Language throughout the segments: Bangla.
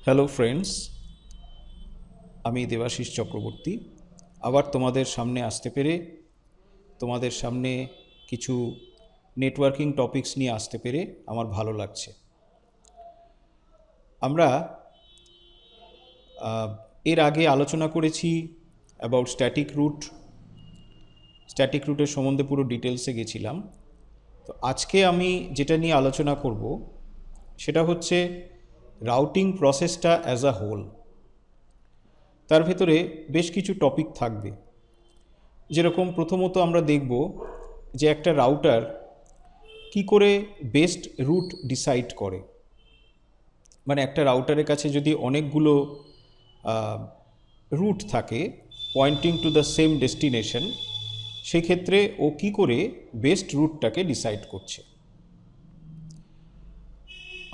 হ্যালো ফ্রেন্ডস, আমি দেবাশিস চক্রবর্তী আবার তোমাদের সামনে আসতে পেরে, তোমাদের সামনে কিছু নেটওয়ার্কিং টপিকস নিয়ে আসতে পেরে আমার ভালো লাগছে। আমরা এর আগে আলোচনা করেছি অ্যাবাউট স্ট্যাটিক রুটের সম্বন্ধে পুরো ডিটেলসে গেছিলাম। তো আজকে আমি যেটা নিয়ে আলোচনা করব সেটা হচ্ছে রাউটিং প্রসেসটা অ্যাজ আ হোল। তার ভেতরে বেশ কিছু টপিক থাকবে। যেরকম প্রথমত আমরা দেখব যে একটা রাউটার কি করে বেস্ট রুট ডিসাইড করে। মানে একটা রাউটারের কাছে যদি অনেকগুলো রুট থাকে pointing to the same destination, সেই ক্ষেত্রে ও কি করে বেস্ট রুটটাকে ডিসাইড করছে।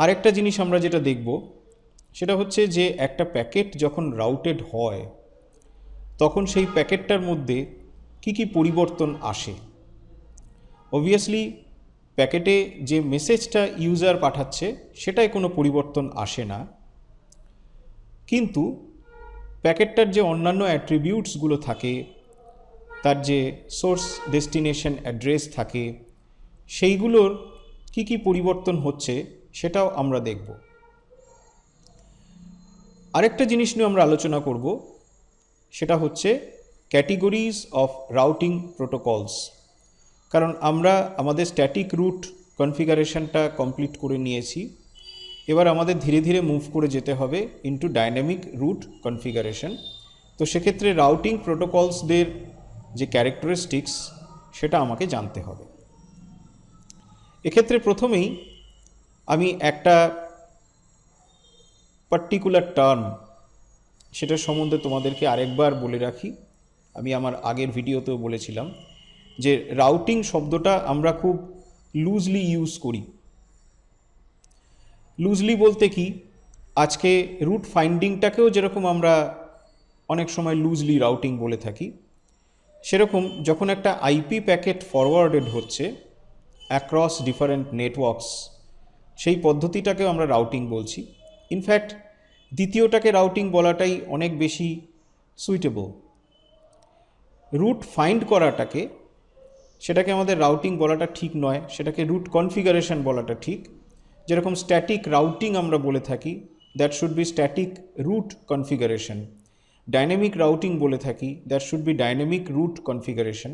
আরেকটা জিনিস আমরা যেটা দেখব সেটা হচ্ছে যে একটা প্যাকেট যখন রাউটেড হয় তখন সেই প্যাকেটটার মধ্যে কি কি পরিবর্তন আসে। অবভিয়াসলি প্যাকেটে যে মেসেজটা ইউজার পাঠাচ্ছে সেটায় কোনো পরিবর্তন আসে না, কিন্তু প্যাকেটটার যে অন্যান্য অ্যাট্রিবিউটসগুলো থাকে, তার যে সোর্স ডেস্টিনেশন অ্যাড্রেস থাকে, সেইগুলোর কি কি পরিবর্তন হচ্ছে সেটাও আমরা দেখব। আরেকটা জিনিস নিয়ে আমরা আলোচনা করব, সেটা হচ্ছে ক্যাটেগরিজ অফ রাউটিং প্রোটোকলস। কারণ আমরা আমাদের স্ট্যাটিক রুট কনফিগারেশনটা কমপ্লিট করে নিয়েছি, এবার আমাদের ধীরে ধীরে মুভ করে যেতে হবে ইনটু ডাইনামিক রুট কনফিগারেশন। তো সেক্ষেত্রে রাউটিং প্রোটোকলসদের যে ক্যারেক্টারিস্টিক্স সেটা আমাকে জানতে হবে। এক্ষেত্রে প্রথমেই আমি একটা পার্টিকুলার টার্ম সেটার সম্বন্ধে তোমাদেরকে আরেকবার বলে রাখি। আমি আমার আগের ভিডিওতেও বলেছিলাম যে রাউটিং শব্দটা আমরা খুব লুজলি ইউজ করি। লুজলি বলতে কি, আজকে রুট ফাইন্ডিংটাকেও যেরকম আমরা অনেক সময় লুজলি রাউটিং বলে থাকি, সেরকম যখন একটা আইপি প্যাকেট ফরওয়ার্ডেড হচ্ছে অ্যাক্রস ডিফারেন্ট নেটওয়ার্কস, সেই পদ্ধতিটাকেও আমরা রাউটিং বলছি। ইনফ্যাক্ট দ্বিতীয়টাকে রাউটিং বলাটাই অনেক বেশি সুইটেবল। রুট ফাইন্ড করাটাকে, সেটাকে আমাদের রাউটিং বলাটা ঠিক নয়, সেটাকে রুট কনফিগারেশন বলাটা ঠিক। যেরকম স্ট্যাটিক রাউটিং আমরা বলে থাকি, that should be static route configuration. Dynamic routing বলে থাকি, that should be dynamic route configuration.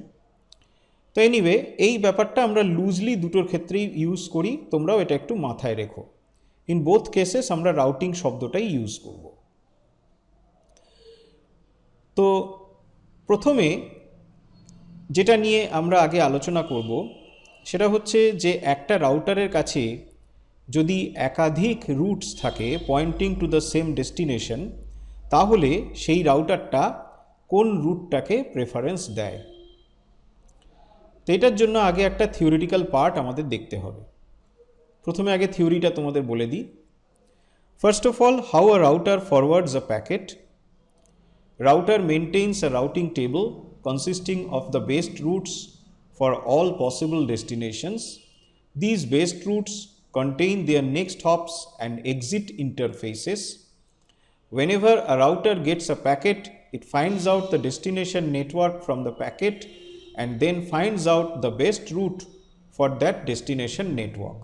তো এনিওয়ে, এই ব্যাপারটা আমরা লুজলি দুটোর ক্ষেত্রেই ইউজ করি, তোমরাও এটা একটু মাথায় রেখো। ইন বোথ কেসেস আমরা রাউটিং শব্দটাই ইউজ করব। তো প্রথমে যেটা নিয়ে আমরা আগে আলোচনা করব সেটা হচ্ছে যে একটা রাউটারের কাছে যদি একাধিক রুটস থাকে pointing to the same destination, তাহলে সেই রাউটারটা কোন রুটটাকে প্রেফারেন্স দেয়। তো এটার জন্য আগে একটা থিওরিটিক্যাল পার্ট আমাদের দেখতে হবে। প্রথমে আগে থিওরিটা তোমাদের বলে দিই। First of all, how a router forwards a packet. Router maintains a routing table consisting of the base routes for all possible destinations. These base routes contain their next hops and exit interfaces. Whenever a router gets a packet, it finds out the destination network from the packet and then finds out the best route for that destination network.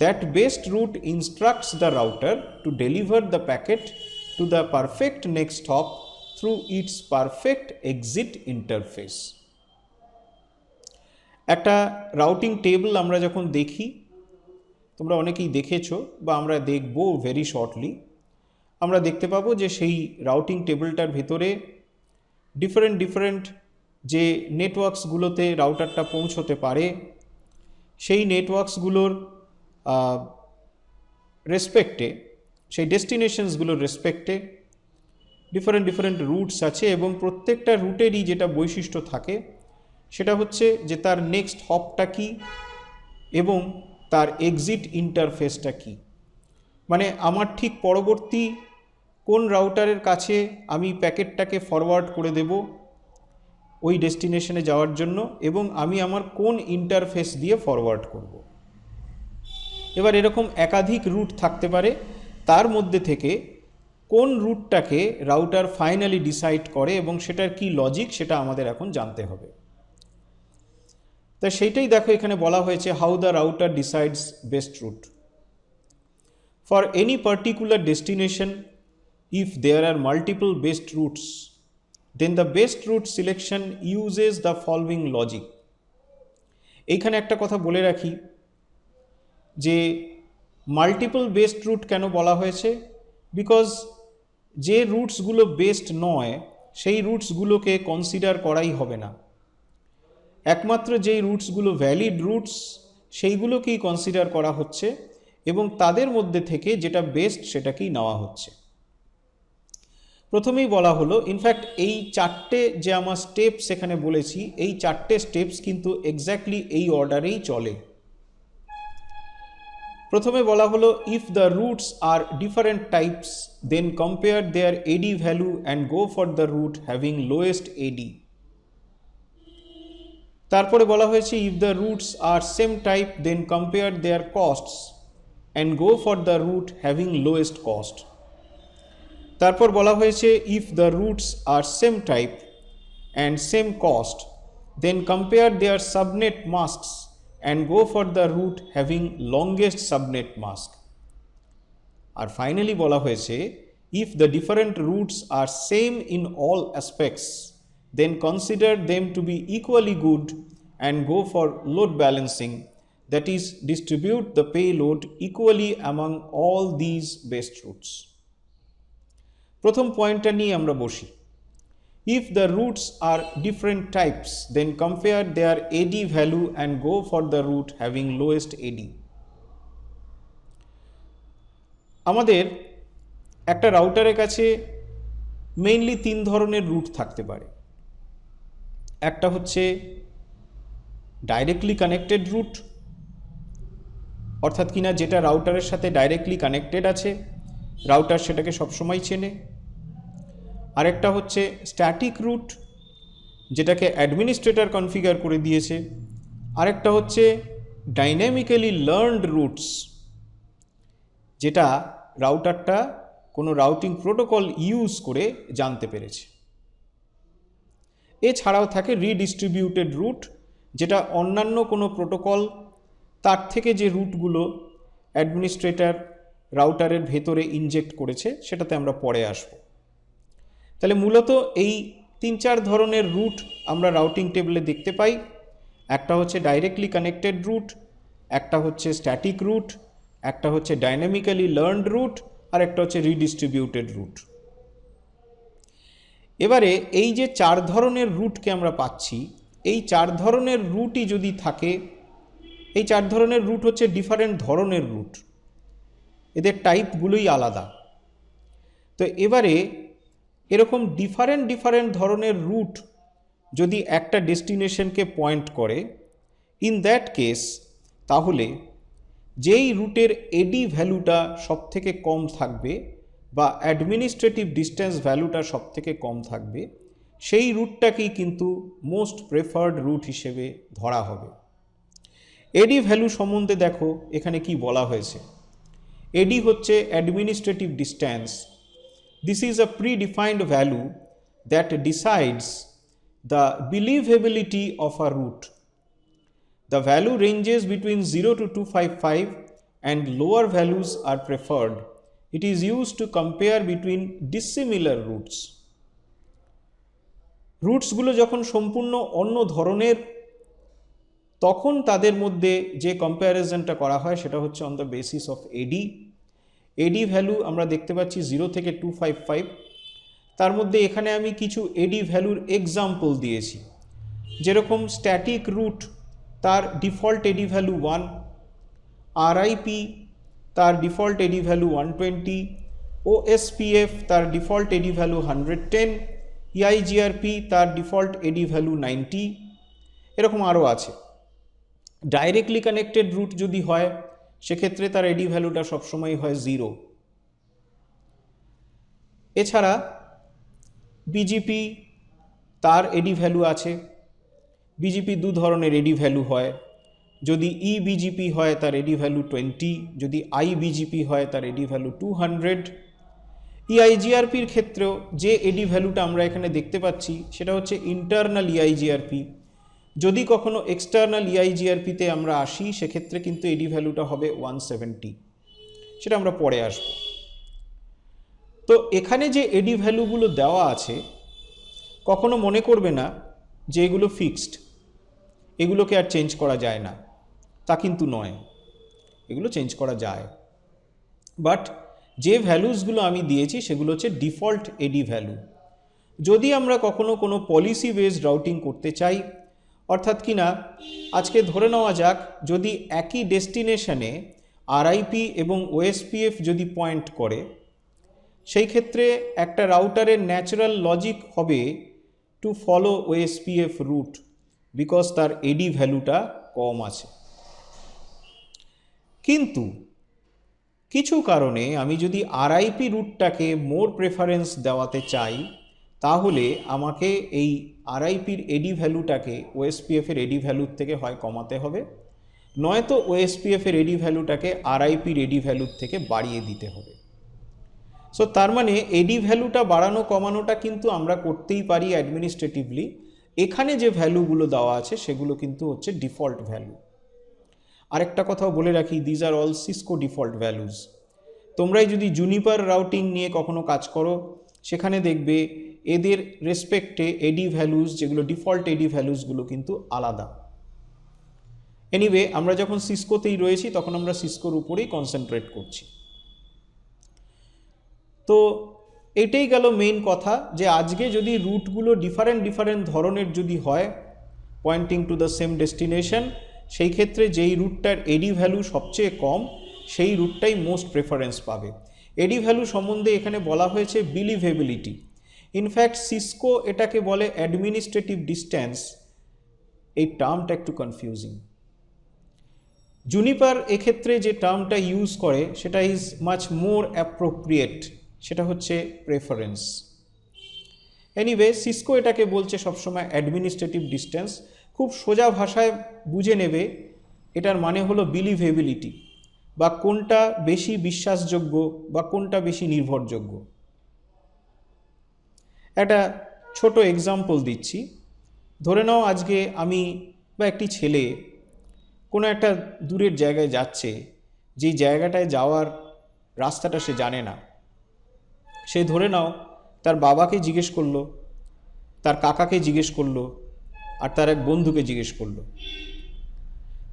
That best route instructs the router to deliver the packet to the perfect next hop through its perfect exit interface. একটা রাউটিং টেবিল আমরা যখন দেখি, তোমরা অনেকেই দেখেছো বা আমরা দেখব ভেরি শর্টলি, আমরা দেখতে পাবো যে সেই রাউটিং টেবিলটার ভেতরে ডিফারেন্ট যে নেটওয়ার্কসগুলোতে রাউটারটা পৌঁছতে পারে, সেই নেটওয়ার্কসগুলোর রেসপেক্টে, সেই ডেস্টিনেশনসগুলোর রেসপেক্টে ডিফারেন্ট রুটস আছে, এবং প্রত্যেকটা রুটেরই যেটা বৈশিষ্ট্য থাকে সেটা হচ্ছে যে তার নেক্সট হপটা কী এবং তার এক্সিট ইন্টারফেসটা কী। মানে আমার ঠিক পরবর্তী কোন রাউটারের কাছে আমি প্যাকেটটাকে ফরওয়ার্ড করে দেব ওই ডেস্টিনেশনে যাওয়ার জন্য, এবং আমি আমার কোন ইন্টারফেস দিয়ে ফরওয়ার্ড করব। এবার এরকম একাধিক রুট থাকতে পারে, তার মধ্যে থেকে কোন রুটটাকে রাউটার ফাইনালি ডিসাইড করে এবং সেটার কি লজিক সেটা আমাদের এখন জানতে হবে। তা সেইটাই দেখো এখানে বলা হয়েছে, how the router decides best route for any particular destination. If there are multiple best routes, then the best route selection uses the following logic. এইখানে একটা কথা বলে রাখি যে মাল্টিপল বেস্ট রুট কেন বলা হয়েছে, বিকজ যে রুটসগুলো বেস্ট নয় সেই রুটসগুলোকে কনসিডার করাই হবে না, একমাত্র যেই রুটসগুলো ভ্যালিড রুটস সেইগুলোকেই কনসিডার করা হচ্ছে এবং তাদের মধ্যে থেকে যেটা বেস্ট সেটাকেই নেওয়া হচ্ছে। প্রথমেই বলা হলো, ইনফ্যাক্ট এই চারটে যে আমার স্টেপস এখানে বলেছি, এই চারটে স্টেপস কিন্তু এক্স্যাক্টলি এই অর্ডারেই চলে। প্রথমে বলা হলো, if the routes are different types then compare their AD value and go for the route having lowest AD. তারপরে বলা হয়েছে, if the routes are same type then compare their costs and go for the route having lowest cost. তারপর বলা হয়েছে, if the routes are same type and same cost then compare their subnet masks and go for the route having longest subnet mask. R finally বলা হয়েছে, if the different routes are same in all aspects then consider them to be equally good and go for load balancing, that is distribute the payload equally among all these best routes. প্রথম পয়েন্টটা নিয়ে আমরা বসি। If the routes are different types, then compare their AD value and go for the route having lowest AD. আমাদের একটা রাউটারের কাছে মেইনলি তিন ধরনের রুট থাকতে পারে। একটা হচ্ছে ডাইরেক্টলি কানেক্টেড রুট, অর্থাৎ কিনা যেটা রাউটারের সাথে ডাইরেক্টলি কানেক্টেড আছে, রাউটার সেটাকে সবসময় চেনে। আরেকটা হচ্ছে স্ট্যাটিক রুট, যেটাকে অ্যাডমিনিস্ট্রেটর কনফিগার করে দিয়েছে। আরেকটা হচ্ছে ডাইনামিক্যালি লার্নড রুটস, যেটা রাউটারটা কোনো রাউটিং প্রোটোকল ইউজ করে জানতে পেরেছে। এছাড়াও থাকে রিডিস্ট্রিবিউটেড রুট, যেটা অন্যান্য কোনো প্রোটোকল তার থেকে যে রুটগুলো অ্যাডমিনিস্ট্রেটর রাউটারের ভেতরে ইনজেক্ট করেছে সেটাতে আমরা পরে আসব। তাহলে মূলত এই তিন চার ধরনের রুট আমরা রাউটিং টেবিলে দেখতে পাই। একটা হচ্ছে ডাইরেক্টলি কানেক্টেড রুট, একটা হচ্ছে স্ট্যাটিক রুট, একটা হচ্ছে ডাইনামিক্যালি লার্নড রুট, আর একটা হচ্ছে রিডিস্ট্রিবিউটেড রুট। এবারে এই যে চার ধরনের রুটকে আমরা পাচ্ছি, এই চার ধরনের রুটই যদি থাকে, এই চার ধরনের রুট হচ্ছে ডিফারেন্ট ধরনের রুট, এদের টাইপগুলোই আলাদা। তো এবারে এরকম ডিফারেন্ট ধরনের রুট যদি একটা ডেস্টিনেশনকে পয়েন্ট করে, ইন দ্যাট কেস তাহলে যেই রুটের এডি ভ্যালুটা সবথেকে কম থাকবে বা অ্যাডমিনিস্ট্রেটিভ ডিস্টেন্স ভ্যালুটা সবথেকে কম থাকবে, সেই রুটটাকেই কিন্তু মোস্ট প্রেফার্ড রুট হিসেবে ধরা হবে। এডি ভ্যালু সম্বন্ধে দেখো এখানে কি বলা হয়েছে। এডি হচ্ছে administrative distance. This is a predefined value that decides the believability of a route. The value ranges between 0 to 255 and lower values are preferred. It is used to compare between dissimilar routes. রুটসগুলো যখন সম্পূর্ণ অন্য ধরনের, তখন তাদের মধ্যে যে কম্প্যারিজনটা করা হয় সেটা হচ্ছে on the basis of AD. AD value আমরা দেখতে পাচ্ছি 0 থেকে 255। তার মধ্যে এখানে আমি কিছু এডি ভ্যালুর এক্সাম্পল দিয়েছি, যেরকম স্ট্যাটিক রুট তার ডিফল্ট এডি ভ্যালু 1, আরআইপি তার ডিফল্ট এডি ভ্যালু 120, ওএসপিএফ তার ডিফল্ট এডি ভ্যালু 110, ইআইজিআরপি তার ডিফল্ট এডি ভ্যালু 90, এরকম আরও আছে। ডাইরেক্টলি কানেক্টেড রুট যদি হয় সেক্ষেত্রে তার এডি ভ্যালুটা সবসময় হয় 0। এছাড়া বিজিপি তার এডি ভ্যালু আছে। বিজিপি দু ধরনের এডি ভ্যালু হয়, যদি ইবিজিপি হয় তার এডি ভ্যালু 20, যদি আইবিজিপি হয় তার এডি ভ্যালু 200। ইআইজিআরপির ক্ষেত্রেও যে এডি ভ্যালুটা আমরা এখানে দেখতে পাচ্ছি সেটা হচ্ছে ইন্টারনাল ইআইজিআরপি। যদি কখনো এক্সটার্নাল ইআইজিআরপিতে আমরা আসি সেক্ষেত্রে কিন্তু এডি ভ্যালুটা হবে 170, সেটা আমরা পরে আসব। তো এখানে যে এডি ভ্যালুগুলো দেওয়া আছে কখনো মনে করবে না যে এগুলো ফিক্সড, এগুলোকে আর চেঞ্জ করা যায় না, তা কিন্তু নয়, এগুলো চেঞ্জ করা যায়। বাট যে ভ্যালুসগুলো আমি দিয়েছি সেগুলো হচ্ছে ডিফল্ট এডি ভ্যালু। যদি আমরা কখনো কোনো পলিসি বেসড রাউটিং করতে চাই, অর্থাৎ কি না, আজকে ধরে নেওয়া যাক যদি একই ডেস্টিনেশনে আরআইপি এবং ওএসপিএফ যদি পয়েন্ট করে, সেই ক্ষেত্রে একটা রাউটারের ন্যাচারাল লজিক হবে to follow OSPF route, because AD এডি ভ্যালুটা কম আছে। কিন্তু কিছু কারণে আমি যদি আরআইপি রুটটাকে মোর প্রেফারেন্স দেওয়াতে চাই, তাহলে আমাকে এই আরআইপির এডি ভ্যালুটাকে ওএসপিএফের এডি ভ্যালুর থেকে হয় কমাতে হবে, নয়তো ওএসপিএফের এডি ভ্যালুটাকে আরআইপির এডি ভ্যালুর থেকে বাড়িয়ে দিতে হবে। সো তার মানে এডি ভ্যালুটা বাড়ানো কমানোটা কিন্তু আমরা করতেই পারি অ্যাডমিনিস্ট্রেটিভলি। এখানে যে ভ্যালুগুলো দেওয়া আছে সেগুলো কিন্তু হচ্ছে ডিফল্ট ভ্যালু। আরেকটা কথাও বলে রাখি, these are all Cisco default values. তোমরাই যদি জুনিপার রাউটিং নিয়ে কখনো কাজ করো, সেখানে দেখবে এদের রেসপেক্টে এডি ভ্যালুজ, যেগুলো ডিফল্ট এডি ভ্যালুজগুলো কিন্তু আলাদা। এনিওয়ে, আমরা যখন সিসকোতেই রয়েছি তখন আমরা সিসকোর উপরেই কনসেন্ট্রেট করছি। তো এটাই গেল মেইন কথা, যে আজকে যদি রুটগুলো ডিফারেন্ট ধরনের যদি হয় pointing to the same destination, সেই ক্ষেত্রে যেই রুটটার এডি ভ্যালু সবচেয়ে কম সেই রুটটাই মোস্ট প্রেফারেন্স পাবে। এডি ভ্যালু সম্বন্ধে এখানে বলা হয়েছে বিলিভেবিলিটি। ইনফ্যাক্ট সিসকো এটাকে বলে অ্যাডমিনিস্ট্রেটিভ ডিস্ট্যান্স। এই টার্মটা একটু কনফিউজিং। জুনিপার এক্ষেত্রে যে টার্মটা ইউজ করে সেটা ইজ মাচ মোর অ্যাপ্রোপ্রিয়েট, সেটা হচ্ছে প্রেফারেন্স। এনিওয়ে, সিসকো এটাকে বলছে সবসময় অ্যাডমিনিস্ট্রেটিভ ডিস্ট্যান্স। খুব সোজা ভাষায় বুঝে নেবে, এটার মানে হলো বিলিভেবিলিটি, বা কোনটা বেশি বিশ্বাসযোগ্য বা কোনটা বেশি নির্ভরযোগ্য। একটা ছোট এক্সাম্পল দিচ্ছি। ধরে নাও আজকে আমি বা একটি ছেলে কোনো একটা দূরের জায়গায় যাচ্ছে, যেই জায়গাটায় যাওয়ার রাস্তাটা সে জানে না। সে ধরে নাও তার বাবাকে জিজ্ঞেস করলো, তার কাকাকে জিজ্ঞেস করলো, আর তার এক বন্ধুকে জিজ্ঞেস করলো।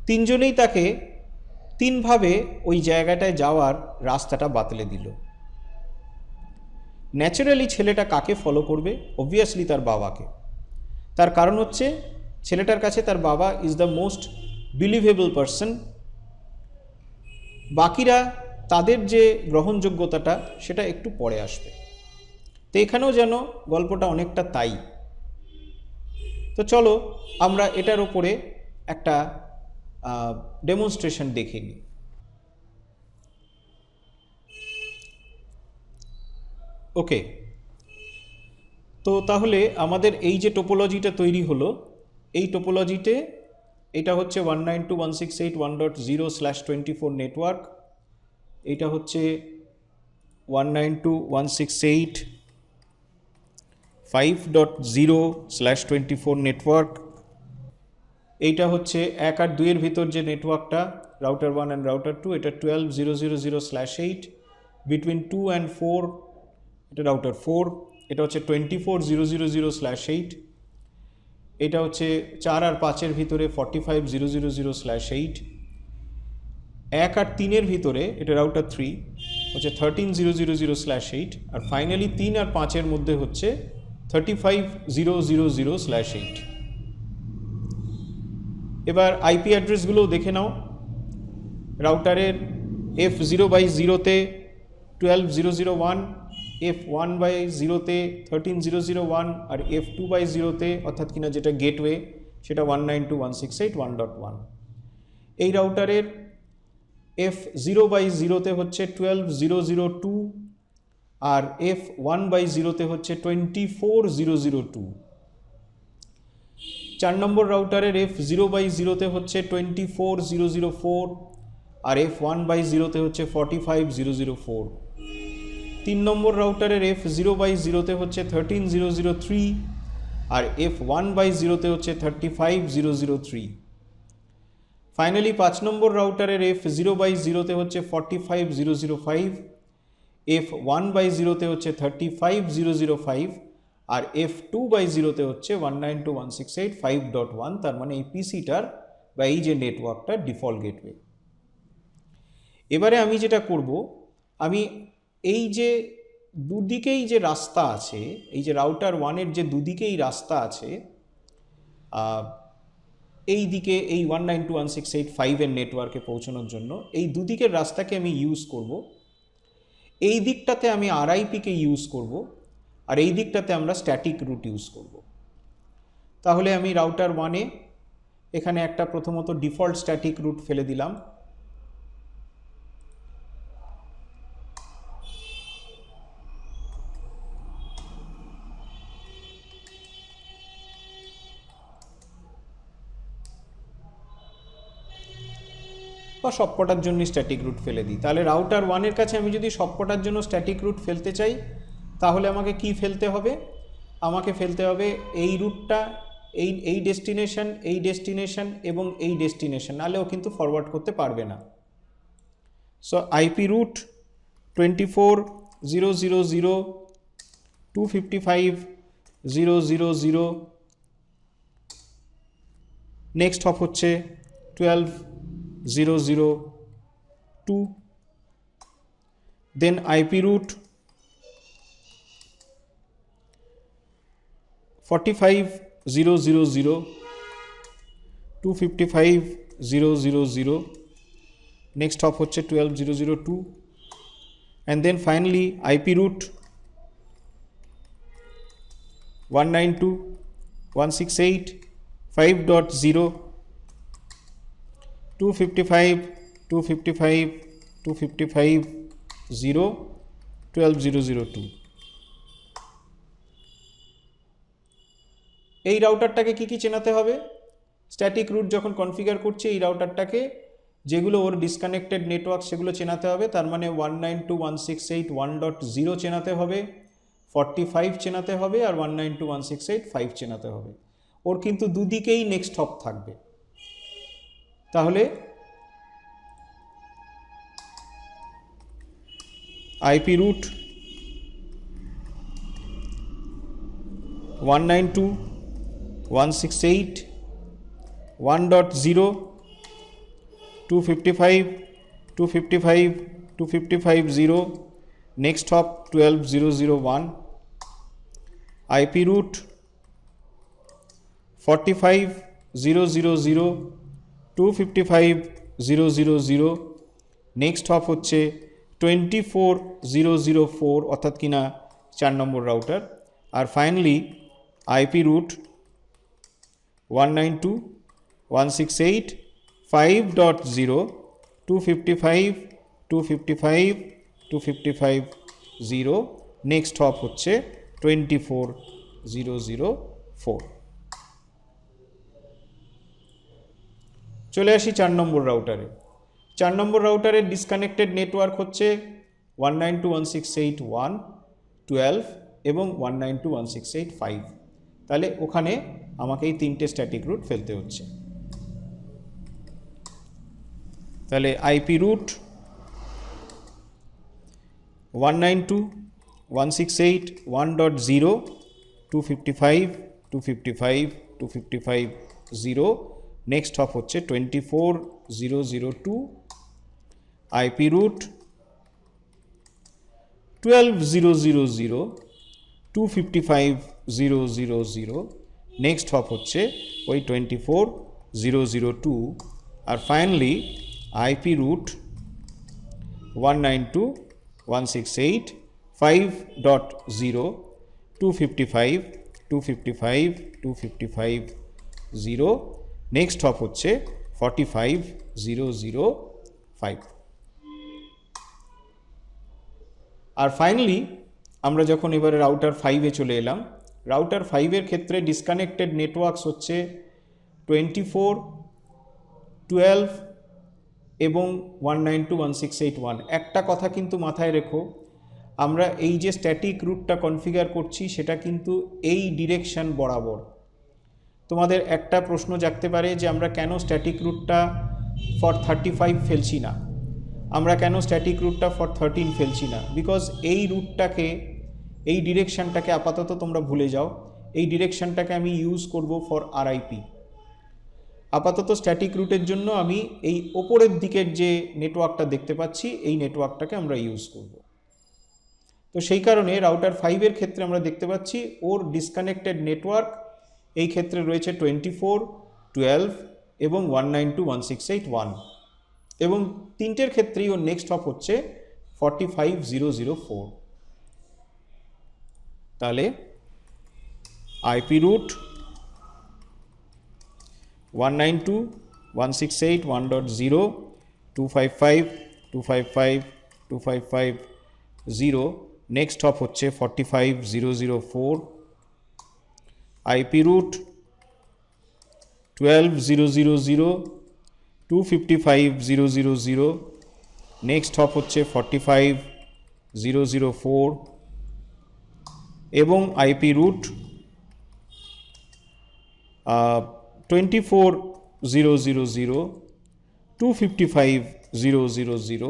তিনজনেই তাকে তিনভাবে ওই জায়গাটায় যাওয়ার রাস্তাটা বাতলে দিল। ন্যাচারালি ছেলেটা কাকে ফলো করবে? অবভিয়াসলি তার বাবাকে। তার কারণ হচ্ছে ছেলেটার কাছে তার বাবা is the most believable person. বাকিরা তাদের যে গ্রহণযোগ্যতাটা সেটা একটু পরে আসবে। তো এখানেও যেন গল্পটা অনেকটা তাই। তো চলো আমরা এটার ওপরে একটা ডেমনস্ট্রেশন দেখে নিই। ওকে, তো তাহলে আমাদের এই যে টোপোলজিটা তৈরি হলো, এই টোপোলজিতে এটা হচ্ছে 192.168.1.0/24 নেটওয়ার্ক, এইটা হচ্ছে 192.168.5.0/24 নেটওয়ার্ক, এইটা হচ্ছে 1 আর 2 এর ভিতর যে নেটওয়ার্কটা রাউটার 1 অ্যান্ড রাউটার 2, এটা 12.0.0/8, বিটুইন 2 অ্যান্ড 4 এটা রাউটার 4, এটা হচ্ছে 24.0.0/8, এটা হচ্ছে 4 আর 5 এর ভিতরে 45.0.0/8, 1 আর 3 এর ভিতরে এটা রাউটার 3 হচ্ছে 13.0.0/8, আর ফাইনালি 3 আর 5 এর মধ্যে হচ্ছে 35.0.0/8। এবার আইপি অ্যাড্রেসগুলোও দেখে নাও। রাউটারের F0/0-তে 12.0.0.1, F1/0-তে 13.0.0.1, আর F2/0-তে অর্থাৎ কিনা যেটা গেটওয়ে সেটা 192.168.1.1। এই রাউটারের F0/0-তে হচ্ছে 12.0.0.2, আর F1/0-তে হচ্ছে 24.0.0.2। 4 নম্বর রাউটারের F0/0-তে হচ্ছে 24.0.0.4, আর F1/0-তে হচ্ছে 45.0.0.4। 3 নম্বর রাউটারের F0/0-তে হচ্ছে 13,003 আর F1/0-তে হচ্ছে 35,003। ফাইনালি 5 নম্বর রাউটারের F0/0-তে হচ্ছে 45,005, F1/0-তে হচ্ছে 35,005 আর F2/0-তে হচ্ছে 192.168.5.1। তার মানে এই পিসিটার বা এই যে নেটওয়ার্কটার ডিফল্ট গেটওয়ে। এবারে আমি যেটা করব, আমি এই যে দুদিকেই যে রাস্তা আছে, এই যে রাউটার 1-এর যে দুদিকেই রাস্তা আছে, এই দিকে এই 192.168.5 এর নেটওয়ার্কে পৌঁছানোর জন্য এই দুদিকের রাস্তাকে আমি ইউজ করব। এই দিকটাতে আমি আরআইপিকে ইউজ করব আর এই দিকটাতে আমরা স্ট্যাটিক রুট ইউজ করব। তাহলে আমি রাউটার 1-এ এখানে একটা প্রথমত ডিফল্ট স্ট্যাটিক রুট ফেলে দিলাম। বা সবকটার জন্য স্ট্যাটিক রুট ফেলে দিই। তাহলে রাউটার 1-এর কাছে আমি যদি সবকটার জন্য স্ট্যাটিক রুট ফেলতে চাই, তাহলে আমাকে কি ফেলতে হবে? আমাকে ফেলতে হবে এই রুটটা, এই ডেস্টিনেশন এবং এই ডেস্টিনেশন, নাহলেও কিন্তু ফরওয়ার্ড করতে পারবে না। So IP route 24,000,255,000, next hop হচ্ছে 12,002, then IP route 45,000,255,000, next hop হচ্ছে 12,002, and then finally IP root 192.168.5.0, 255,000, 12,002। এই রাউটারটাকে কি চেনাতে হবে? স্ট্যাটিক রুট যখন কনফিগার করছে এই রাউটারটাকে, যেগুলো ওর ডিসকানেক্টেড নেটওয়ার্ক সেগুলো চেনাতে হবে। তার মানে 192.168.1.0 চেনাতে হবে, 45 চেনাতে হবে আর 192.168.5 চেনাতে হবে। ওর কিন্তু দুদিকেই নেক্সট হপ থাকবে। তাহলে IP root 192.168.1.0, 255,000, next hop 12,001, IP root 45,000, 255,000, next hop হচ্ছে 24,004 অর্থাৎ কিনা 4 নম্বর রাউটার। আর finally IP root 192.168.5.0, 255,000, next hop হচ্ছে 24,004। চলে আসি 4 নম্বর রাউটারে। 4 নম্বর রাউটারের ডিসকানেক্টেড নেটওয়ার্ক হচ্ছে 192.168.1.12 এবং 192.168.5। তাহলে ওখানে আমাকে এই 3টে স্ট্যাটিক রুট ফেলতে হচ্ছে। তাহলে আইপি রুট 192.168.1.0, 255,000, নেক্সট হপ হচ্ছে 24,002, আইপি রুট 12,000, 255,000, নেক্সট হপ হচ্ছে ওই 24,002 আর finally IP route 192.168.5.0, 255,000, next hop হচ্ছে 45,005। আর ফাইনালি আমরা যখন এবারে রাউটার 5-এ চলে এলাম, রাউটার 5-এর ক্ষেত্রে ডিসকানেক্টেড নেটওয়ার্কস হচ্ছে 24, 12 এবং 192.168.1। একটা কথা কিন্তু মাথায় রেখো, আমরা এই যে স্ট্যাটিক রুটটা কনফিগার করছি সেটা কিন্তু এই ডিরেকশন বরাবর। তোমাদের একটা প্রশ্ন জাগতে পারে যে আমরা কেন স্ট্যাটিক রুটটা ফর 35 ফেলছি না, আমরা কেন স্ট্যাটিক রুটটা ফর 13 ফেলছি না? বিকজ এই রুটটাকে, এই ডিরেকশনটাকে আপাতত তোমরা ভুলে যাও, এই ডিরেকশনটাকে আমি ইউজ করব ফর আরআইপি। আপাতত স্ট্যাটিক রুটের জন্য আমি এই ওপরের দিকের যে নেটওয়ার্কটা দেখতে পাচ্ছি এই নেটওয়ার্কটাকে আমরা ইউজ করব। তো সেই কারণে রাউটার 5-এর ক্ষেত্রে আমরা দেখতে পাচ্ছি ওর ডিসকানেক্টেড নেটওয়ার্ক এই ক্ষেত্রে রয়েছে 24, 12 এবং 192.168.1, এবং তিনটের ক্ষেত্রেই ওর নেক্সট হপ হচ্ছে 45004। তাহলে আইপি রুট 192.168.1.0, 255.255.255.0, নেক্সট হপ হচ্ছে 45004। আইপি রুট 12.0.0.255.0.0.0, নেক্সট হপ হচ্ছে 45.0.0.4, এবং আইপি রুট 24.0.0.255.0.0.0,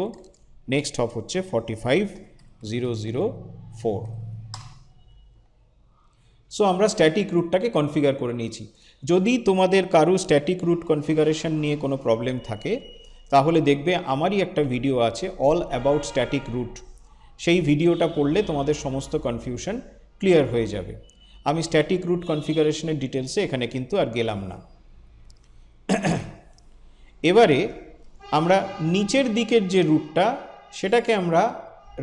নেক্সট হপ হচ্ছে 45.0.0.4। সো আমরা স্ট্যাটিক রুটটাকে কনফিগার করে নিয়েছি। যদি তোমাদের কারো স্ট্যাটিক রুট কনফিগারেশন নিয়ে কোনো প্রবলেম থাকে তাহলে দেখবে আমারই একটা ভিডিও আছে অল অ্যাবাউট স্ট্যাটিক রুট, সেই ভিডিওটা পড়লে তোমাদের সমস্ত কনফিউশন ক্লিয়ার হয়ে যাবে। আমি স্ট্যাটিক রুট কনফিগারেশনের ডিটেলসে এখানে কিন্তু আর গেলাম না। এবারে আমরা নিচের দিকের যে রুটটা সেটাকে আমরা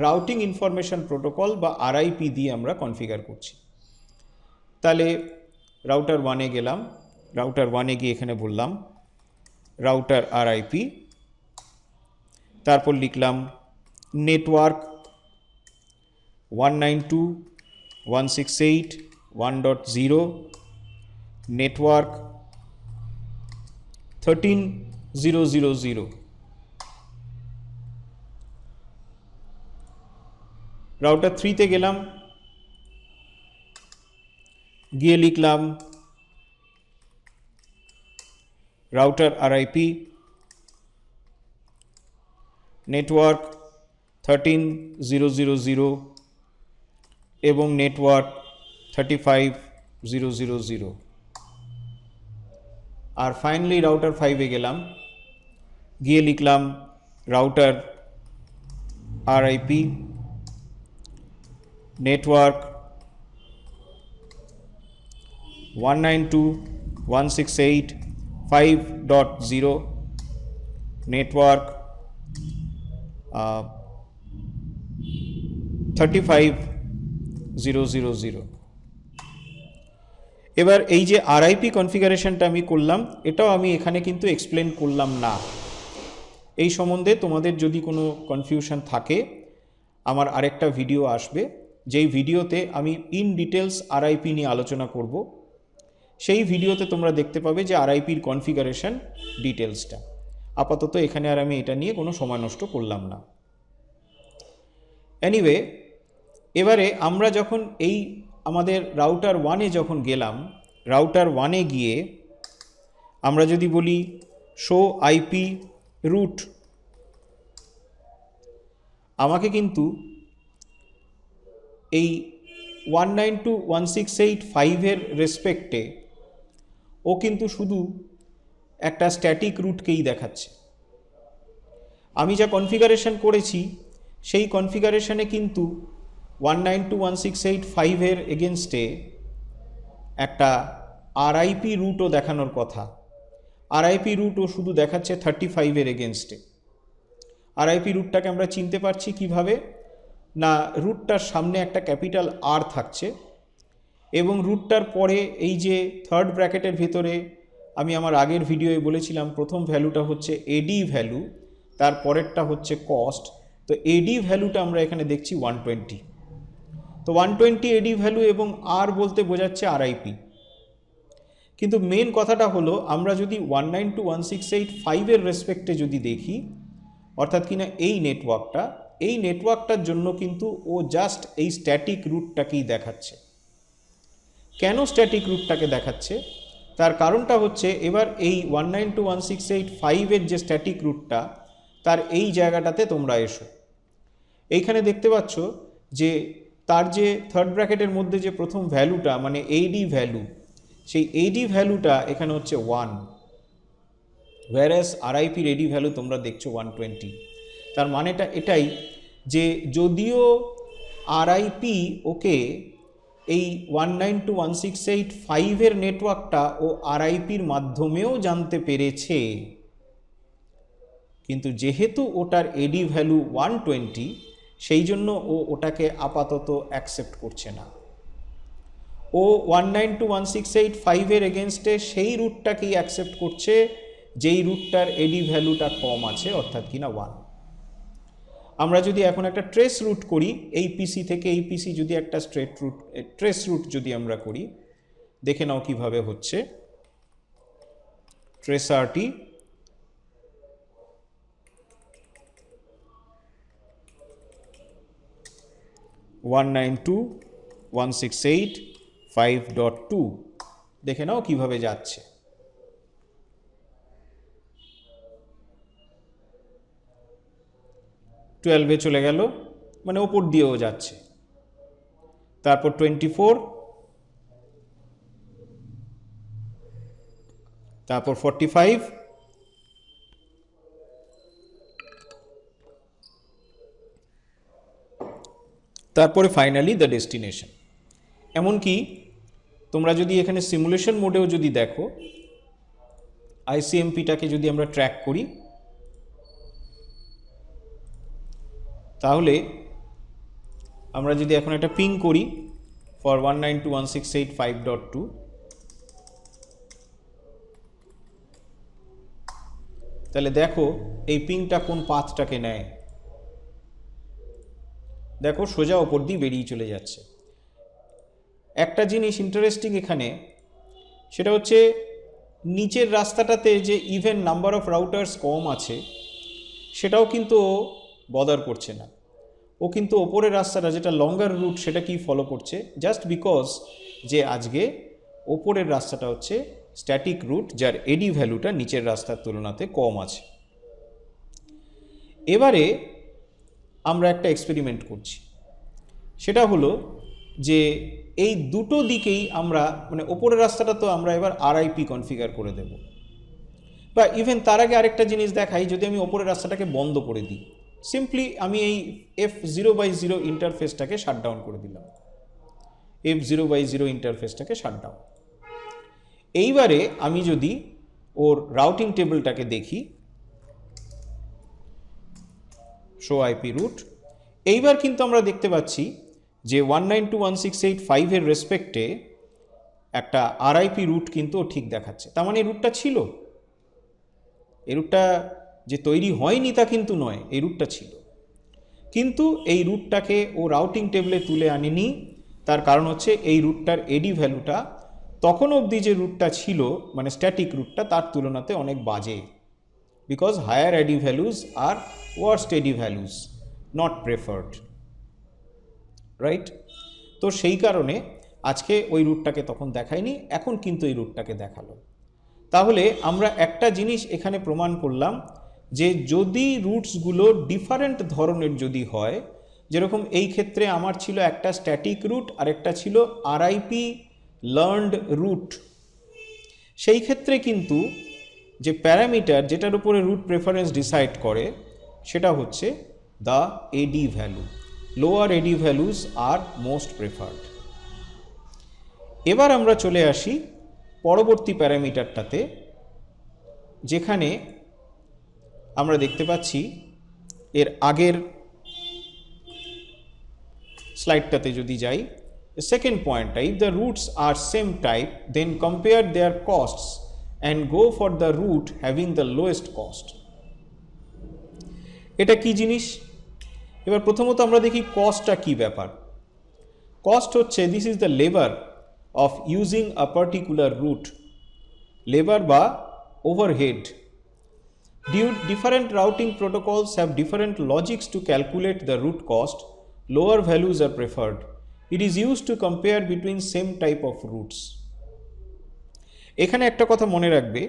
রাউটিং ইনফরমেশন প্রোটোকল বা আরআইপি দিয়ে আমরা কনফিগার করছি। তাহলে রাউটার 1-এ গেলাম, রাউটার 1-এ গিয়ে এখানে বললাম রাউটার আরআইপি, তারপর লিখলাম নেটওয়ার্ক 192.168.1.0, নেটওয়ার্ক 13.0.0.0, রাউটার 3-তে গেলাম, গিয়ে লিখলাম রাউটার আরআইপি নেটওয়ার্ক 13.0.0.0 এবং নেটওয়ার্ক 35.0.0.0, আর ফাইনালি রাউটার 5-এ গেলাম, গিয়ে লিখলাম রাউটার আরআইপি নেটওয়ার্ক 192.168.5.0, নেটওয়ার্ক 35.0.0.0। এবার এই যে আরআইপি কনফিগারেশনটা আমি করলাম এটাও আমি এখানে কিন্তু এক্সপ্লেন করলাম না। এই সম্বন্ধে তোমাদের যদি কোনো কনফিউশন থাকে আমার আরেকটা ভিডিও আসবে, যেই ভিডিওতে আমি ইন ডিটেলস আরআইপি নিয়ে আলোচনা করব। সেই ভিডিওতে তোমরা দেখতে পাবে যে আরআইপির কনফিগারেশন ডিটেলসটা। আপাতত এখানে আর আমি এটা নিয়ে কোনো সময় নষ্ট করলাম না। এনিওয়ে, এবারে আমরা যখন এই আমাদের রাউটার 1-এ যখন গেলাম, রাউটার 1-এ গিয়ে আমরা যদি বলি শো আইপি রুট, আমাকে কিন্তু এই 192.168.5-এর রেসপেক্টে ও কিন্তু শুধু একটা স্ট্যাটিক রুটকেই দেখাচ্ছে। আমি যা কনফিগারেশন করেছি সেই কনফিগারেশনে কিন্তু 192.168.5-এর এগেনস্টে একটা আরআইপি রুটও দেখানোর কথা। আরআইপি রুটও শুধু দেখাচ্ছে 35-এর এগেনস্টে। আরআইপি রুটটাকে আমরা চিনতে পারছি কিভাবে না, রুটটার সামনে একটা ক্যাপিটাল আর থাকছে এবং রুটটার পরে এই যে থার্ড ব্র্যাকেটের ভেতরে আমি আমার আগের ভিডিওয়ে বলেছিলাম প্রথম ভ্যালুটা হচ্ছে এডি ভ্যালু, তার পরেরটা হচ্ছে কস্ট। তো এডি ভ্যালুটা আমরা এখানে দেখছি 120। তো 120 এডি ভ্যালু এবং আর বলতে বোঝাচ্ছে আরআইপি। কিন্তু মেন কথাটা হলো আমরা যদি 192.168.5-এর রেসপেক্টে যদি দেখি, অর্থাৎ কিনা এই নেটওয়ার্কটা, এই নেটওয়ার্কটার জন্য কিন্তু ও জাস্ট এই স্ট্যাটিক রুটটাকেই দেখাচ্ছে। কেন স্ট্যাটিক রুটটাকে দেখাচ্ছে? তার কারণটা হচ্ছে এবার এই 192.168.5 যে স্ট্যাটিক রুটটা তার এই জায়গাটাতে তোমরা এসো। এইখানে দেখতে পাচ্ছ যে তার যে থার্ড ব্র্যাকেটের মধ্যে যে প্রথম ভ্যালুটা মানে এইডি ভ্যালু, সেই এইডি ভ্যালুটা এখানে হচ্ছে 1, whereas আরআইপির এডি ভ্যালু তোমরা দেখছো 120। তার মানেটা এটাই যে যদিও আরআইপি ওকে এই 192.168.5 এর নেটওয়ার্কটা ও আরআইপির মাধ্যমেও জানতে পেরেছে, কিন্তু যেহেতু ওটার এডি ভ্যালু 120 সেই জন্য ও ওটাকে আপাতত অ্যাকসেপ্ট করছে না। ও 192.168.5 এর এগেনস্টে সেই রুটটাকেই অ্যাকসেপ্ট করছে যেই রুটটার এডি ভ্যালুটা কম আছে, অর্থাৎ কিনা 1। আমরা যদি এখন একটা ট্রেস রুট করি, এই পিসি থেকে এই পিসি যদি একটা স্ট্রেট রুট ট্রেস রুট যদি আমরা করি, দেখে নাও কিভাবে হচ্ছে। ট্রেস আরটি (192.168.5.2) দেখে নাও কিভাবে যাচ্ছে। টুয়েলভে চলে গেল, মানে ওপর দিয়েও যাচ্ছে। তারপর 24, তারপর 45, তারপরে ফাইনালি দ্য ডেস্টিনেশন। এমনকি তোমরা যদি এখানে সিমুলেশন মোডেও যদি দেখো, আইসিএমপিটাকে যদি আমরা ট্র্যাক করি, তাহলে আমরা যদি এখন একটা পিং করি ফর 192.168.5.2, তাহলে দেখো এই পিংটা কোন পাথটাকে নেয়। দেখো সোজা ওপর দিয়ে বেরিয়ে চলে যাচ্ছে। একটা জিনিস ইন্টারেস্টিং এখানে, সেটা হচ্ছে নিচের রাস্তাটাতে যে ইভেন নাম্বার অফ রাউটার্স কম আছে সেটাও কিন্তু ও বদার করছে না। ও কিন্তু ওপরের রাস্তাটা যেটা লঙ্গার রুট সেটাকেই ফলো করছে, জাস্ট বিকজ যে আজকে ওপরের রাস্তাটা হচ্ছে স্ট্যাটিক রুট যার এডি ভ্যালুটা নিচের রাস্তার তুলনাতে কম আছে। এবারে আমরা একটা এক্সপেরিমেন্ট করছি, সেটা হলো যে এই দুটো দিকেই আমরা মানে ওপরের রাস্তাটা তো আমরা এবার আরআইপি কনফিগার করে দেব, বা ইভেন তার আগে আরেকটা জিনিস দেখাই। যদি আমি ওপরের রাস্তাটাকে বন্ধ করে দিই, সিম্পলি আমি এই F0/0 ইন্টারফেসটাকে শাটডাউন করে দিলাম, F0/0 ইন্টারফেসটাকে শাটডাউন। এইবারে আমি যদি ওর রাউটিং টেবিলটাকে দেখি, শো আইপি রুট, এইবার কিন্তু আমরা দেখতে পাচ্ছি যে 192.168.5 এর রেসপেক্টে একটা আরআইপি রুট কিন্তু ঠিক দেখাচ্ছে। তার মানে এই রুটটা ছিল, এই রুটটা যে তৈরি হয়নি তা কিন্তু নয়, এই রুটটা ছিল। কিন্তু এই রুটটাকে ও রাউটিং টেবিলে তুলে আনেনি, তার কারণ হচ্ছে এই রুটটার এডি ভ্যালুটা তখন অবধি যে রুটটা ছিল মানে স্ট্যাটিক রুটটা তার তুলনাতে অনেক বাজে, because higher AD values are worst AD values not preferred, right? তো সেই কারণে আজকে ওই রুটটাকে তখন দেখায়নি, এখন কিন্তু এই রুটটাকে দেখালো। তাহলে আমরা একটা জিনিস এখানে প্রমাণ করলাম যে যদি রুটসগুলো ডিফারেন্ট ধরনের যদি হয়, যেরকম এই ক্ষেত্রে আমার ছিল একটা স্ট্যাটিক রুট আর একটা ছিল আরআইপি লার্নড রুট, সেই ক্ষেত্রে কিন্তু যে প্যারামিটার যেটার উপরে রুট প্রেফারেন্স ডিসাইড করে সেটা হচ্ছে the AD value. Lower AD values are most preferred. এবার আমরা চলে আসি পরবর্তী প্যারামিটারটাতে, যেখানে আমরা দেখতে পাচ্ছি এর আগের স্লাইডটাতে যদি যাই, সেকেন্ড পয়েন্টটা, if the routes are same type then compare their costs and go for the route having the lowest cost. এটা কি জিনিস? এবার প্রথমত আমরা দেখি কস্টটা কি ব্যাপার। কস্ট হচ্ছে this is the labour of using a particular route, labour বা overhead Different routing protocols have different logics to calculate the route cost. Lower values are preferred. It is used to compare between same type of routes. এখানে একটা কথা মনে রাখবে,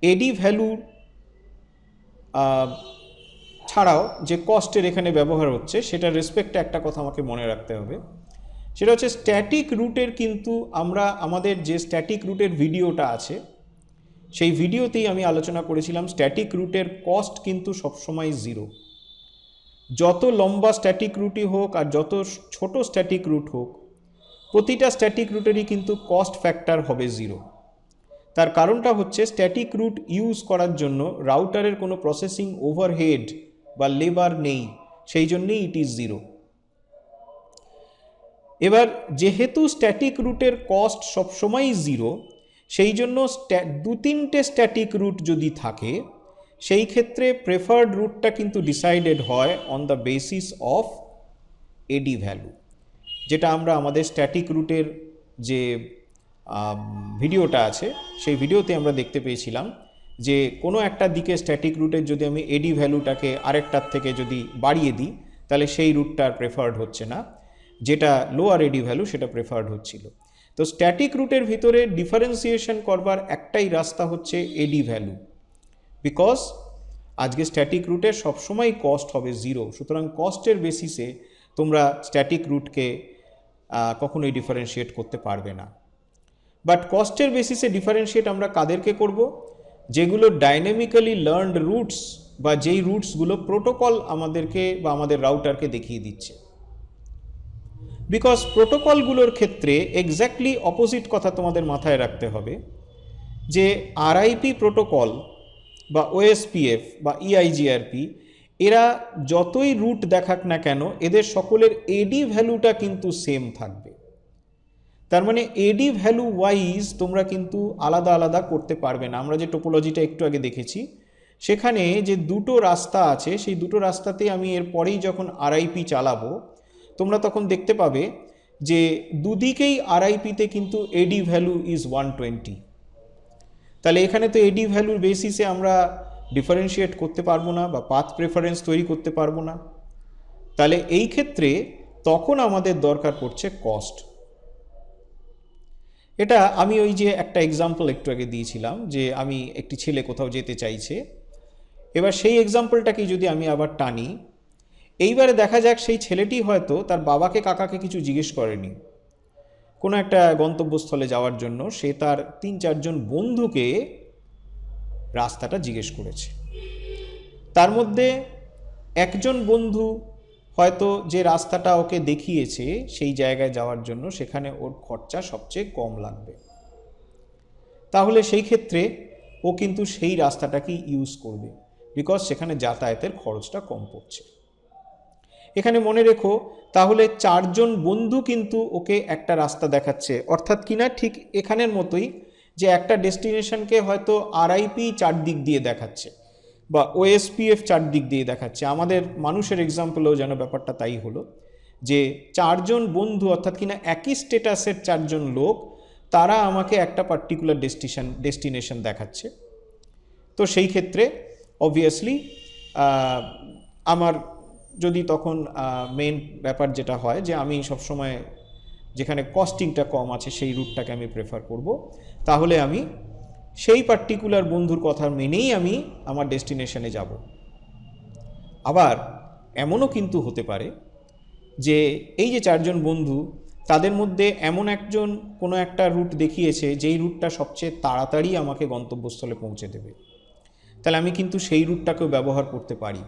এডি ভ্যালু ছাড়াও যে কস্টের এখানে ব্যবহার হচ্ছে সেটার রেসপেক্টে একটা কথা আমাকে মনে রাখতে হবে, সেটা হচ্ছে স্ট্যাটিক রুটের কিন্তু আমরা আমাদের যে স্ট্যাটিক রুটের ভিডিওটা আছে সেই ভিডিওতেই আমি আলোচনা করেছিলাম স্ট্যাটিক রুটের কস্ট কিন্তু সবসময় জিরো। যত লম্বা স্ট্যাটিক রুটই হোক আর যত ছোট স্ট্যাটিক রুট হোক, প্রতিটা স্ট্যাটিক রুটেরই কিন্তু কস্ট ফ্যাক্টর হবে জিরো। তার কারণটা হচ্ছে স্ট্যাটিক রুট ইউজ করার জন্য রাউটারের কোনো প্রসেসিং ওভারহেড বা লেবার নেই, সেই জন্যেই ইট ইজ জিরো। এবার যেহেতু স্ট্যাটিক রুটের কস্ট সবসময়ই জিরো, সেই জন্য 2-3টে স্ট্যাটিক রুট যদি থাকে সেই ক্ষেত্রে প্রেফার্ড রুটটা কিন্তু ডিসাইডেড হয় on the basis of AD value, যেটা আমরা আমাদের স্ট্যাটিক রুটের যে ভিডিওটা আছে সেই ভিডিওতে আমরা দেখতে পেয়েছিলাম যে কোনো একটা দিকে স্ট্যাটিক রুটের যদি আমি এডি ভ্যালুটাকে আরেকটার থেকে যদি বাড়িয়ে দিই তাহলে সেই রুটটার প্রেফার্ড হচ্ছে না, যেটা লোয়ার এডি ভ্যালু সেটা প্রেফার্ড হচ্ছিল। তো স্ট্যাটিক রুটের ভিতরে ডিফারেন্সিয়েশন করবার একটাই রাস্তা হচ্ছে এডি ভ্যালু, বিকজ আজকে স্ট্যাটিক রুটের সবসময় কস্ট হবে জিরো। সুতরাং কস্টের বেসিসে তোমরা স্ট্যাটিক রুটকে কখনোই ডিফারেন্সিয়েট করতে পারবে না। বাট কস্টের বেসিসে ডিফারেন্সিয়েট আমরা কাদেরকে করব? যেগুলো ডাইনামিক্যালি লার্নড রুটস বা যেই রুটসগুলো প্রোটোকল আমাদেরকে বা আমাদের রাউটারকে দেখিয়ে দিচ্ছে। বিকজ প্রোটোকলগুলোর ক্ষেত্রে এক্স্যাক্টলি অপোজিট কথা তোমাদের মাথায় রাখতে হবে যে আরআইপি প্রোটোকল বা ওএসপিএফ বা ইআইজিআরপি এরা যতই রুট দেখাক না কেন এদের সকলের এডি ভ্যালুটা কিন্তু সেম থাকবে। তার মানে এডি ভ্যালু ওয়াইজ তোমরা কিন্তু আলাদা আলাদা করতে পারবে না। আমরা যে টোপোলজিটা একটু আগে দেখেছি সেখানে যে দুটো রাস্তা আছে সেই দুটো রাস্তাতে আমি এর পরেই যখন আরআইপি চালাবো তোমরা তখন দেখতে পাবে যে দুদিকেই আরআইপিতে কিন্তু এডি ভ্যালু ইজ 120। তাহলে এখানে তো এডি ভ্যালুর বেসিসে আমরা ডিফারেন্সিয়েট করতে পারবো না বা পাথ প্রেফারেন্স তৈরি করতে পারবো না। তাহলে এই ক্ষেত্রে তখন আমাদের দরকার পড়ছে কস্ট। এটা আমি ওই যে একটা এক্সাম্পল একটু আগে দিয়েছিলাম যে আমি একটি ছেলে কোথাও যেতে চাইছে, এবার সেই এক্সাম্পলটাকে যদি আমি আবার টানি, এইবারে দেখা যাক সেই ছেলেটি হয়তো তার বাবাকে কাকাকে কিছু জিজ্ঞেস করেনি, কোনো একটা গন্তব্যস্থলে যাওয়ার জন্য সে তার 3-4 জন বন্ধুকে রাস্তাটা জিজ্ঞেস করেছে। তার মধ্যে একজন বন্ধু হয়তো যে রাস্তাটা ওকে দেখিয়েছে সেই জায়গায় যাওয়ার জন্য সেখানে ওর খরচা সবচেয়ে কম লাগবে, তাহলে সেই ক্ষেত্রে ও কিন্তু সেই রাস্তাটাকেই ইউজ করবে, বিকজ সেখানে যাতায়াতের খরচটা কম পড়ছে। এখানে মনে রেখো তাহলে 4 জন বন্ধু কিন্তু ওকে একটা রাস্তা দেখাচ্ছে, অর্থাৎ কিনা ঠিক এখানের মতোই যে একটা ডেস্টিনেশনকে হয়তো আরআইপি 4 দিক দিয়ে দেখাচ্ছে বা ওএসপিএফ 4 দিক দিয়ে দেখাচ্ছে। আমাদের মানুষের এক্সাম্পলেও যেন ব্যাপারটা তাই হলো যে 4 জন বন্ধু অর্থাৎ কিনা একই স্টেটাসের 4 জন লোক তারা আমাকে একটা পার্টিকুলার ডেস্টিনেশন দেখাচ্ছে। তো সেই ক্ষেত্রে অবভিয়াসলি আমার যদি তখন মেন ব্যাপার যেটা হয় যে আমি সবসময় যেখানে কস্টিংটা কম আছে সেই রুটটাকে আমি প্রেফার করব, তাহলে আমি সেই পার্টিকুলার বন্ধুর কথা মেনেই আমি আমার ডেস্টিনেশনে যাব। আবার এমনও কিন্তু হতে পারে যে এই যে 4 জন বন্ধু তাদের মধ্যে এমন একজন কোনো একটা রুট দেখিয়েছে যেই রুটটা সবচেয়ে তাড়াতাড়ি আমাকে গন্তব্যস্থলে পৌঁছে দেবে, তাহলে আমি কিন্তু সেই রুটটাকেও ব্যবহার করতে পারি।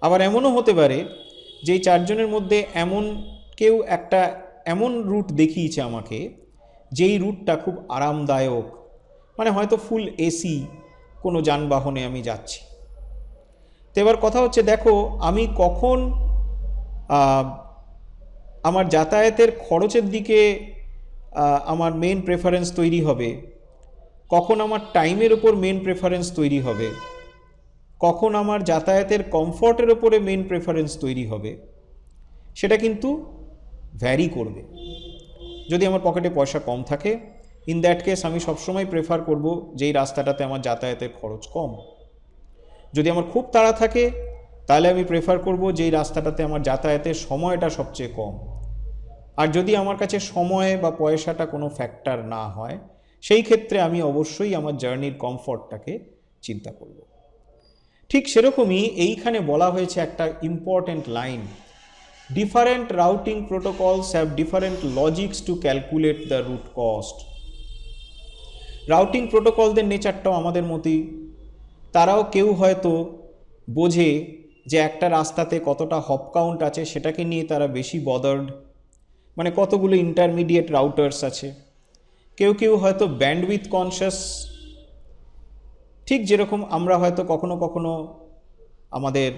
আবার এমনও হতে পারে যে 4 জনের মধ্যে এমন কেউ একটা এমন রুট দেখিয়েছে আমাকে যেই রুটটা খুব আরামদায়ক, মানে হয়তো ফুল এসি কোনো যানবাহনে আমি যাচ্ছি। তো এবার কথা হচ্ছে দেখো আমি কখন আমার যাতায়াতের খরচের দিকে আমার মেন প্রেফারেন্স তৈরি হবে, কখন আমার টাইমের ওপর মেন প্রেফারেন্স তৈরি হবে, কখন আমার যাতায়াতের কমফর্টের ওপরে মেন প্রেফারেন্স তৈরি হবে, সেটা কিন্তু ভ্যারি করবে। যদি আমার পকেটে পয়সা কম থাকে ইন দ্যাট কেস আমি সবসময় প্রেফার করব যেই রাস্তাটাতে আমার যাতায়াতের খরচ কম। যদি আমার খুব তাড়া থাকে তাহলে আমি প্রেফার করব যেই রাস্তাটাতে আমার যাতায়াতের সময়টা সবচেয়ে কম। আর যদি আমার কাছে সময় বা পয়সাটা কোনো ফ্যাক্টর না হয়, সেই ক্ষেত্রে আমি অবশ্যই আমার জার্নির কমফর্টটাকে চিন্তা করব। ঠিক সেরকমই এইখানে বলা হয়েছে একটা important line, different routing protocols have different logics to calculate the route cost. Routing প্রোটোকলদের নেচারটাও আমাদের মতোই, তারাও কেউ হয়তো বোঝে যে একটা রাস্তাতে কতটা হপ কাউন্ট আছে সেটাকে নিয়ে তারা বেশি বদার্ড, মানে কতগুলো ইন্টারমিডিয়েট রাউটার্স আছে। কেউ কেউ হয়তো ব্যান্ডউইথ কনসিয়াস, ঠিক যেরকম আমরা হয়তো কখনো কখনো আমাদের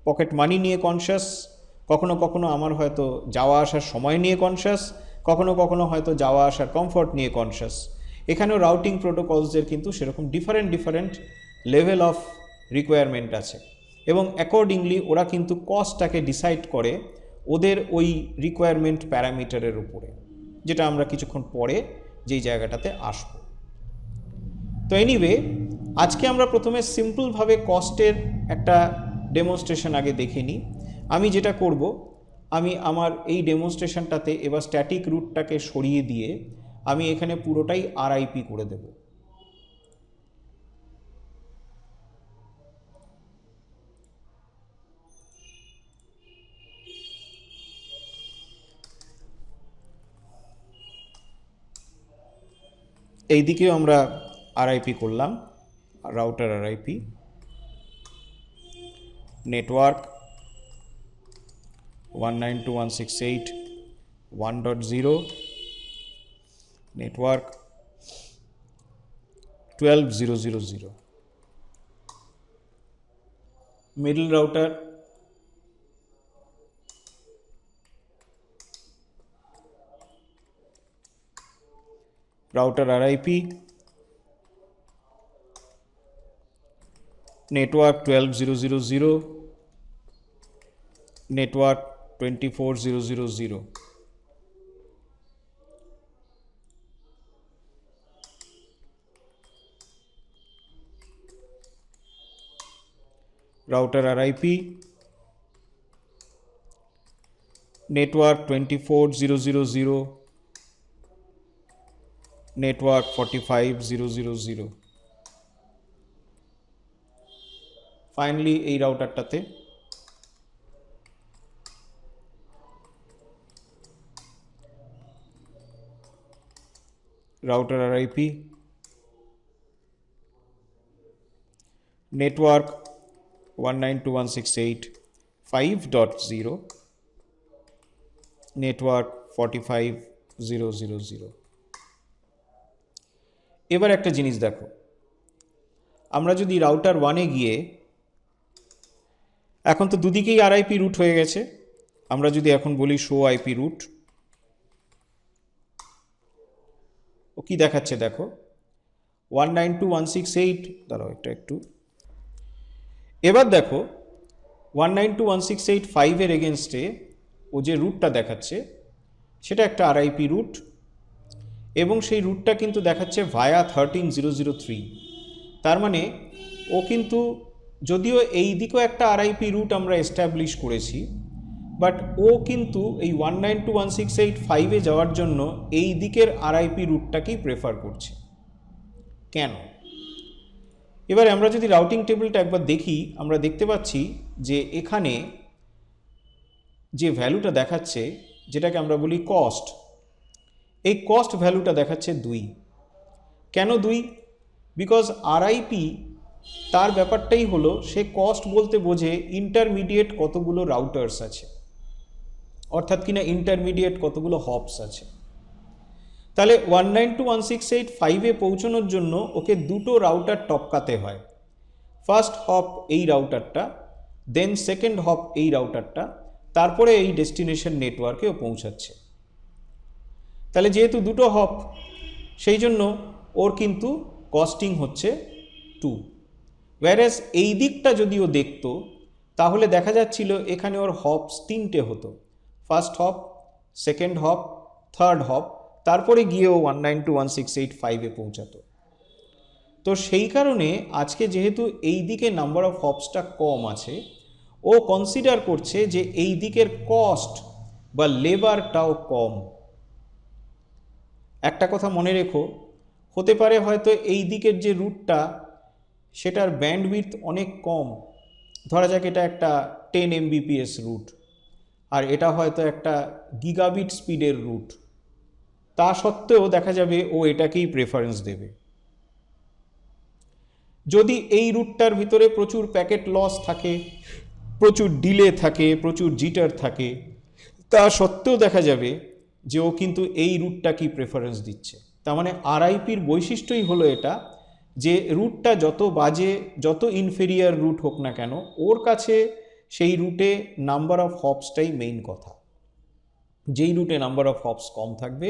পকেট মানি নিয়ে কনসিয়াস, কখনো কখনো আমার হয়তো যাওয়া আসার সময় নিয়ে কনসিয়াস, কখনো কখনো হয়তো যাওয়া আসার কমফর্ট নিয়ে কনসিয়াস। এখানেও রাউটিং প্রোটোকলসদের কিন্তু সেরকম ডিফারেন্ট লেভেল অফ রিকোয়ারমেন্ট আছে, এবং অ্যাকর্ডিংলি ওরা কিন্তু কস্টটাকে ডিসাইড করে ওদের ওই রিকোয়ারমেন্ট প্যারামিটারের উপরে, যেটা আমরা কিছুক্ষণ পরে যেই জায়গাটাতে আসব। তো এনিওয়ে, আজকে আমরা প্রথমে সিম্পলভাবে কস্টের একটা ডেমনস্ট্রেশন আগে দেখে নিই। আমি যেটা করব, আমি আমার এই ডেমনস্ট্রেশনটাতে এবার স্ট্যাটিক রুটটাকে সরিয়ে দিয়ে আমি এখানে পুরোটাই আরআইপি করে দেব। এই দিকেও আমরা আরআইপি করলাম, router RIP, network 192.168.1.0, network 12.0.0.0, middle router router RIP, network 12.0.0.0, network 24.0.0.0, router RIP, network 24.0.0.0, network 45.0.0.0। Finally এই রাউটারটাতে রাউটার আরআইপি, নেটওয়ার্ক 192.168.5.0, নেটওয়ার্ক 45.0.0.0। এবার একটা জিনিস দেখো, আমরা যদি রাউটার 1-এ গিয়ে, এখন তো দুদিকেই আরআইপি রুট হয়ে গেছে, আমরা যদি এখন বলি শো আইপি রুট, ও কি দেখাচ্ছে দেখো, 192.168, দাঁড়াও একটু, এবার দেখো 192.168.5 এগেনস্টে ও যে রুটটা দেখাচ্ছে সেটা একটা আরআইপি রুট, এবং সেই রুটটা কিন্তু দেখাচ্ছে ভায়া 13.0.0.3। তার মানে ও কিন্তু, যদিও এই দিকেও একটা আরআইপি রুট আমরা এস্টাবলিশ করেছি, বাট ও কিন্তু এই 192.168.5-এ যাওয়ার জন্য এই দিকের আরআইপি রুটটাকেই প্রেফার করছে। কেন? এবারে আমরা যদি রাউটিং টেবিলটা একবার দেখি, আমরা দেখতে পাচ্ছি যে এখানে যে ভ্যালুটা দেখাচ্ছে, যেটাকে আমরা বলি কস্ট, এই কস্ট ভ্যালুটা দেখাচ্ছে 2। কেন 2? বিকজ আরআইপি তার ব্যাপারটাই হলো, সে কস্ট বলতে বোঝে ইন্টারমিডিয়েট কতগুলো রাউটার্স আছে, অর্থাৎ কিনা ইন্টারমিডিয়েট কতগুলো হপস আছে। তাহলে 192.168.5-এ পৌঁছানোর জন্য ওকে দুটো রাউটার টপকাতে হয়। ফার্স্ট হপ এই রাউটারটা, দেন সেকেন্ড হপ এই রাউটারটা, তারপরে এই ডেস্টিনেশন নেটওয়ার্কে ও পৌঁছাচ্ছে। তাহলে যেহেতু দুটো হপ, সেই জন্য ওর কিন্তু কস্টিং হচ্ছে 2। ওয়্যারএস এই দিকটা যদি ও দেখতো তাহলে দেখা যাচ্ছিল এখানে ওর হপস 3টে হতো, first hop, second hop, third hop, তারপরে গিয়ে ও 192.168.5-এ পৌঁছাতো। তো সেই কারণে আজকে যেহেতু এই দিকে নাম্বার অফ হপসটা কম আছে, ও কনসিডার করছে যে এই দিকের কস্ট বা লেবারটাও কম। একটা কথা মনে রেখো, হতে পারে হয়তো এই দিকের যে রুটটা সেটার ব্যান্ডউইডথ অনেক কম, ধরা যাক এটা একটা 10 Mbps রুট, আর এটা হয়তো একটা গিগাবিট স্পিডের রুট, তা সত্ত্বেও দেখা যাবে ও এটাকেই প্রেফারেন্স দেবে। যদি এই রুটটার ভিতরে প্রচুর প্যাকেট লস থাকে, প্রচুর ডিলে থাকে, প্রচুর জিটার থাকে, তা সত্ত্বেও দেখা যাবে যে ও কিন্তু এই রুটটাকেই প্রেফারেন্স দিচ্ছে। তার মানে আরআইপির বৈশিষ্ট্যই হলো এটা, যে রুটটা যত বাজে, যত ইনফেরিয়ার রুট হোক না কেন, ওর কাছে সেই রুটে নাম্বার অফ হপসটাই মেইন কথা। যেই রুটে নাম্বার অফ হপস কম থাকবে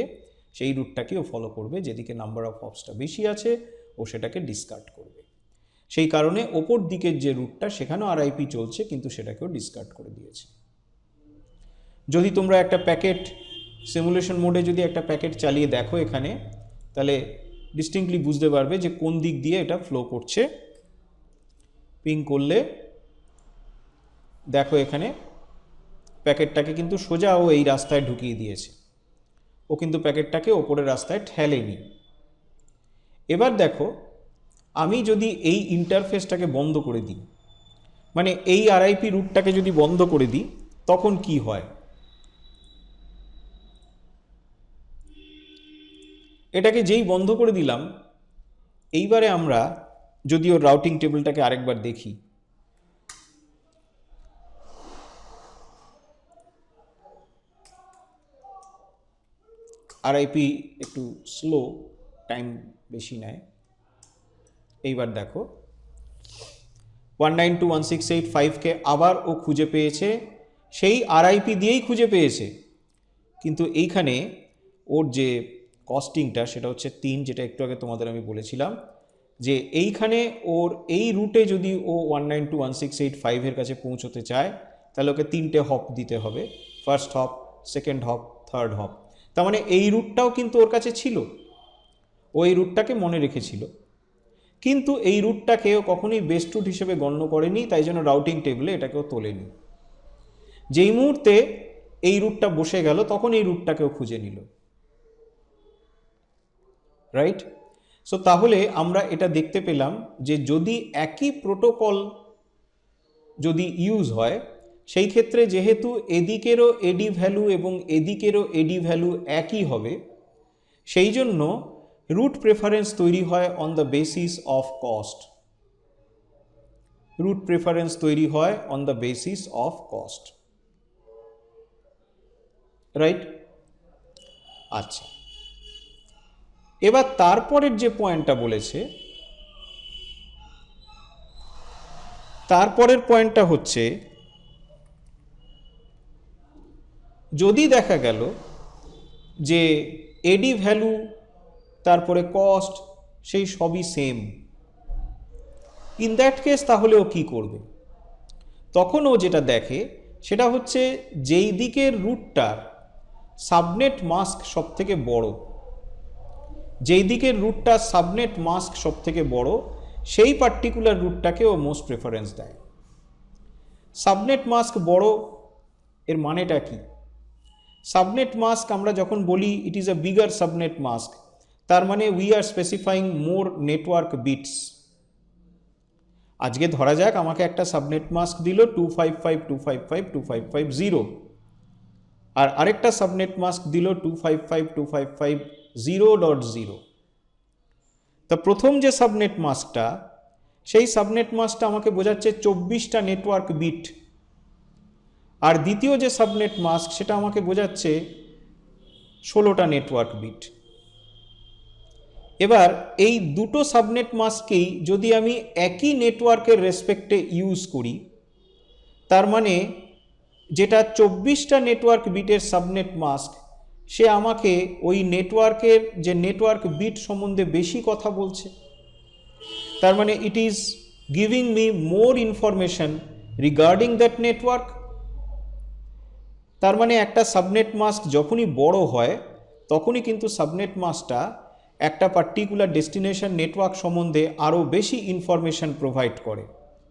সেই রুটটাকেও ফলো করবে, যেদিকে নাম্বার অফ হপসটা বেশি আছে ও সেটাকে ডিসকার্ড করবে। সেই কারণে ওপর দিকের যে রুটটা সেখানেও আরআইপি চলছে, কিন্তু সেটাকেও ডিসকার্ড করে দিয়েছে। যদি তোমরা একটা প্যাকেট সিমুলেশন মোডে যদি একটা প্যাকেট চালিয়ে দেখো এখানে, তাহলে ডিস্টিংক্টলি বুঝতে পারবে যে কোন দিক দিয়ে এটা ফ্লো করছে। পিং করলে দেখো এখানে প্যাকেটটাকে কিন্তু সোজা ও এই রাস্তায় ঢুকিয়ে দিয়েছে, ও কিন্তু প্যাকেটটাকে ওপরের রাস্তায় ঠেলেনি। এবার দেখো, আমি যদি এই ইন্টারফেসটাকে বন্ধ করে দিই, মানে এই আরআইপি রুটটাকে যদি বন্ধ করে দিই, তখন কি হয়? এটাকে যেই বন্ধ করে দিলাম, এইবারে আমরা যদি ওর রাউটিং টেবিলটাকে আরেকবার দেখি, আরআইপি একটু স্লো, টাইম বেশি নেয়। এইবার দেখো 192.168.5কে আবার ও খুঁজে পেয়েছে, সেই আরআইপি দিয়েই খুঁজে পেয়েছে, কিন্তু এইখানে ওর যে কস্টিংটা সেটা হচ্ছে 3, যেটা একটু আগে তোমাদের আমি বলেছিলাম যে এইখানে ওর এই রুটে যদি ও 192.168.5 কাছে পৌঁছতে চায় তাহলে ওকে 3টে হপ দিতে হবে, first hop, second hop, third hop. তার মানে এই রুটটাও কিন্তু ওর কাছে ছিল, ও এই রুটটাকে মনে রেখেছিল, কিন্তু এই রুটটাকে ও কখনোই বেস্ট রুট হিসেবে গণ্য করেনি, তাই জন্য রাউটিং টেবিলে এটাকেও তোলেনি। যেই মুহূর্তে এই রুটটা বসে গেল তখন এই রুটটাকেও খুঁজে নিল, রাইট? সো তাহলে আমরা এটা দেখতে পেলাম যে যদি একই প্রোটোকল যদি ইউজ হয়, সেই ক্ষেত্রে যেহেতু এদিকেরও এডি ভ্যালু এবং এদিকেরও এডি ভ্যালু একই হবে, সেই জন্য রুট প্রেফারেন্স তৈরি হয় on the basis of cost. Route preference তৈরি হয় on the basis of cost, right? আচ্ছা, এবার তারপরের যে পয়েন্টটা বলেছে, তারপরের পয়েন্টটা হচ্ছে যদি দেখা গেল যে এডি ভ্যালু তারপরে কস্ট সেই সবই সেম, ইন দ্যাট কেস তাহলে ও কী করবে? তখন ও যেটা দেখে সেটা হচ্ছে যেই দিকের রুটটার সাবনেট মাস্ক সব থেকে বড়, যেই দিকের রুটটা সাবনেট মাস্ক সব থেকে বড়, সেই পার্টিকুলার রুটটাকে ও মোস্ট প্রেফারেন্স দেয়। সাবনেট মাস্ক বড় এর মানেটা কি? সাবনেট মাস্ক আমরা যখন বলি it is a bigger subnet mask, তার মানে we are specifying more network bits. আজকে ধরা যাক আমাকে একটা সাবনেট মাস্ক দিল 255.255.255.0, আর আরেকটা সাবনেট মাস্ক দিল 255.255.0.0। তা প্রথম যে সাবনেট মাস্কটা, সেই সাবনেট মাস্কটা আমাকে বোঝাচ্ছে 24টা নেটওয়ার্ক বিট, আর দ্বিতীয় যে সাবনেট মাস্ক সেটা আমাকে বোঝাচ্ছে 16টা নেটওয়ার্ক বিট। এবার এই দুটো সাবনেট মাস্ককেই যদি আমি একই নেটওয়ার্কের রেসপেক্টে ইউজ করি, তার মানে যেটা 24টা নেটওয়ার্ক বিটের সাবনেট মাস্ক, সে আমাকে ওই নেটওয়ার্কের যে নেটওয়ার্ক বিট সম্বন্ধে বেশি কথা বলছে, তার মানে it is giving me more information regarding that network. তার মানে একটা সাবনেট মাস্ক যখনই বড় হয় তখনই কিন্তু সাবনেট মাস্কটা একটা পার্টিকুলার ডেস্টিনেশন নেটওয়ার্ক সম্বন্ধে আরও বেশি ইনফরমেশন প্রোভাইড করে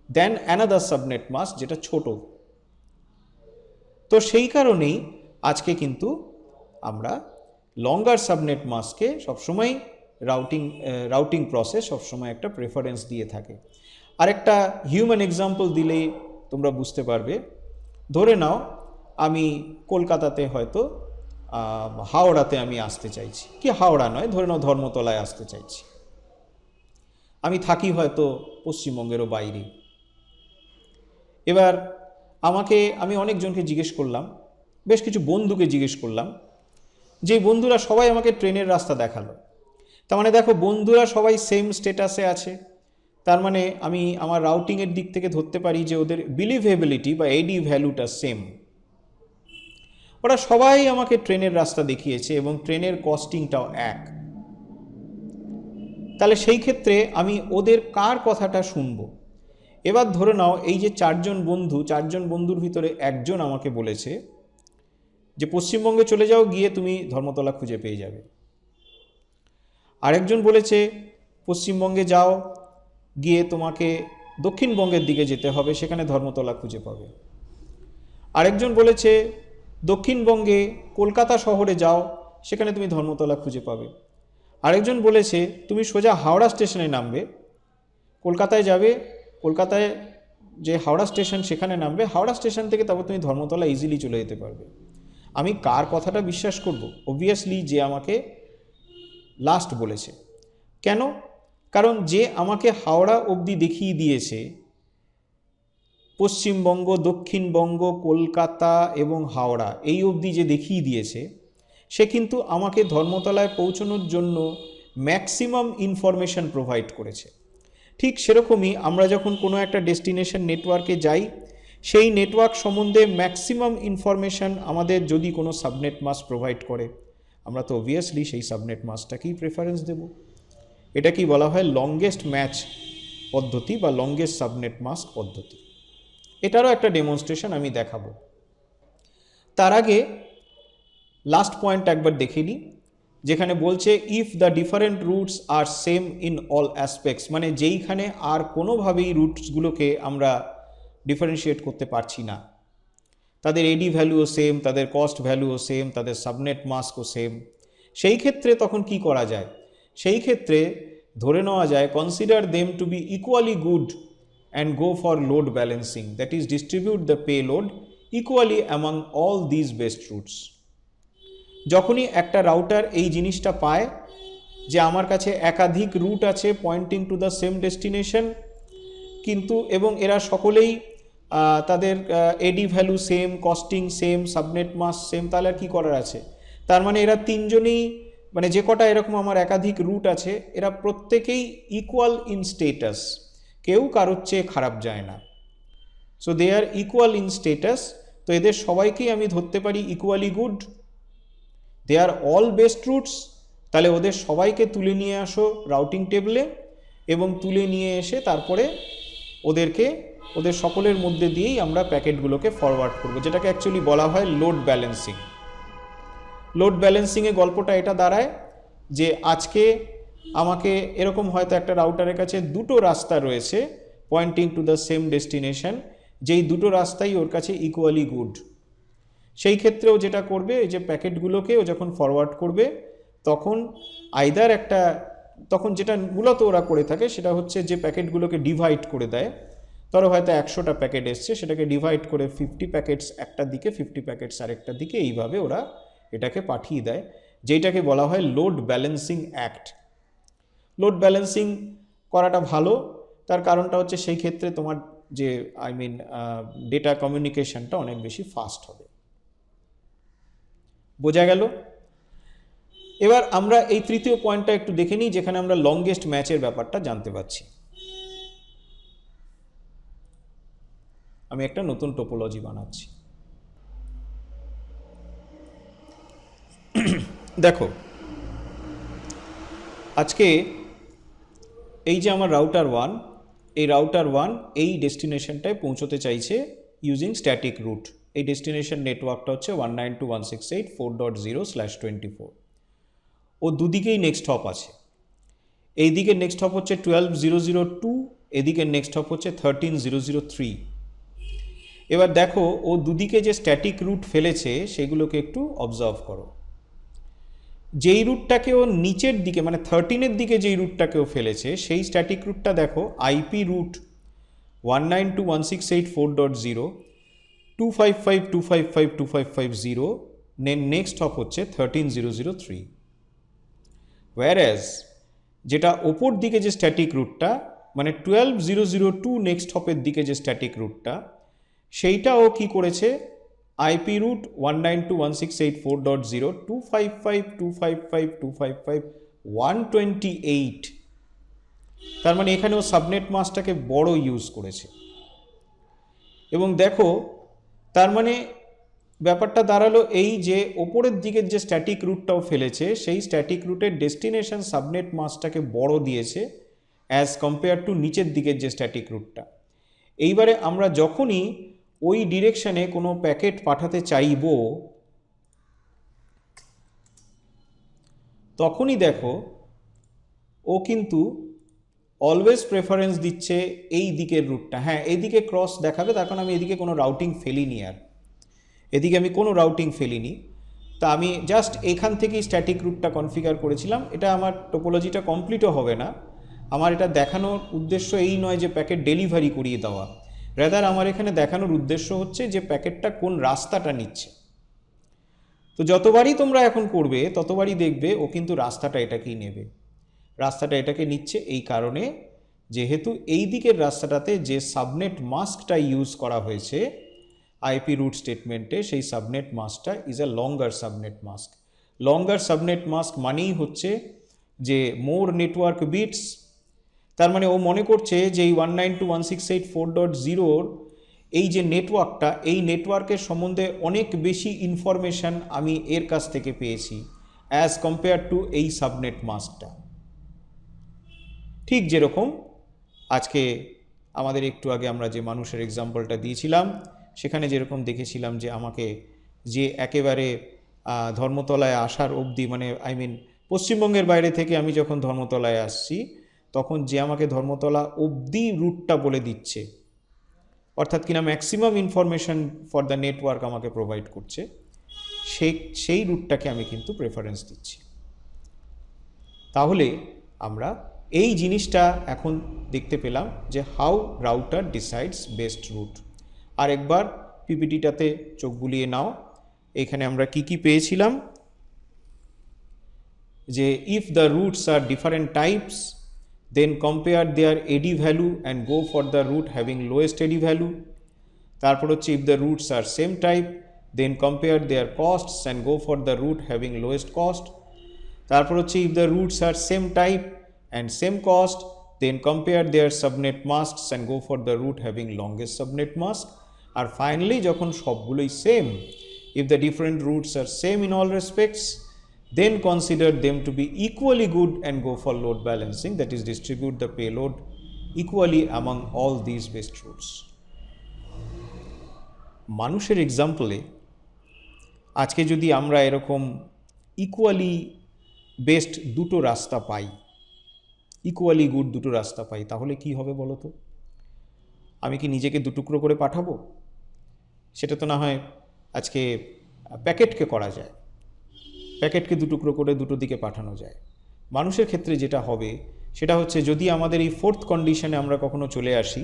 দেন অ্যানাদার সাবনেট মাস্ক যেটা ছোট। তো সেই কারণেই আজকে কিন্তু আমরা লঙ্গার সাবনেট মাস্ককে সবসময় রাউটিং প্রসেস সবসময় একটা প্রেফারেন্স দিয়ে থাকে। আরেকটা হিউম্যান এক্সাম্পল দিলেই তোমরা বুঝতে পারবে। ধরে নাও আমি কলকাতাতে হয়তো হাওড়াতে আমি আসতে চাইছি, কি হাওড়া নয়, ধরে নাও ধর্মতলায় আসতে চাইছি। আমি থাকি হয়তো পশ্চিমবঙ্গেরও বাইরে। এবার আমি অনেকজনকে জিজ্ঞেস করলাম, বেশ কিছু বন্ধুকে জিজ্ঞেস করলাম, যে বন্ধুরা সবাই আমাকে ট্রেনের রাস্তা দেখালো। তার মানে দেখো, বন্ধুরা সবাই সেম স্টেটাসে আছে, তার মানে আমি আমার রাউটিংয়ের দিক থেকে ধরতে পারি যে ওদের বিলিভেবিলিটি বা এডি ভ্যালুটা সেম। ওরা সবাই আমাকে ট্রেনের রাস্তা দেখিয়েছে এবং ট্রেনের কস্টিংটাও এক। তাহলে সেই ক্ষেত্রে আমি ওদের কার কথাটা শুনবো? এবার ধরে নাও এই যে চারজন বন্ধুর ভিতরে একজন আমাকে বলেছে যে পশ্চিমবঙ্গে চলে যাও, গিয়ে তুমি ধর্মতলা খুঁজে পেয়ে যাবে। আরেকজন বলেছে পশ্চিমবঙ্গে যাও, গিয়ে তোমাকে দক্ষিণবঙ্গের দিকে যেতে হবে, সেখানে ধর্মতলা খুঁজে পাবে। আরেকজন বলেছে দক্ষিণবঙ্গে কলকাতা শহরে যাও, সেখানে তুমি ধর্মতলা খুঁজে পাবে। আরেকজন বলেছে তুমি সোজা হাওড়া স্টেশনে নামবে, কলকাতায় যাবে, কলকাতায় যে হাওড়া স্টেশন সেখানে নামবে, হাওড়া স্টেশন থেকে তারপর তুমি ধর্মতলা ইজিলি চলে যেতে পারবে। আমি কার কথাটা বিশ্বাস করব? অবভিয়াসলি যে আমাকে লাস্ট বলেছে। কেন? কারণ যে আমাকে হাওড়া অবধি দেখিয়ে দিয়েছে, পশ্চিমবঙ্গ, দক্ষিণবঙ্গ, কলকাতা এবং হাওড়া এই অবধি যে দেখিয়ে দিয়েছে, সে কিন্তু আমাকে ধর্মতলায় পৌঁছানোর জন্য ম্যাক্সিমাম ইনফরমেশন প্রোভাইড করেছে। ঠিক সেরকমই আমরা যখন কোনো একটা ডেস্টিনেশন নেটওয়ার্কে যাই, সেই নেটওয়ার্ক সম্বন্ধে ম্যাক্সিমাম ইনফরমেশন আমাদের যদি কোনো সাবনেট মাস্ক প্রোভাইড করে, আমরা তো অবভিয়াসলি সেই সাবনেট মাস্কটাকেই প্রেফারেন্স দেব। এটাকেই বলা হয় লংগেস্ট ম্যাচ পদ্ধতি বা লংগেস্ট সাবনেট মাস্ক পদ্ধতি। এটারও একটা ডেমনস্ট্রেশন আমি দেখাবো। তার আগে লাস্ট পয়েন্ট একবার দেখে নিই, যেখানে বলছে if the different routes are same in all aspects, মানে যেইখানে আর কোনোভাবেই রুটসগুলোকে আমরা ডিফারেন্সিয়েট করতে পারছি না, তাদের এডি ভ্যালুও সেম, তাদের কস্ট ভ্যালুও সেম, তাদের সাবনেট মাস্কও সেম, সেই ক্ষেত্রে তখন কি করা যায়? সেই ক্ষেত্রে ধরে নেওয়া যায় consider them to be equally good and go for load balancing, that is distribute the payload equally among all these best routes. যখনই একটা রাউটার এই জিনিসটা পায় যে আমার কাছে একাধিক রুট আছে pointing to the same destination, কিন্তু এবং এরা সকলেই তাদের AD value same, costing same, subnet mask same, তাহলে আর কি করার আছে? তার মানে এরা তিনজনই, মানে যে কটা এরকম আমার একাধিক রুট আছে, এরা প্রত্যেকেই ইকুয়াল ইন স্টেটাস, কেউ কারোর চেয়ে খারাপ যায় না। So they are equal in status. তো এদের সবাইকেই আমি ধরতে পারি equally good. They are all best routes, তাহলে ওদের সবাইকে তুলে নিয়ে আসো রাউটিং টেবলে, এবং তুলে নিয়ে এসে তারপরে ওদের সকলের মধ্যে দিয়েই আমরা প্যাকেটগুলোকে ফরওয়ার্ড করব, যেটাকে অ্যাকচুয়ালি বলা হয় লোড ব্যালেন্সিং। লোড ব্যালেন্সিংয়ে গল্পটা এটা দাঁড়ায় যে আজকে আমাকে এরকম হয়তো একটা রাউটারের কাছে দুটো রাস্তা রয়েছে pointing to the same destination, যেই দুটো রাস্তাই ওর কাছে ইকুয়ালি গুড। সেই ক্ষেত্রেও যেটা করবে, এই যে প্যাকেটগুলোকে ও যখন ফরওয়ার্ড করবে, তখন তখন যেটা মূলত ওরা করে থাকে সেটা হচ্ছে যে প্যাকেটগুলোকে ডিভাইড করে দেয়। ধরো হয়তো 100টা প্যাকেট এসছে, সেটাকে ডিভাইড করে 50 প্যাকেটস একটা দিকে, 50 প্যাকেটস আরেকটা দিকে, এইভাবে ওরা এটাকে পাঠিয়ে দেয়, যেটাকে বলা হয় load balancing act. Load balancing করাটা ভালো, তার কারণটা হচ্ছে সেই ক্ষেত্রে তোমার যে ডেটা কমিউনিকেশনটা অনেক বেশি ফাস্ট হবে। বোঝা গেল? এবার আমরা এই তৃতীয় পয়েন্টটা একটু দেখে নিই, যেখানে আমরা লংগেস্ট ম্যাচের ব্যাপারটা জানতে পারছি। আমি একটা নতুন টোপোলজি বানাচ্ছি। দেখো, আজকে এই যে আমার রাউটার 1, এই রাউটার 1 এই ডেস্টিনেশনটায় পৌঁছতে চাইছে ইউজিং স্ট্যাটিক রুট। এই ডেস্টিনেশন নেটওয়ার্কটা হচ্ছে 192.168.4.0/24। ও দুদিকেই নেক্সট হপ আছে। এই দিকে নেক্সট হপ হচ্ছে 12,002, এদিকে নেক্সট হপ হচ্ছে 13,003। এবার দেখো ও দুদিকে যে স্ট্যাটিক রুট ফেলেছে সেগুলোকে একটু অবজার্ভ করো। যেই রুটটাকে ও নিচের দিকে মানে 13-এর দিকে যেই রুটটাকে ও ফেলেছে সেই স্ট্যাটিক রুটটা দেখো আইপি রুট 192.168.4.0, 255.255.255.0, নেক্সট হপ হচ্ছে 13,003। ওয়্যারএজ যেটা ওপর দিকে যে স্ট্যাটিক রুটটা মানে 12,002 নেক্সট হপের দিকে যে স্ট্যাটিক রুটটা সেইটা ও কি করেছে, আইপি রুট 192.168.4.0, 255.255.255.128। তার মানে এখানে ও সাবনেট মাস্কটাকে বড় ইউজ করেছে। এবং দেখো তার মানে ব্যাপারটা দাঁড়ালো এই যে ওপরের দিকের যে স্ট্যাটিক রুটটাও ফেলেছে সেই স্ট্যাটিক রুটের ডেস্টিনেশন সাবনেট মাস্কটাকে বড় দিয়েছে অ্যাজ কম্পেয়ার টু নিচের দিকের যে স্ট্যাটিক রুটটা। এইবারে আমরা যখনই ওই ডিরেকশনে কোনো প্যাকেট পাঠাতে চাইব তখনই দেখো ও কিন্তু অলওয়েজ প্রেফারেন্স দিচ্ছে এই দিকের রুটটা। হ্যাঁ, এইদিকে ক্রস দেখাবে, তার কারণ আমি এদিকে কোনো রাউটিং ফেলিনি, আর এদিকে আমি কোনো রাউটিং ফেলিনি। তা আমি জাস্ট এখান থেকেই স্ট্যাটিক রুটটা কনফিগার করেছিলাম। এটা আমার টোপোলজিটা কমপ্লিটও হবে না। আমার এটা দেখানোর উদ্দেশ্য এই নয় যে প্যাকেট ডেলিভারি করিয়ে দেওয়া, রাদার আমার এখানে দেখানোর উদ্দেশ্য হচ্ছে যে প্যাকেটটা কোন রাস্তাটা নিচ্ছে। তো যতবারই তোমরা এখন করবে ততবারই দেখবে ও কিন্তু রাস্তাটা এটাকেই নেবে। রাস্তাটা এটাকে নিচ্ছে এই কারণে যেহেতু এই দিকের রাস্তাটাতে যে সাবনেট মাস্কটা ইউজ করা হয়েছে আইপি রুট স্টেটমেন্টে, সেই সাবনেট মাস্কটা is a longer subnet mask. Longer subnet mask মানেই হচ্ছে যে মোর নেটওয়ার্ক বিটস। তার মানে ও মনে করছে যে এই 192.168.4.0 এই যে নেটওয়ার্কটা, এই নেটওয়ার্কের সম্বন্ধে অনেক বেশি ইনফরমেশান আমি এর কাছ থেকে পেয়েছি অ্যাজ কম্পেয়ার টু এই সাবনেট মাস্কটা। ঠিক যেরকম আজকে আমাদের একটু আগে আমরা যে মানুষের এক্সাম্পলটা দিয়েছিলাম সেখানে যেরকম দেখেছিলাম যে আমাকে যে একেবারে ধর্মতলায় আসার অবধি মানে পশ্চিমবঙ্গের বাইরে থেকে আমি যখন ধর্মতলায় আসছি তখন যে আমাকে ধর্মতলা অবধি রুটটা বলে দিচ্ছে, অর্থাৎ কিনা maximum information for the network আমাকে প্রোভাইড করছে, সেই রুটটাকে আমি কিন্তু প্রেফারেন্স দিচ্ছি। তাহলে আমরা এই জিনিসটা এখন দেখতে পেলাম যে how router decides best route. আর একবার পিপিটিটাতে চোখ বুলিয়ে নাও, এখানে আমরা কি কি পেয়েছিলাম যে if the routes are different types then compare their AD value and go for the route having lowest AD value. তারপর হচ্ছে if the routes are same type then compare their costs and go for the route having lowest cost. তারপর হচ্ছে if the routes are same type and same cost then compare their subnet masks and go for the route having longest subnet mask. R finally যখন সবগুলোই same, if the different routes are same in all respects then consider them to be equally good and go for load balancing, that is distribute the payload equally among all these best routes. মানুষের এক্সাম্পলে আজকে যদি আমরা এরকম ইকুয়ালি বেস্ট দুটো রাস্তা পাই, ইকুয়ালি গুড দুটো রাস্তা পাই, তাহলে কি হবে বলো তো? আমি কি নিজেকে দুটুকরো করে পাঠাবো? সেটা তো না হয় আজকে প্যাকেটকে করা যায়, প্যাকেটকে দুটুকরো করে দুটো দিকে পাঠানো যায়। মানুষের ক্ষেত্রে যেটা হবে সেটা হচ্ছে যদি আমাদের এই ফোর্থ কন্ডিশনে আমরা কখনো চলে আসি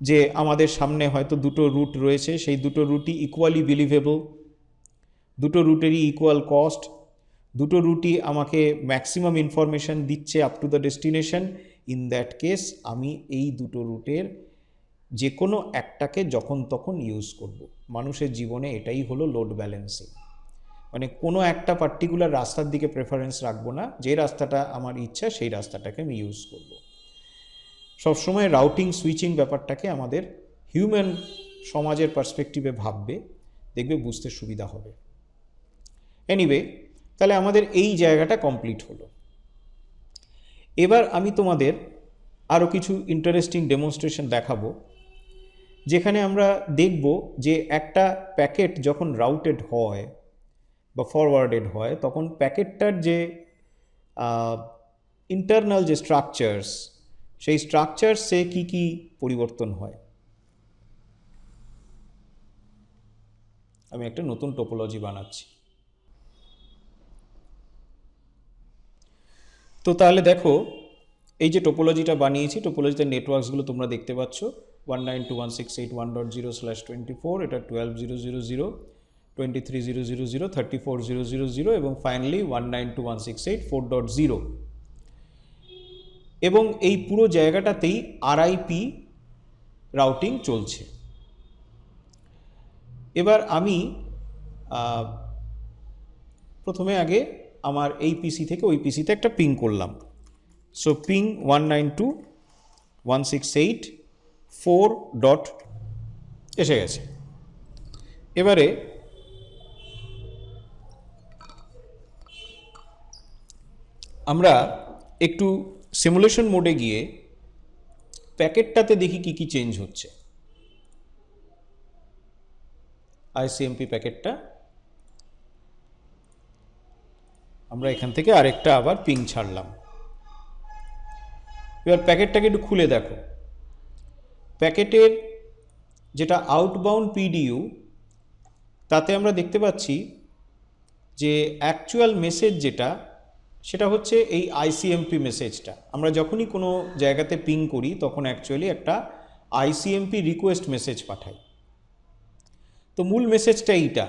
যে আমাদের সামনে হয়তো দুটো রুট রয়েছে, সেই দুটো রুটই ইকুয়ালি বিলিভেবল, দুটো রুটেরই ইকুয়াল কস্ট, দুটো রুটই আমাকে ম্যাক্সিমাম ইনফরমেশান দিচ্ছে up to the destination, in that case আমি এই দুটো রুটের যে কোনো একটাকে যখন তখন ইউজ করব। মানুষের জীবনে এটাই হলো লোড ব্যালেন্সিং, মানে কোনো একটা পার্টিকুলার রাস্তার দিকে প্রেফারেন্স রাখবো না, যে রাস্তাটা আমার ইচ্ছা সেই রাস্তাটাকে আমি ইউজ করব। সবসময় রাউটিং সুইচিং ব্যাপারটাকে আমাদের হিউম্যান সমাজের পার্সপেক্টিভে ভাববে, দেখবে বুঝতে সুবিধা হবে। এনিওয়ে, তাহলে আমাদের এই জায়গাটা কমপ্লিট হলো। এবার আমি তোমাদের আরও কিছু ইন্টারেস্টিং ডেমনস্ট্রেশন দেখাবো যেখানে আমরা দেখব যে একটা প্যাকেট যখন রাউটেড হয় বা ফরওয়ার্ডেড হয় তখন প্যাকেটটার যে ইন্টারনাল যে স্ট্রাকচারস, সেই স্ট্রাকচারসে কি কি পরিবর্তন হয়। আমি একটা নতুন টোপোলজি বানাচ্ছি। তো তাহলে দেখো, এই যে টোপোলজিটা বানিয়েছি, টোপোলজিতে নেটওয়ার্কসগুলো তোমরা দেখতে পাচ্ছ। 192.168.1.0/24, এটা 12.0.0.0, 23.0.0.0, 34.0.0.0 এবং ফাইনালি 192.168.4.0। এবং এই পুরো জায়গাটাতেই আরআইপি রাউটিং চলছে। এবার আমি প্রথমে আগে আমার এই পিসি থেকে ওই পিসিতে একটা পিং করলাম। So ping 192.168.4. এসে গেছে। এবারে আমরা একটু সিমুলেশন মোডে গিয়ে প্যাকেটটাতে দেখি কি কি চেঞ্জ হচ্ছে। আইসিএমপি প্যাকেটটা আমরা এখান থেকে আরেকটা আবার পিং ছাড়লাম। এবার প্যাকেটটাকে একটু খুলে দেখো। প্যাকেটের যেটা আউটবাউন্ড পিডিইউ, তাতে আমরা দেখতে পাচ্ছি যে অ্যাকচুয়াল মেসেজ যেটা, সেটা হচ্ছে এই আইসিএমপি মেসেজটা। আমরা যখনই কোনো জায়গাতে পিং করি তখন অ্যাকচুয়ালি একটা আইসিএমপি রিকোয়েস্ট মেসেজ পাঠাই। তো মূল মেসেজটা এইটা,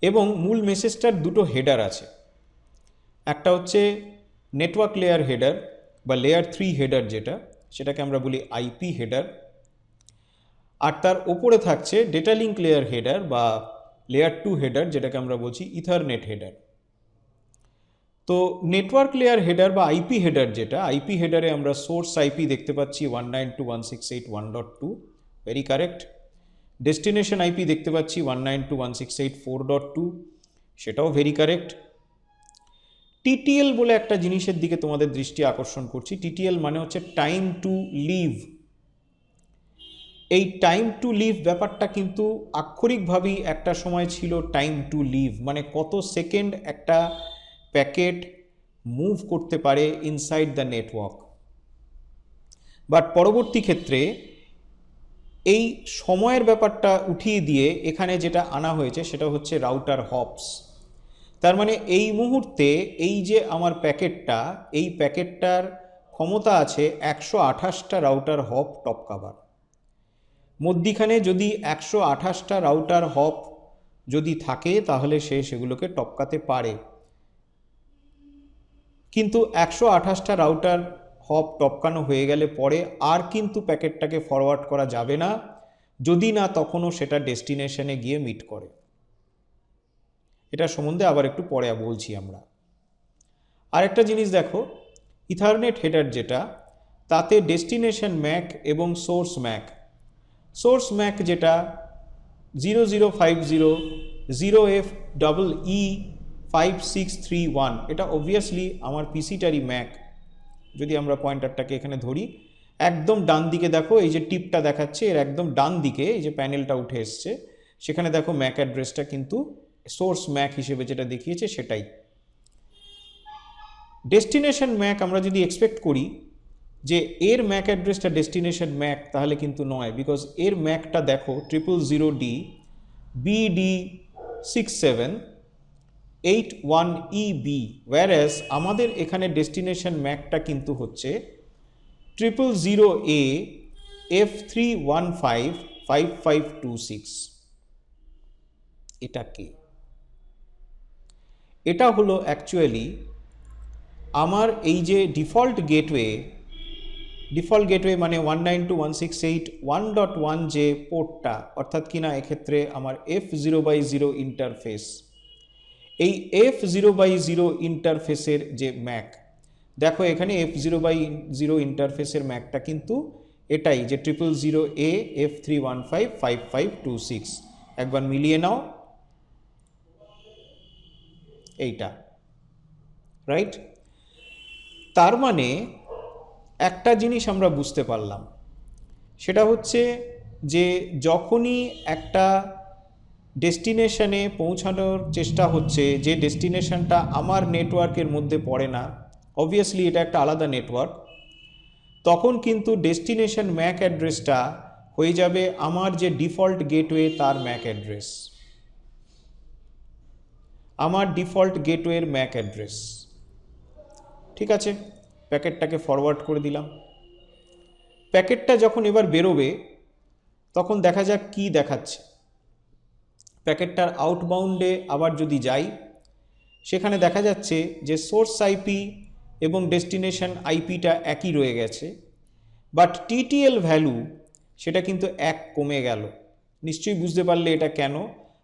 এবং মূল মেসেজটার দুটো হেডার আছে। একটা হচ্ছে নেটওয়ার্ক লেয়ার হেডার বা লেয়ার 3 হেডার, যেটা সেটাকে আমরা বলি আইপি হেডার। আর তার ওপরে থাকছে ডেটা লিঙ্ক লেয়ার হেডার বা লেয়ার 2 হেডার, যেটাকে আমরা বলছি ইথারনেট হেডার। তো নেটওয়ার্ক লেয়ার হেডার বা আইপি হেডার, যেটা আইপি হেডারে আমরা সোর্স আইপি দেখতে পাচ্ছি 192.168.1.2, ভেরি কারেক্ট। ডেস্টিনেশন আইপি দেখতে পাচ্ছি 192.168.4.2, সেটাও ভেরি কারেক্ট। টিটিএল বলে একটা জিনিসের দিকে তোমাদের দৃষ্টি আকর্ষণ করছি। টিটিএল মানে হচ্ছে টাইম টু লিভ। এই টাইম টু লিভ ব্যাপারটা কিন্তু আক্ষরিকভাবেই একটা সময় ছিল টাইম টু লিভ, মানে কত সেকেন্ড একটা প্যাকেট মুভ করতে পারে ইনসাইড দ্য নেটওয়ার্ক। বাট পরবর্তী ক্ষেত্রে এই সময়ের ব্যাপারটা উঠিয়ে দিয়ে এখানে যেটা আনা হয়েছে সেটা হচ্ছে রাউটার হপস। তার মানে এই মুহূর্তে এই যে আমার প্যাকেটটা, এই প্যাকেটটার ক্ষমতা আছে 128টা রাউটার হপ টপকাবার। মধ্যিখানে যদি 128টা রাউটার হপ যদি থাকে তাহলে সে সেগুলোকে টপকাতে পারে। কিন্তু 128টা রাউটার হপ টপকানো হয়ে গেলে পরে আর কিন্তু প্যাকেটটাকে ফরওয়ার্ড করা যাবে না, যদি না তখনও সেটা ডেস্টিনেশনে গিয়ে মিট করে। এটা সম্বন্ধে আবার একটু পরে বলছি আমরা। আরেকটা জিনিস দেখো, ইথারনেট হেডার যেটা, তাতে ডেস্টিনেশন ম্যাক এবং সোর্স ম্যাক যেটা 0050 0FEE5631, এটা অবভিয়াসলি আমার পিসিটারই ম্যাক। যদি আমরা পয়েন্টারটাকে এখানে ধরি, একদম ডান দিকে দেখো, এই যে টিপটা দেখাচ্ছে এর একদম ডান দিকে এই যে প্যানেলটা উঠে এসছে, সেখানে দেখো ম্যাক অ্যাড্রেসটা কিন্তু সোর্স ম্যাক হিসেবে যেটা দেখিয়েছে সেটাই। ডেস্টিনেশন ম্যাক আমরা যদি এক্সপেক্ট করি যে এর ম্যাক অ্যাড্রেসটা ডেস্টিনেশন ম্যাক, তাহলে কিন্তু নয়, বিকজ এর ম্যাকটা দেখো 000D BD6781EB, whereas আমাদের এখানে ডেস্টিনেশন ম্যাকটা কিন্তু হচ্ছে 000A F3155526। এটা কি? এটা হলো অ্যাকচুয়ালি আমার এই যে ডিফল্ট গেটওয়ে মানে 192.168.1.1 যে পোর্টটা, অর্থাৎ কিনা এক্ষেত্রে আমার F0/0 ইন্টারফেস, এই F0/0 ইন্টারফেসের যে ম্যাক, দেখো এখানে F0/0 ইন্টারফেসের ম্যাকটা কিন্তু এটাই, যে 000A F3155526। একবার মিলিয়ে নাও, এইটা রাইট। তার মানে একটা জিনিস আমরা বুঝতে পারলাম, সেটা হচ্ছে যে যখনই একটা ডেস্টিনেশনে পৌঁছানোর চেষ্টা হচ্ছে, যে ডেস্টিনেশনটা আমার নেটওয়ার্কের মধ্যে পড়ে না, অবভিয়াসলি এটা একটা আলাদা নেটওয়ার্ক, তখন কিন্তু ডেস্টিনেশন ম্যাক অ্যাড্রেসটা হয়ে যাবে আমার যে ডিফল্ট গেটওয়ে তার ম্যাক অ্যাড্রেস, আমার ডিফল্ট গেটওয়ের ম্যাক অ্যাড্রেস। ঠিক আছে, প্যাকেটটাকে ফরওয়ার্ড করে দিলাম। প্যাকেটটা যখন এবার বেরোবে তখন দেখা যাক কি দেখাচ্ছে। প্যাকেটটার আউটবাউন্ডে আবার যদি যাই, সেখানে দেখা যাচ্ছে যে সোর্স আইপি এবং ডেস্টিনেশন আইপিটা একই রয়ে গেছে, বাট টিটিএল ভ্যালু সেটা কিন্তু 1 কমে গেল। নিশ্চয়ই বুঝতে পারলে এটা কেন,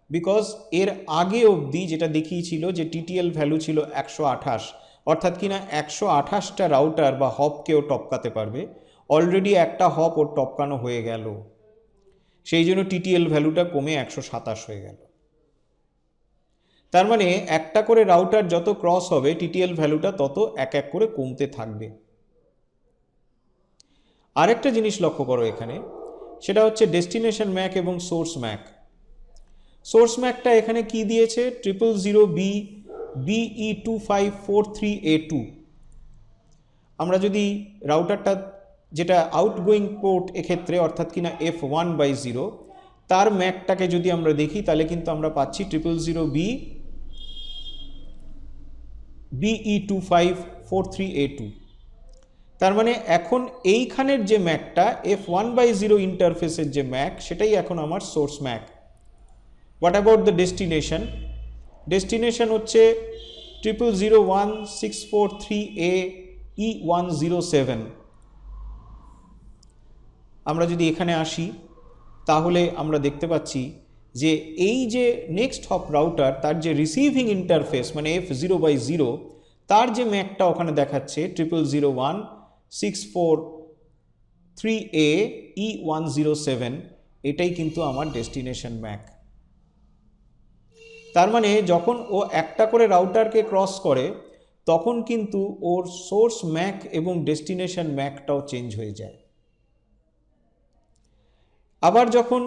বিকজ এর আগে অবধি যেটা দেখিয়েছিল যে টিটিএল ভ্যালু ছিল 128, অর্থাৎ কিনা 128টা রাউটার বা হপকেও টপকাতে পারবে। অলরেডি একটা হপ ওর টপকানো হয়ে গেল, সেই জন্য টিটিএল ভ্যালুটা কমে 127 হয়ে গেল। তার মানে একটা করে রাউটার যত ক্রস হবে টিটিএল ভ্যালুটা তত এক এক করে কমতে থাকবে। আরেকটা জিনিস লক্ষ্য করো এখানে, সেটা হচ্ছে ডেস্টিনেশন ম্যাক এবং সোর্স ম্যাক। সোর্স ম্যাকটা এখানে কি দিয়েছে, 000B BE2543A2। আমরা যদি রাউটারটা যেটা আউটগোয়িং পোর্ট এক্ষেত্রে অর্থাৎ কিনা F1/0 তার ম্যাকটাকে যদি আমরা দেখি, তাহলে কিন্তু আমরা পাচ্ছি 000B BE2543A2। তার মানে এখন এইখানের যে ম্যাকটা F1/0 ইন্টারফেসের যে ম্যাক, সেটাই এখন আমার source Mac. What about the destination? Destination হচ্ছে 0001643AE107। আমরা যদি এখানে আসি তাহলে আমরা দেখতে পাচ্ছি যে এই যে নেক্সট হপ রাউটার তার যে রিসিভিং ইন্টারফেস মানে F0/0 তার যে ম্যাকটা ওখানে দেখাচ্ছে 0001643AE107, এটাই কিন্তু আমার ডেস্টিনেশন ম্যাক। তার মানে যখন ও একটা করে রাউটারকে ক্রস করে তখন কিন্তু ওর সোর্স ম্যাক এবং ডেস্টিনেশন ম্যাকটাও চেঞ্জ হয়ে যায়। আবার যখন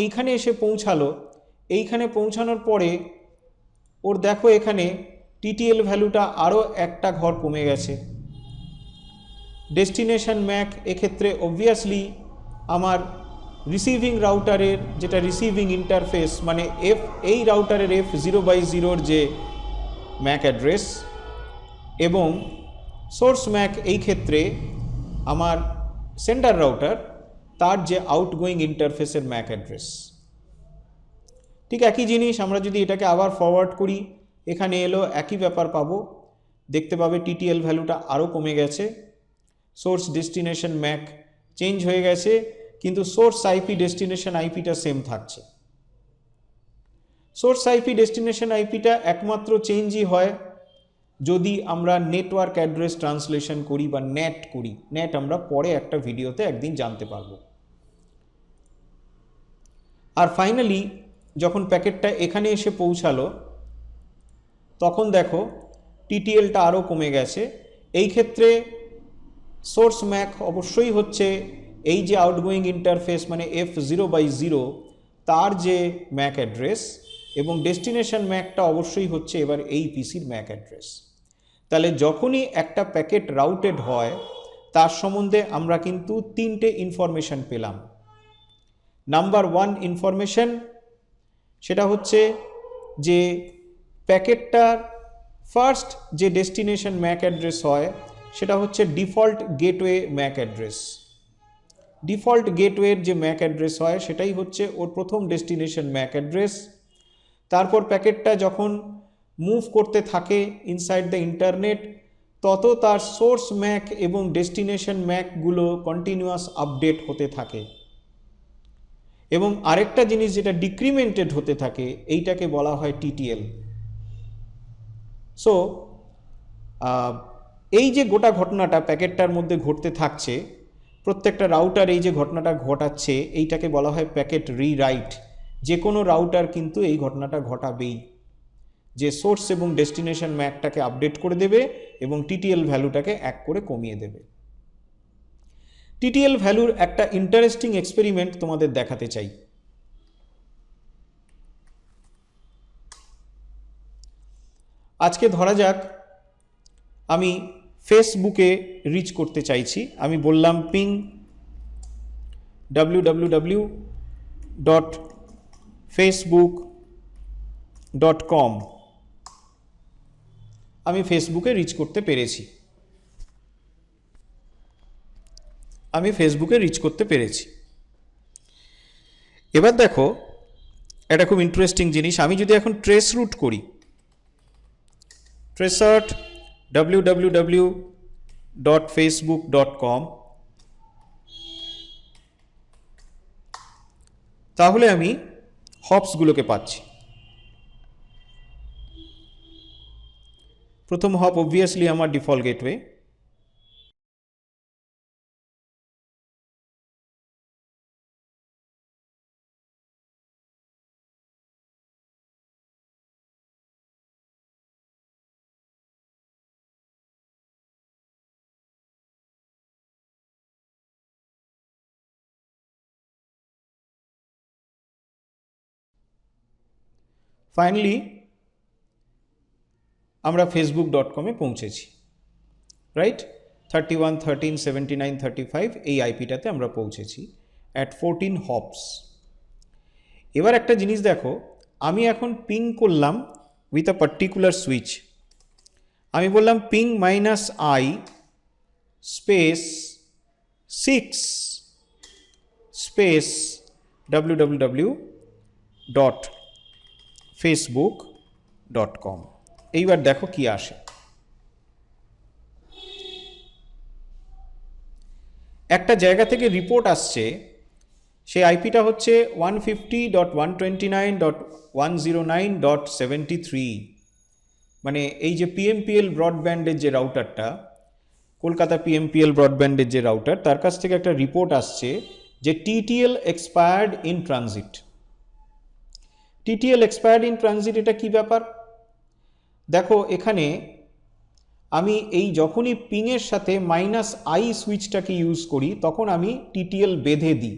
এইখানে এসে পৌঁছালো, এইখানে পৌঁছানোর পরে ওর দেখো এখানে টিটিএল ভ্যালুটা আরও একটা ঘর কমে গেছে। ডেস্টিনেশন ম্যাক এক্ষেত্রে অবভিয়াসলি আমার রিসিভিং রাউটারের যেটা রিসিভিং ইন্টারফেস মানে এই রাউটারের F0/0 যে ম্যাক অ্যাড্রেস, এবং সোর্স ম্যাক এই ক্ষেত্রে আমার সেন্টার রাউটার তার যে আউটগোয়িং ইন্টারফেসের ম্যাক অ্যাড্রেস। ঠিক একই জিনিস আমরা যদি এটাকে আবার ফরওয়ার্ড করি, এখানে এলো একই ব্যাপার পাবো। দেখতে পাবে টিটিএল ভ্যালুটা আরও কমে গেছে, সোর্স ডেস্টিনেশন ম্যাক চেঞ্জ হয়ে গেছে, কিন্তু সোর্স আইপি ডেস্টিনেশন আইপিটা সেম থাকছে। সোর্স আইপি ডেস্টিনেশন আইপিটা একমাত্র চেঞ্জই হয় যদি আমরা নেটওয়ার্ক অ্যাড্রেস ট্রান্সলেশন করি বা নেট করি। নেট আমরা পরে একটা ভিডিওতে একদিন জানতে পারবো। আর ফাইনালি যখন প্যাকেটটা এখানে এসে পৌঁছালো তখন দেখো টিটিএলটা আরও কমে গেছে। এই ক্ষেত্রে সোর্স ম্যাক অবশ্যই হচ্ছে এই যে আউটগোয়িং ইন্টারফেস মানে F0/0 তার যে ম্যাক অ্যাড্রেস, এবং ডেস্টিনেশন ম্যাকটা অবশ্যই হচ্ছে এবার এই পিসির ম্যাক অ্যাড্রেস। তাহলে যখনই একটা প্যাকেট রাউটেড হয় তার সম্বন্ধে আমরা কিন্তু 3টে ইনফরমেশন পেলাম। নাম্বার 1 ইনফরমেশন সেটা হচ্ছে যে প্যাকেটটার ফার্স্ট যে ডেস্টিনেশন ম্যাক অ্যাড্রেস হয় সেটা হচ্ছে default gateway MAC address. Default গেটওয়ের যে ম্যাক অ্যাড্রেস হয় সেটাই হচ্ছে ওর প্রথম ডেস্টিনেশন ম্যাক অ্যাড্রেস। তারপর প্যাকেটটা যখন মুভ করতে থাকে ইনসাইড দ্য ইন্টারনেট তত তার সোর্স ম্যাক এবং ডেস্টিনেশন ম্যাকগুলো কন্টিনিউয়াস আপডেট হতে থাকে, এবং আরেকটা জিনিস যেটা ডিক্রিমেন্টেড হতে থাকে এইটাকে বলা হয় টিটিএল। সো এই যে গোটা ঘটনাটা প্যাকেটটার মধ্যে ঘটতে থাকছে, প্রত্যেকটা রাউটার এই যে ঘটনাটা ঘটাচ্ছে এইটাকে বলা হয় প্যাকেট রিরাইট। যে কোনো রাউটার কিন্তু এই ঘটনাটা ঘটাবেই, যে সোর্স এবং ডেস্টিনেশন ম্যাকটাকে আপডেট করে দেবে এবং টিটিএল ভ্যালুটাকে 1 করে কমিয়ে দেবে। টিটিএল ভ্যালুর একটা ইন্টারেস্টিং এক্সপেরিমেন্ট তোমাদের দেখাতে চাই। আজকে ধরা যাক আমি ফেসবুকে রিচ করতে চাইছি, আমি বললাম পিং www.facebook.com, আমি ফেসবুকে রিচ করতে পেরেছি, এবার দেখো এটা খুব ইন্টারেস্টিং জিনিস। আমি যদি এখন ট্রেস রুট করি, ট্রেসার্ট www.facebook.com, তাহলে আমি হপসগুলোকে পাচ্ছি। প্রথম হপ অবভিয়াসলি আমার ডিফল্ট গেটওয়ে, ফাইনালি আমরা facebook.com-এ পৌঁছেছি, রাইট? 31137935 এই আইপিটাতে আমরা পৌঁছেছি অ্যাট 14 হপস। এবার একটা জিনিস দেখো, আমি এখন পিং করলাম উইথ আ পার্টিকুলার সুইচ। আমি বললাম ping -i space 6 space www.facebook.com। এইবার দেখো কি আসে। একটা জায়গা থেকে রিপোর্ট আসছে, সেই আইপিটা হচ্ছে 150.129.109.73, মানে এই যে পিএমপিএল ব্রডব্যান্ডের যে রাউটারটা, কলকাতা পিএমপিএল ব্রডব্যান্ডের যে রাউটার, তার কাছ থেকে একটা রিপোর্ট আসছে যে TTL expired in transit. TTL expired in transit এটা কি ব্যাপার? দেখো এখানে আমি এই যখনই পিংয়ের সাথে -i সুইচটাকে ইউজ করি তখন আমি টিটিএল বেঁধে দিই।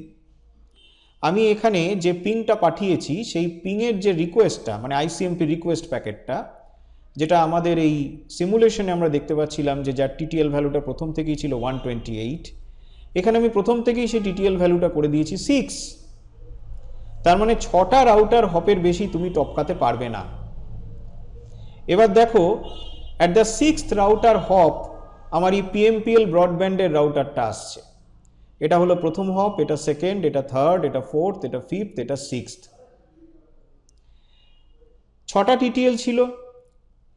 আমি এখানে যে পিংটা পাঠিয়েছি সেই পিংয়ের যে রিকোয়েস্টটা, মানে আইসিএমপি রিকোয়েস্ট প্যাকেটটা, যেটা আমাদের এই সিমুলেশনে আমরা দেখতে পাচ্ছিলাম যে যার টিটিএল ভ্যালুটা প্রথম থেকেই ছিল 128, এখানে আমি প্রথম থেকেই সেই টিটিএল ভ্যালুটা করে দিয়েছি 6। তার মানে 6টা রাউটার হপের বেশি তুমি টপকাতে পারবে না। এবার দেখো at the 6th router hop আমার এই পিএমপিএল ব্রডব্যান্ডের রাউটারটা আসছে। এটা হলো প্রথম হপ, এটা সেকেন্ড, এটা থার্ড, এটা ফোর্থ, এটা ফিফথ, এটা সিক্সথ। 6টা টিটিএল ছিল,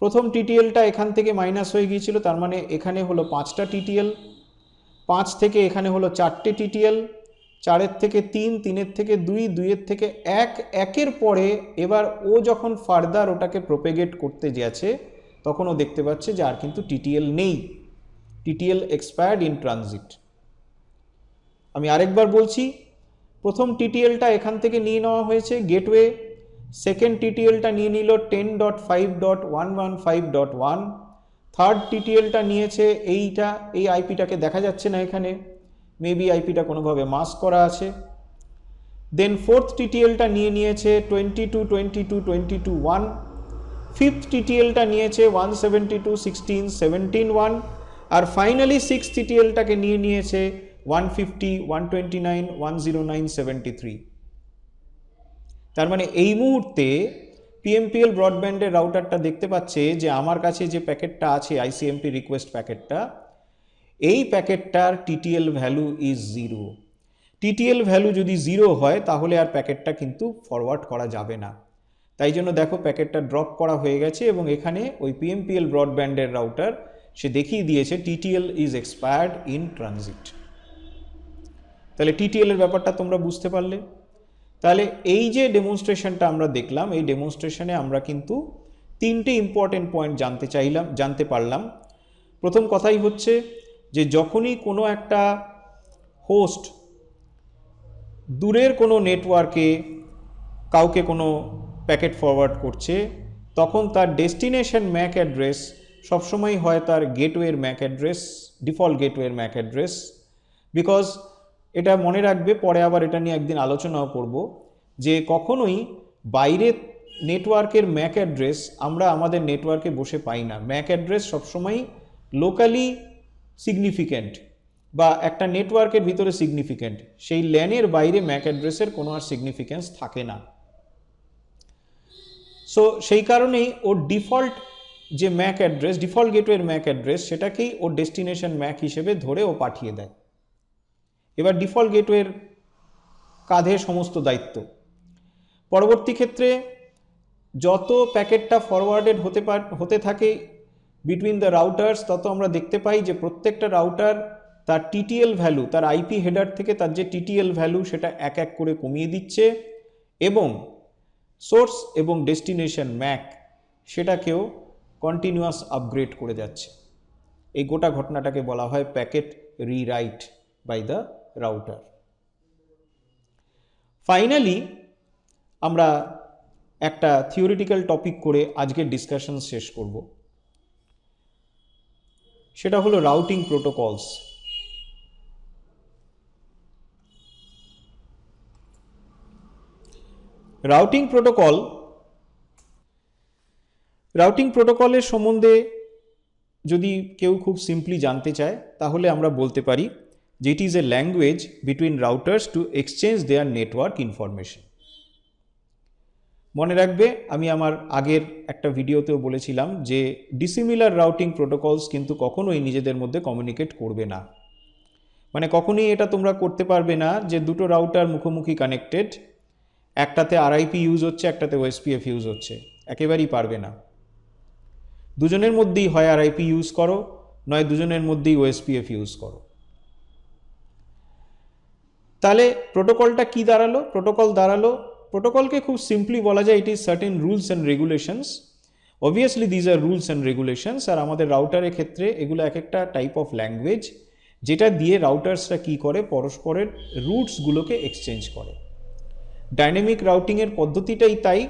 প্রথম টিটিএলটা এখান থেকে মাইনাস হয়ে গিয়েছিল, তার মানে এখানে হলো 5টা টিটিএল, 5 থেকে এখানে হলো 4টে টিটিএল, 4-এর থেকে 3, 3-এর থেকে 2, 2-এর থেকে 1, 1-এর পরে এবার ও যখন ফার্দার ওটাকে প্রোপেগেট করতে যাচ্ছে তখন ও দেখতে পাচ্ছে যে আর কিন্তু টিটিএল নেই, টিটিএল এক্সপায়ার্ড ইন ট্রানজিট। আমি আরেকবার বলছি, প্রথম টিটিএলটা এখান থেকে নিয়ে নেওয়া হয়েছে গেটওয়ে, সেকেন্ড টিটিএলটা নিয়ে নিল 10.5.115.1, থার্ড টিটিএলটা নিয়েছে এইটা, এই আইপিটাকে দেখা যাচ্ছে না এখানে, মেবি আইপিটা কোনোভাবে মাস্ক করা আছে। দেন ফোর্থ টিটিএলটা নিয়েছে 22.22.22.1, ফিফথ টিটিএলটা নিয়েছে 172.16.17.1, আর ফাইনালি সিক্স টিটিএলটাকে নিয়েছে 150.129.109.73। তার মানে এই মুহূর্তে পিএমপিএল ব্রডব্যান্ডের রাউটারটা দেখতে পাচ্ছে যে আমার কাছে যে প্যাকেটটা আছে আইসিএমপি রিকোয়েস্ট প্যাকেটটা, এই প্যাকেটটার TTL value is 0। TTL value যদি 0 হয় তাহলে আর প্যাকেটটা কিন্তু ফরওয়ার্ড করা যাবে না। তাই জন্য দেখো প্যাকেটটা ড্রপ করা হয়ে গেছে এবং এখানে ওই পিএমপিএল ব্রডব্যান্ডের রাউটার সে দেখিয়ে দিয়েছে TTL is expired in transit. তাহলে টিটিএল এর ব্যাপারটা তোমরা বুঝতে পারলে। তাহলে এই যে ডেমনস্ট্রেশনটা আমরা দেখলাম, এই ডেমনস্ট্রেশনে আমরা কিন্তু 3টে ইম্পর্টেন্ট পয়েন্ট জানতে পারলাম। প্রথম কথাই হচ্ছে যে যখনই কোনো একটা হোস্ট দূরের কোনো নেটওয়ার্কে কাউকে কোনো প্যাকেট ফরওয়ার্ড করছে, তখন তার ডেস্টিনেশন ম্যাক অ্যাড্রেস সবসময় হয় তার গেটওয়ের ম্যাক অ্যাড্রেস, ডিফল্ট গেটওয়ের ম্যাক অ্যাড্রেস। বিকজ এটা মনে রাখবে, পরে আবার এটা নিয়ে একদিন আলোচনাও করব, যে কখনোই বাইরের নেটওয়ার্কের ম্যাক অ্যাড্রেস আমরা আমাদের নেটওয়ার্কে বসে পাই না। ম্যাক অ্যাড্রেস সবসময় লোকালি সিগনিফিক্যান্ট বা একটা নেটওয়ার্কের ভিতরে সিগনিফিক্যান্ট, সেই ল্যানের বাইরে ম্যাক অ্যাড্রেসের কোনো আর সিগনিফিক্যান্স থাকে না। সো সেই কারণেই ওর ডিফল্ট যে ম্যাক অ্যাড্রেস, ডিফল্ট গেটওয়ের ম্যাক অ্যাড্রেস, সেটাকেই ওর ডেস্টিনেশন ম্যাক হিসেবে ধরে ও পাঠিয়ে দেয়। এবার ডিফল্ট গেটওয়ের কাঁধে সমস্ত দায়িত্ব। পরবর্তী ক্ষেত্রে যত প্যাকেটটা ফরওয়ার্ডেড হতে থাকে বিটুইন দ্য রাউটার্স, তত আমরা দেখতে পাই যে প্রত্যেকটা রাউটার তার টিটিএল ভ্যালু, তার আইপি হেডার থেকে তার যে টিটিএল ভ্যালু সেটা এক এক করে কমিয়ে দিচ্ছে, এবং সোর্স এবং ডেস্টিনেশন ম্যাক সেটাকেও কন্টিনিউয়াস আপগ্রেড করে যাচ্ছে। এই গোটা ঘটনাটাকে বলা হয় packet rewrite by the router. Finally আমরা একটা থিওরিটিক্যাল টপিক করে আজকের ডিসকাশন শেষ করব, সেটা হলো রাউটিং প্রোটোকলস। রাউটিং প্রোটোকলের সম্বন্ধে যদি কেউ খুব সিম্পলি জানতে চায়, তাহলে আমরা বলতে পারি যে it is a language between routers to exchange their network information. মনে রাখবে, আমি আমার আগের একটা ভিডিওতেও বলেছিলাম যে ডিসিমিলার রাউটিং প্রোটোকলস কিন্তু কখনোই নিজেদের মধ্যে কমিউনিকেট করবে না। মানে কখনোই এটা তোমরা করতে পারবে না যে দুটো রাউটার মুখোমুখি কানেক্টেড, একটাতে আরআইপি ইউজ হচ্ছে, একটাতে ওএসপিএফ ইউজ হচ্ছে, একেবারেই পারবে না। দুজনের মধ্যেই হয় আরআইপি ইউজ করো, নয় দুজনের মধ্যেই ওএসপিএফ ইউজ করো। তাহলে প্রোটোকলটা কি দাঁড়ালো? প্রোটোকলকে খুব সিম্পলি বলা যায় it is certain rules and regulations. Obviously these are rules and regulations, আর আমাদের রাউটারের ক্ষেত্রে এগুলো এক একটা টাইপ অফ ল্যাঙ্গুয়েজ, যেটা দিয়ে রাউটার্সরা কি করে, পরস্পরের রুটসগুলোকে এক্সচেঞ্জ করে। ডাইনামিক রাউটিংয়ের পদ্ধতিটাই তাই,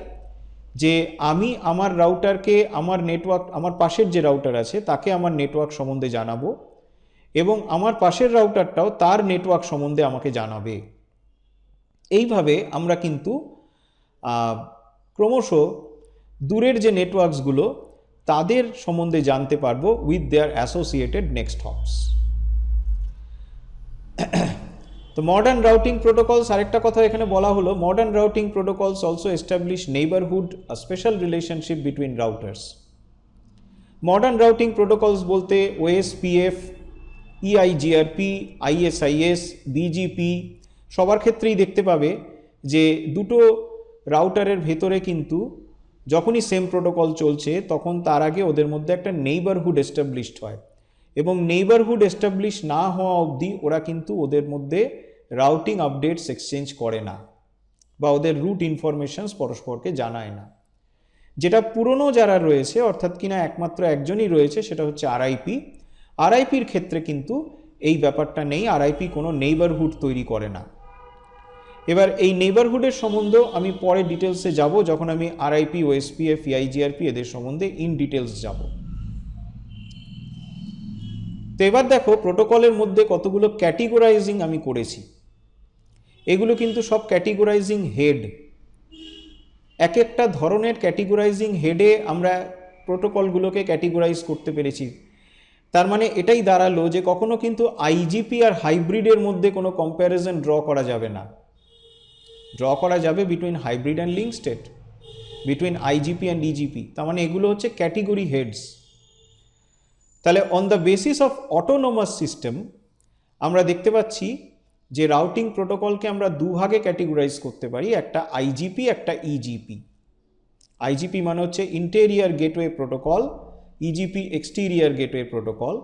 যে আমি আমার রাউটারকে আমার নেটওয়ার্ক, আমার পাশের যে রাউটার আছে তাকে আমার নেটওয়ার্ক সম্বন্ধে জানাবো, এবং আমার পাশের রাউটারটাও তার নেটওয়ার্ক সম্বন্ধে আমাকে জানাবে। এইভাবে আমরা কিন্তু ক্রমশ দূরের যে নেটওয়ার্কসগুলো তাদের সম্বন্ধে জানতে পারবো with their associated next hops. তো মডার্ন রাউটিং প্রোটোকলস, আরেকটা কথা এখানে বলা হলো, modern routing protocols also establish neighbourhood, a special relationship between routers. Modern routing protocols বলতে ওএসপিএফ, ইআইজিআরপি, আইএসআইএস, বিজিপি সবার ক্ষেত্রেই দেখতে পাবে যে দুটো রাউটারের ভেতরে কিন্তু যখনই সেম প্রোটোকল চলছে তখন তার আগে ওদের মধ্যে একটা নেইবারহুড এস্টাবলিশড হয়, এবং নেইবারহুড এস্টাবলিশ না হওয়া অবধি ওরা কিন্তু ওদের মধ্যে রাউটিং আপডেটস এক্সচেঞ্জ করে না, বা ওদের রুট ইনফরমেশনস পরস্পরকে জানায় না। যেটা পুরনো যারা রয়েছে, অর্থাৎ কিনা একমাত্র একজনই রয়েছে, সেটা হচ্ছে আরআইপি। আরআইপির ক্ষেত্রে কিন্তু এই ব্যাপারটা নেই, আরআইপি কোনো নেইবারহুড তৈরি করে না। এবার এই নেইবারহুডের সম্বন্ধেও আমি পরে ডিটেলসে যাব, যখন আমি আরআইপি, ওএসপিএফ, ইআইজিআরপি এদের সম্বন্ধে ইন ডিটেলস যাব। তো এবার দেখো প্রোটোকলের মধ্যে কতগুলো ক্যাটেগরাইজিং আমি করেছি। এগুলো কিন্তু সব ক্যাটেগরাইজিং হেড। এক একটা ধরনের ক্যাটেগরাইজিং হেডে আমরা প্রোটোকলগুলোকে ক্যাটেগরাইজ করতে পেরেছি। তার মানে এটাই দাঁড়ালো যে কখনো কিন্তু আইজিপি আর হাইব্রিডের মধ্যে কোনো কম্প্যারিজন ড্র করা যাবে না। ড্র করা যাবে between hybrid and link state, between IGP and e-GP. তার মানে এগুলো হচ্ছে ক্যাটেগরি হেডস। তাহলে on the basis of autonomous system আমরা দেখতে পাচ্ছি যে রাউটিং প্রোটোকলকে আমরা দুভাগে ক্যাটেগরাইজ করতে পারি, একটা আইজিপি, একটা ইজিপি। আইজিপি মানে হচ্ছে interior gateway protocol, EGP exterior gateway protocol.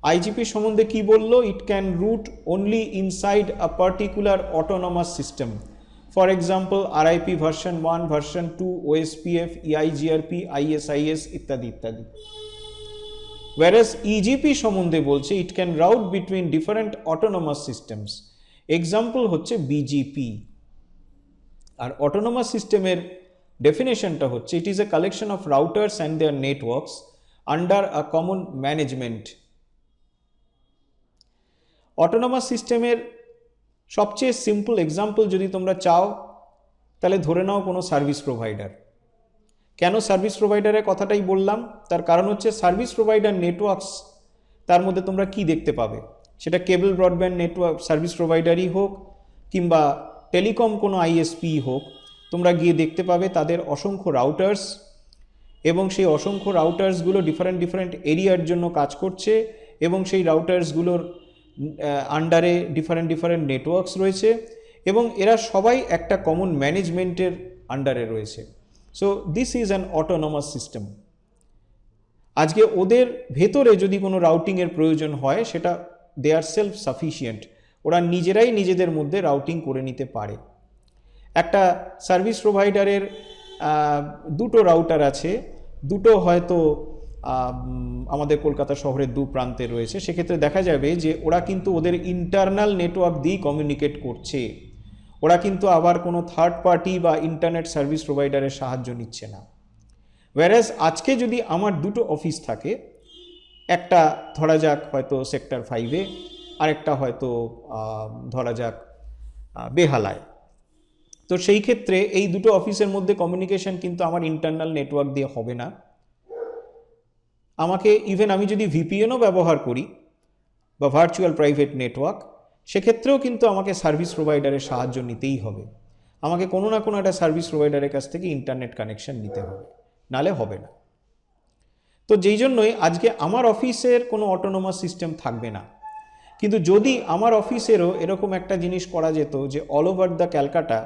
IGP সম্বন্ধে কি বললো? It can route only inside a particular autonomous system, for example RIP version 1, version 2, OSPF, EIGRP, ISIS ইত্যাদি ইত্যাদি। Whereas EGP সম্বন্ধে বলছে it can route between different autonomous systems, example হচ্ছে বিজিপি। আর অটোনোমাস সিস্টেমের ডেফিনেশনটা হচ্ছে it is a collection of routers and their networks under a common management. Autonomous সিস্টেমের সবচেয়ে সিম্পল এক্সাম্পল যদি তোমরা চাও, তাহলে ধরে নাও কোনো সার্ভিস প্রোভাইডার। কেন সার্ভিস প্রোভাইডারের কথাটাই বললাম? তার কারণ হচ্ছে সার্ভিস প্রোভাইডার নেটওয়ার্কস তার মধ্যে তোমরা কি দেখতে পাবে, সেটা কেবল ব্রডব্যান্ড নেটওয়ার্ক সার্ভিস প্রোভাইডারই হোক কিংবা টেলিকম কোনো আইএসপি হোক, তোমরা গিয়ে দেখতে পাবে তাদের অসংখ্য রাউটার্স, এবং সেই অসংখ্য রাউটার্সগুলো ডিফারেন্ট এরিয়ার জন্য কাজ করছে, এবং সেই রাউটার্সগুলোর আন্ডারে ডিফারেন্ট নেটওয়ার্কস রয়েছে, এবং এরা সবাই একটা কমন ম্যানেজমেন্টের আন্ডারে রয়েছে। So this is an autonomous system. আজকে ওদের ভেতরে যদি কোনো রাউটিংয়ের প্রয়োজন হয়, সেটা দে আর সেলফ সাফিসিয়েন্ট, ওরা নিজেরাই নিজেদের মধ্যে রাউটিং করে নিতে পারে। একটা সার্ভিস প্রোভাইডারের দুটো রাউটার আছে, দুটো হয়তো আমাদের কলকাতা শহরের দু প্রান্তে রয়েছে, সেক্ষেত্রে দেখা যাবে যে ওরা কিন্তু ওদের ইন্টারনাল নেটওয়ার্ক দিয়েই কমিউনিকেট করছে, ওরা কিন্তু আবার কোনো থার্ড পার্টি বা ইন্টারনেট সার্ভিস প্রোভাইডারের সাহায্য নিচ্ছে না। ওয়ারাস আজকে যদি আমার দুটো অফিস থাকে, একটা ধরা যাক হয়তো সেক্টর 5-এ, আরেকটা হয়তো ধরা যাক বেহালায়, তো সেই ক্ষেত্রে এই দুটো অফিসের মধ্যে কমিউনিকেশন কিন্তু আমার ইন্টারনাল নেটওয়ার্ক দিয়ে হবে না। আমাকে ইভেন আমি যদি ভিপিএনও ব্যবহার করি বা ভার্চুয়াল প্রাইভেট নেটওয়ার্ক, সেক্ষেত্রেও কিন্তু আমাকে সার্ভিস প্রোভাইডারের সাহায্য নিতেই হবে, আমাকে কোনো না কোনো একটা সার্ভিস প্রোভাইডারের কাছ থেকে ইন্টারনেট কানেকশন নিতে হবে, নালে হবে না। তো যেই জন্যই আজকে আমার অফিসের কোনো অটোনোমাস সিস্টেম থাকবে না, কিন্তু যদি আমার অফিসেরও এরকম একটা জিনিস করা যেত যে অল ওভার দ্য ক্যালকাটা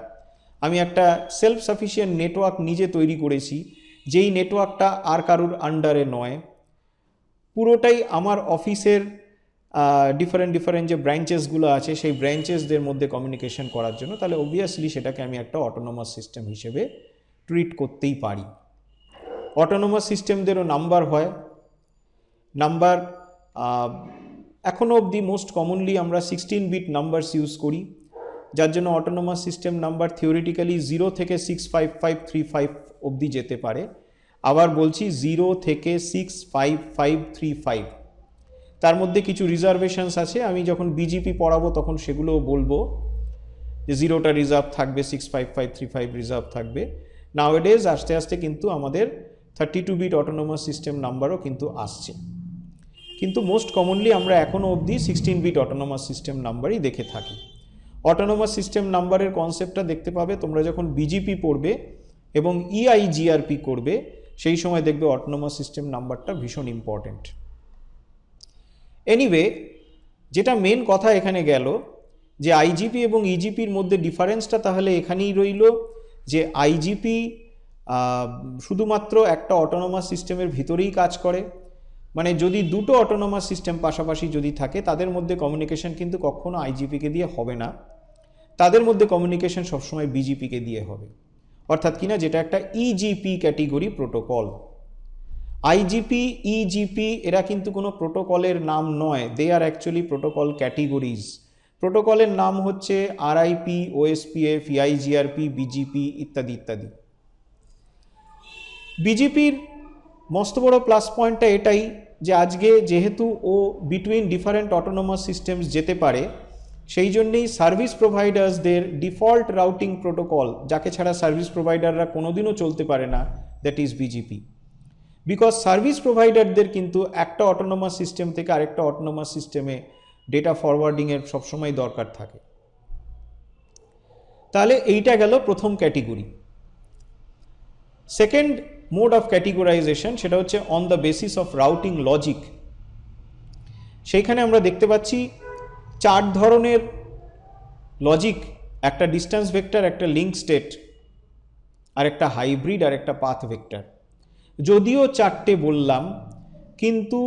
আমি একটা সেলফ সাফিসিয়েন্ট নেটওয়ার্ক নিজে তৈরি করেছি, যেই নেটওয়ার্কটা আর কারুর আন্ডারে নয়, পুরোটাই আমার অফিসের ডিফারেন্ট যে ব্রাঞ্চেসগুলো আছে সেই ব্রাঞ্চেসদের মধ্যে কমিউনিকেশন করার জন্য, তাহলে অবভিয়াসলি সেটাকে আমি একটা অটোনোমাস সিস্টেম হিসেবে ট্রিট করতেই পারি। অটোনোমাস সিস্টেমদেরও নাম্বার হয়, নাম্বার এখনও অবধি মোস্ট কমনলি আমরা 16-বিট নাম্বারস ইউজ করি, যার জন্য অটোনোমাস সিস্টেম নাম্বার থিওরিটিক্যালি 0 থেকে 65535 অবধি যেতে পারে। আবার বলছি 0 থেকে 65535, তার মধ্যে কিছু রিজার্ভেশনস আছে, আমি যখন বিজিপি পড়াবো তখন সেগুলোও বলবো যে 0টা রিজার্ভ থাকবে, 65535 রিজার্ভ থাকবে। নাওয়াডেজ আস্তে আস্তে কিন্তু আমাদের 32-বিট অটোনোমাস সিস্টেম নাম্বারও কিন্তু আসছে, কিন্তু মোস্ট কমনলি আমরা এখনও অবধি 16-বিট অটোনোমাস সিস্টেম নাম্বারই দেখে থাকি। অটোনোমাস সিস্টেম নাম্বারের কনসেপ্টটা দেখতে পাবে তোমরা যখন বিজিপি পড়বে এবং ইআইজিআরপি করবে, সেই সময় দেখবে অটোনোমাস সিস্টেম নাম্বারটা ভীষণ ইম্পর্টেন্ট। এনিওয়ে, যেটা মেন কথা এখানে গেল যে আইজিপি এবং ইজিপির মধ্যে ডিফারেন্সটা তাহলে এখানেই রইল যে আইজিপি শুধুমাত্র একটা অটোনোমাস সিস্টেমের ভিতরেই কাজ করে, মানে যদি দুটো অটোনোমাস সিস্টেম পাশাপাশি যদি থাকে তাদের মধ্যে কমিউনিকেশন কিন্তু কখনো আইজিপিকে দিয়ে হবে না, তাদের মধ্যে কমিউনিকেশন সবসময় বিজিপিকে দিয়ে হবে। অর্থাৎ কিনা যেটা একটা e-GP category protocol. IGP e-GP এরা কিন্তু কোনো প্রোটোকলের নাম নয়, দে আর অ্যাকচুয়ালি প্রোটোকল ক্যাটেগরিজ। প্রোটোকলের নাম হচ্ছে আরআইপি, ওএসপিএফ, ইআইজিআরপি, বিজিপি ইত্যাদি ইত্যাদি। বিজিপির মস্ত বড় প্লাস পয়েন্টটা এটাই যে আজকে যেহেতু ও বিটুইন ডিফারেন্ট অটোনোমাস সিস্টেমস যেতে পারে, সেই জন্যেই সার্ভিস প্রোভাইডার্সদের ডিফল্ট রাউটিং প্রোটোকল, যাকে ছাড়া সার্ভিস প্রোভাইডাররা কোনোদিনও চলতে পারে না, that is BGP. Because service প্রোভাইডারদের কিন্তু একটা অটোনোমাস সিস্টেম থেকে আরেকটা অটোনোমাস সিস্টেমে ডেটা ফরওয়ার্ডিংয়ের সবসময় দরকার থাকে। তাহলে এইটা গেল প্রথম ক্যাটেগরি। সেকেন্ড মোড অফ ক্যাটেগরাইজেশন, সেটা হচ্ছে on the basis of routing logic. সেইখানে আমরা দেখতে পাচ্ছি 4 ধরনের লজিক, একটা ডিস্টেন্স ভেক্টর, একটা লিঙ্ক স্টেট, আর একটা হাইব্রিড, আর একটা পাথ ভেক্টর। যদিও 4টে বললাম, কিন্তু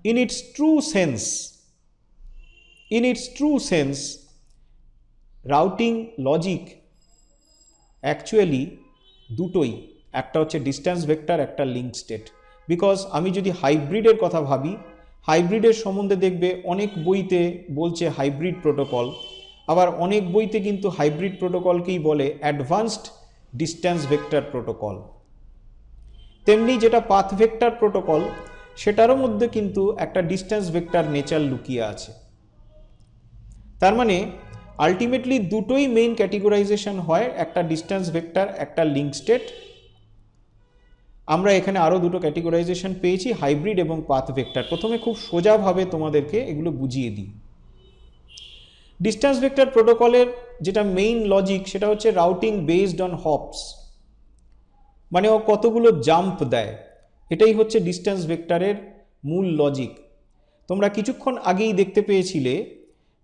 in it's true sense routing logic actually দুটোই, একটা হচ্ছে ডিস্টেন্স ভেক্টর, একটা লিঙ্ক স্টেট। বিকজ আমি যদি হাইব্রিডের কথা ভাবি, হাইব্রিডের সম্বন্ধে দেখবে অনেক বইতে বলছে হাইব্রিড প্রোটোকল, আবার অনেক বইতে কিন্তু হাইব্রিড প্রোটোকলকেই বলে অ্যাডভান্সড ডিস্টেন্স ভেক্টর প্রোটোকল। তেমনি যেটা পাথ ভেক্টর প্রোটোকল, সেটারও মধ্যে কিন্তু একটা ডিস্টেন্স ভেক্টর নেচার লুকিয়ে আছে। তার মানে আলটিমেটলি দুটোই মেইন ক্যাটেগরাইজেশন হয়, একটা ডিস্টেন্স ভেক্টর, একটা লিঙ্ক স্টেট। আমরা এখানে আরও দুটো ক্যাটেগরাইজেশন পেয়েছি, হাইব্রিড এবং পাথ ভেক্টর। প্রথমে খুব সোজাভাবে তোমাদেরকে এগুলো বুঝিয়ে দিই। ডিস্টেন্স ভেক্টর প্রোটোকলের যেটা মেইন লজিক সেটা হচ্ছে রাউটিং বেসড অন হপস, মানে ও কতগুলো জাম্প দেয়, এটাই হচ্ছে ডিস্টেন্স ভেক্টরের মূল লজিক। তোমরা কিছুক্ষণ আগেই দেখতে পেয়েছিলে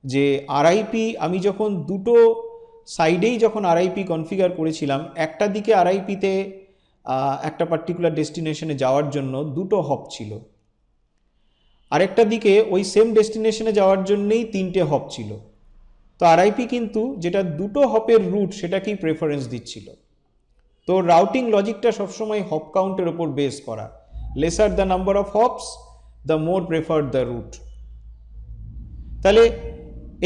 যে আরআইপি, আমি যখন দুটো সাইডেই যখন আরআইপি কনফিগার করেছিলাম, একটা দিকে আরআইপিতে একটা পার্টিকুলার ডেস্টিনেশনে যাওয়ার জন্য দুটো হপ ছিল, আরেকটা দিকে ওই সেম ডেস্টিনেশনে যাওয়ার জন্যেই তিনটে হপ ছিল। তো আরআইপি কিন্তু যেটা দুটো হপের রুট সেটাকেই প্রেফারেন্স দিচ্ছিল। তো রাউটিং লজিকটা সবসময় হপ কাউন্টের ওপর বেস করা, lesser the number of hops the more preferred the route. তাহলে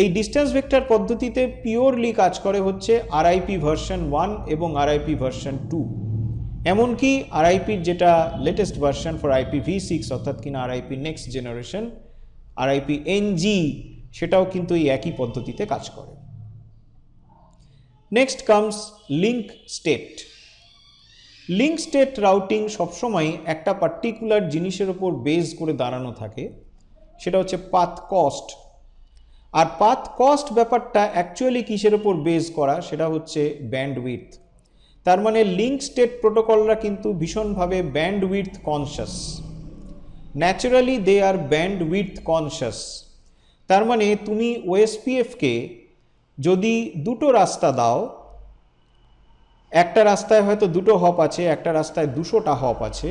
এই ডিস্টেন্স ভেক্টর পদ্ধতিতে পিওরলি কাজ করে হচ্ছে আরআইপি ভার্সন 1 এবং আরআইপি ভার্সন 2, এমনকি আরআইপির যেটা লেটেস্ট ভার্সন ফর IPv6 অর্থাৎ কিনা RIP next generation RIP NG, সেটাও কিন্তু এই একই পদ্ধতিতে কাজ করে। Next comes link state. Link state routing সবসময় একটা পার্টিকুলার জিনিসের উপর বেস করে দাঁড়ানো থাকে, সেটা হচ্ছে পাথ কস্ট। আর পাথ কস্ট ব্যাপারটা অ্যাকচুয়ালি কিসের ওপর বেস করা, সেটা হচ্ছে ব্যান্ডউইথ। তার মানে লিঙ্ক স্টেট প্রোটোকলরা কিন্তু ভীষণভাবে ব্যান্ডউইথ কনশাস, ন্যাচারালি দে আর ব্যান্ডউইথ কনশাস। তার মানে তুমি ওএসপিএফকে যদি দুটো রাস্তা দাও, একটা রাস্তায় হয়তো দুটো হপ আছে, একটা রাস্তায় 200টা হপ আছে,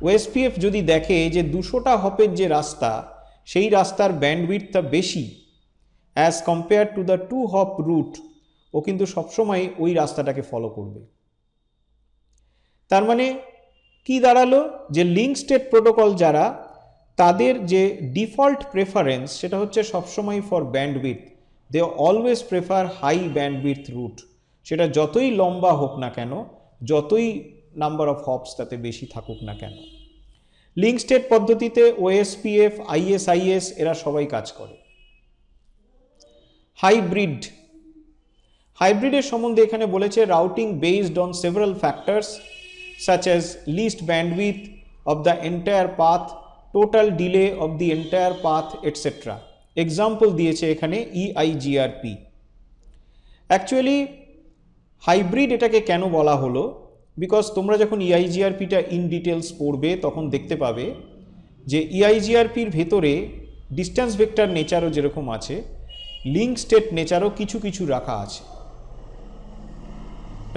ওএসপিএফ যদি দেখে যে 200টা হপের যে রাস্তা সেই রাস্তার ব্যান্ডউইথটা বেশি as compare to the 2 hop route, ও কিন্তু সবসময় ওই রাস্তাটাকে ফলো করবে। তার মানে কি দাঁড়ালো, যে লিঙ্ক স্টেট প্রোটোকল যারা, তাদের যে ডিফল্ট প্রেফারেন্স সেটা হচ্ছে সবসময় for bandwidth, they always prefer high bandwidth route, সেটা যতই লম্বা হোক না কেন, যতই নাম্বার অফ হপস তাতে বেশি থাকুক না কেন। লিঙ্ক স্টেট পদ্ধতিতে ওএসপিএফ, আইএসআইএস এরা সবাই কাজ করে। হাইব্রিড, হাইব্রিডের সম্বন্ধে এখানে বলেছে routing based on several factors such as least bandwidth of the entire path, total delay of the entire path, etc. Example দিয়েছে এখানে EIGRP। অ্যাকচুয়ালি হাইব্রিড এটাকে কেন বলা হলো, বিকজ তোমরা যখন EIGRPটা ইন ডিটেলস পড়বে তখন দেখতে পাবে যে EIGRPর ভেতরে ডিস্টেন্স ভেক্টর নেচারও যেরকম আছে, লিঙ্ক স্টেট নেচারও কিছু কিছু রাখা আছে,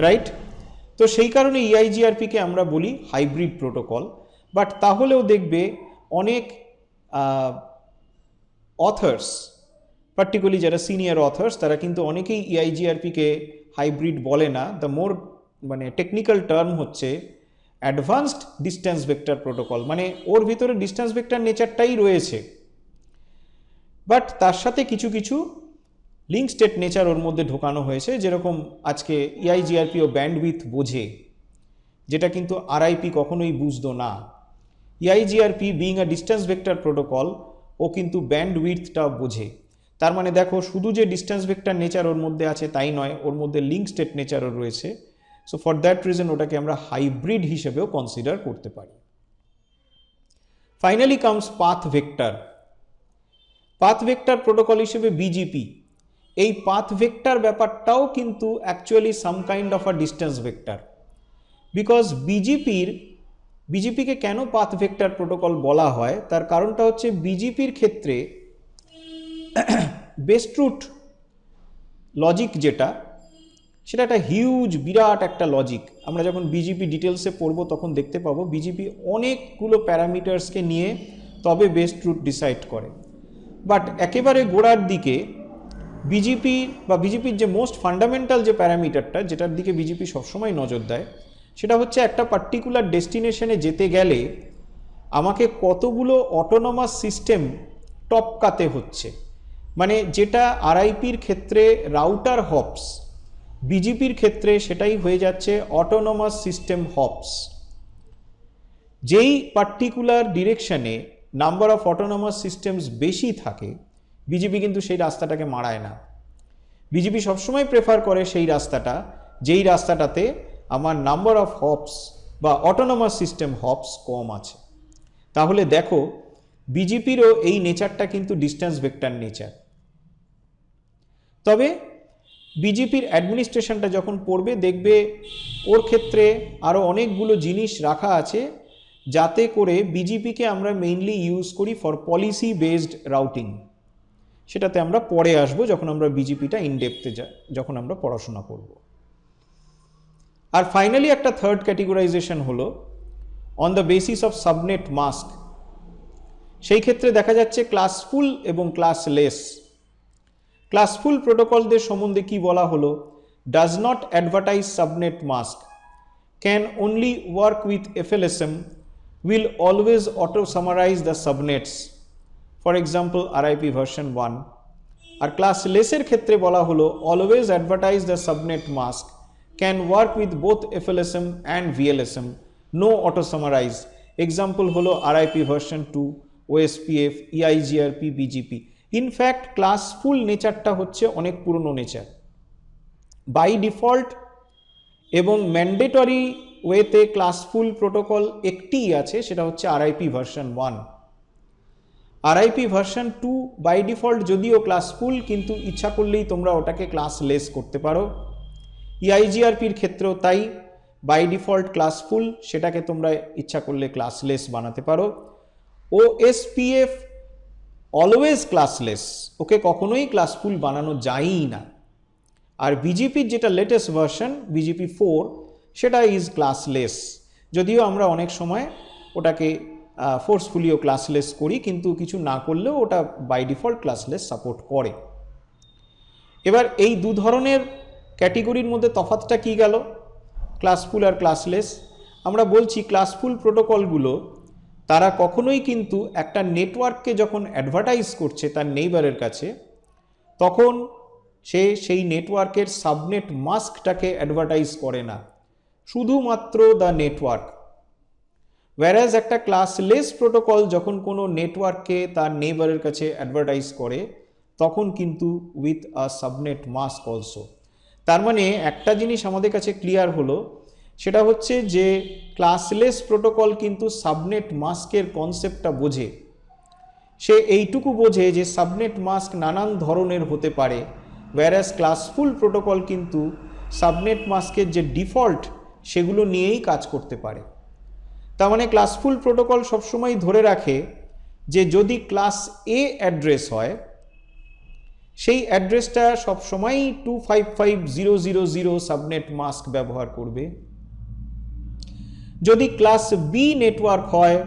রাইট? তো সেই কারণে EIGRPকে আমরা বলি হাইব্রিড প্রোটোকল। বাট তাহলেও দেখবে অনেক অথার্স, পার্টিকুলারলি যারা সিনিয়র অথার্স, তারা কিন্তু অনেকেই EIGRPকে হাইব্রিড বলে না। দ্য মোর মানে টেকনিক্যাল টার্ম হচ্ছে অ্যাডভান্সড ডিস্টেন্স ভেক্টর প্রোটোকল, মানে ওর ভিতরে ডিস্টেন্স ভেক্টর নেচারটাই রয়েছে, বাট তার সাথে কিছু কিছু লিঙ্ক স্টেট নেচার ওর মধ্যে ঢোকানো হয়েছে। যেরকম আজকে EIGRP ও ব্যান্ডউইথ বোঝে, যেটা কিন্তু আরআইপি কখনোই বুঝতো না। EIGRP being a distance vector protocol, ও কিন্তু ব্যান্ডউইথটা বোঝে। তার মানে দেখো, শুধু যে ডিস্টেন্স ভেক্টর নেচার ওর মধ্যে আছে তাই নয়, ওর মধ্যে লিঙ্ক স্টেট নেচারও রয়েছে। সো ফর দ্যাট রিজন ওটাকে আমরা হাইব্রিড হিসেবেও কনসিডার করতে পারি। Finally comes path vector. Path vector protocol হিসেবে বিজিপি, এই পাথ ভেক্টর ব্যাপারটাও কিন্তু actually some kind of a distance vector, because বিজিপিকে কেন পাথ ভেক্টর প্রোটোকল বলা হয়, তার কারণটা হচ্ছে বিজিপির ক্ষেত্রে বেস্ট রুট লজিক যেটা, সেটা একটা হিউজ বিরাট একটা লজিক। আমরা যখন বিজিপি ডিটেলসে পড়বো তখন দেখতে পাবো বিজিপি অনেকগুলো প্যারামিটার্সকে নিয়ে তবে বেস্ট রুট ডিসাইড করে। বাট একেবারে গোড়ার দিকে বিজিপির যে মোস্ট ফান্ডামেন্টাল যে প্যারামিটারটা, যেটার দিকে বিজিপি সবসময় নজর দেয়, সেটা হচ্ছে একটা পার্টিকুলার ডেস্টিনেশনে যেতে গেলে আমাকে কতগুলো অটোনমাস সিস্টেম টপকাতে হচ্ছে। মানে যেটা আরআইপির ক্ষেত্রে রাউটার হপস, বিজিপির ক্ষেত্রে সেটাই হয়ে যাচ্ছে অটোনমাস সিস্টেম হপস। যেই পার্টিকুলার ডিরেকশনে নাম্বার অফ অটোনমাস সিস্টেমস বেশি থাকে, বিজিপি কিন্তু সেই রাস্তাটাকে মারায় না। বিজিপি সবসময় প্রেফার করে সেই রাস্তাটা যেই রাস্তাটাতে আমার নাম্বার অফ হপস বা অটোনমাস সিস্টেম হপস কম আছে। তাহলে দেখো বিজেপিরও এই নেচারটা কিন্তু ডিস্টেন্স ভেক্টর নেচার। তবে বিজেপির অ্যাডমিনিস্ট্রেশনটা যখন পড়বে দেখবে ওর ক্ষেত্রে আরও অনেকগুলো জিনিস রাখা আছে যাতে করে বিজেপিকে আমরা মেইনলি ইউজ করি ফর পলিসি বেসড রাউটিং। সেটাতে আমরা পরে আসবো যখন আমরা বিজেপিটা ইনডেপথে যখন আমরা পড়াশোনা করব। আর ফাইনালি একটা থার্ড ক্যাটেগরাইজেশন হলো on the basis of subnet mask. সেই ক্ষেত্রে দেখা যাচ্ছে ক্লাসফুল এবং ক্লাসলেস। ক্লাসফুল প্রোটোকলদের সম্বন্ধে কি বলা হলো, does not advertise subnet mask, can only work with FLSM, will always auto summarize the subnets, for example RIP version 1। আর ক্লাসলেসের ক্ষেত্রে বলা হলো always advertise the subnet mask, can work with both FLSM and VLSM, no auto summarise. Example হলো RIP version 2, OSPF, EIGRP, BGP। In fact classful নেচারটা হচ্ছে অনেক পুরনো নেচার। বাই ডিফল্ট এবং ম্যান্ডেটরি ওয়েতে ক্লাসফুল প্রোটোকল একটিই আছে, সেটা হচ্ছে RIP version 1। RIP version 2 by default যদিও ক্লাসফুল, কিন্তু ইচ্ছা করলেই তোমরা ওটাকে ক্লাসলেস করতে পারো। EIGRPর ক্ষেত্রেও তাই, বাই ডিফল্ট ক্লাসফুল, সেটাকে তোমরা ইচ্ছা করলে ক্লাসলেস বানাতে পারো। OSPF অলওয়েজ ক্লাসলেস, ওকে কখনোই ক্লাসফুল বানানো যায়ই না। আর বিজেপির যেটা লেটেস্ট ভার্সন BGP 4, সেটা ইজ ক্লাসলেস, যদিও আমরা অনেক সময় ওটাকে ফোর্সফুলিও ক্লাসলেস করি, কিন্তু কিছু না করলেও ওটা বাই ডিফল্ট ক্লাসলেস সাপোর্ট করে। এবার এই দু ধরনের ক্যাটেগরির মধ্যে তফাৎটা কি গেল, ক্লাসফুল আর ক্লাসলেস? আমরা বলছি ক্লাসফুল প্রোটোকলগুলো তারা কখনোই কিন্তু একটা নেটওয়ার্ককে যখন অ্যাডভার্টাইজ করছে তার নেইবারের কাছে, তখন সে সেই নেটওয়ার্কের সাবনেট মাস্কটাকে অ্যাডভার্টাইজ করে না, শুধুমাত্র দ্য নেটওয়ার্ক। ওয়্যারাজ একটা ক্লাসলেস প্রোটোকল যখন কোনো নেটওয়ার্ককে তার নেইবারের কাছে অ্যাডভার্টাইজ করে, তখন কিন্তু with a subnet mask also. তার মানে একটা জিনিস আমাদের কাছে ক্লিয়ার হলো, সেটা হচ্ছে যে ক্লাসলেস প্রোটোকল কিন্তু সাবনেট মাস্কের কনসেপ্টটা বোঝে। সে এইটুকু বোঝে যে সাবনেট মাস্ক নানান ধরনের হতে পারে, ওয়্যারাজ ক্লাসফুল প্রোটোকল কিন্তু সাবনেট মাস্কের যে ডিফল্ট সেগুলো নিয়েই কাজ করতে পারে। তার মানে ক্লাসফুল প্রোটোকল সবসময় ধরে রাখে যে যদি ক্লাস A অ্যাড্রেস হয়, সেই অ্যাড্রেসটা সবসময়ই 255.0.0.0 সাবনেট মাস্ক ব্যবহার করবে। যদি ক্লাস B নেটওয়ার্ক হয়,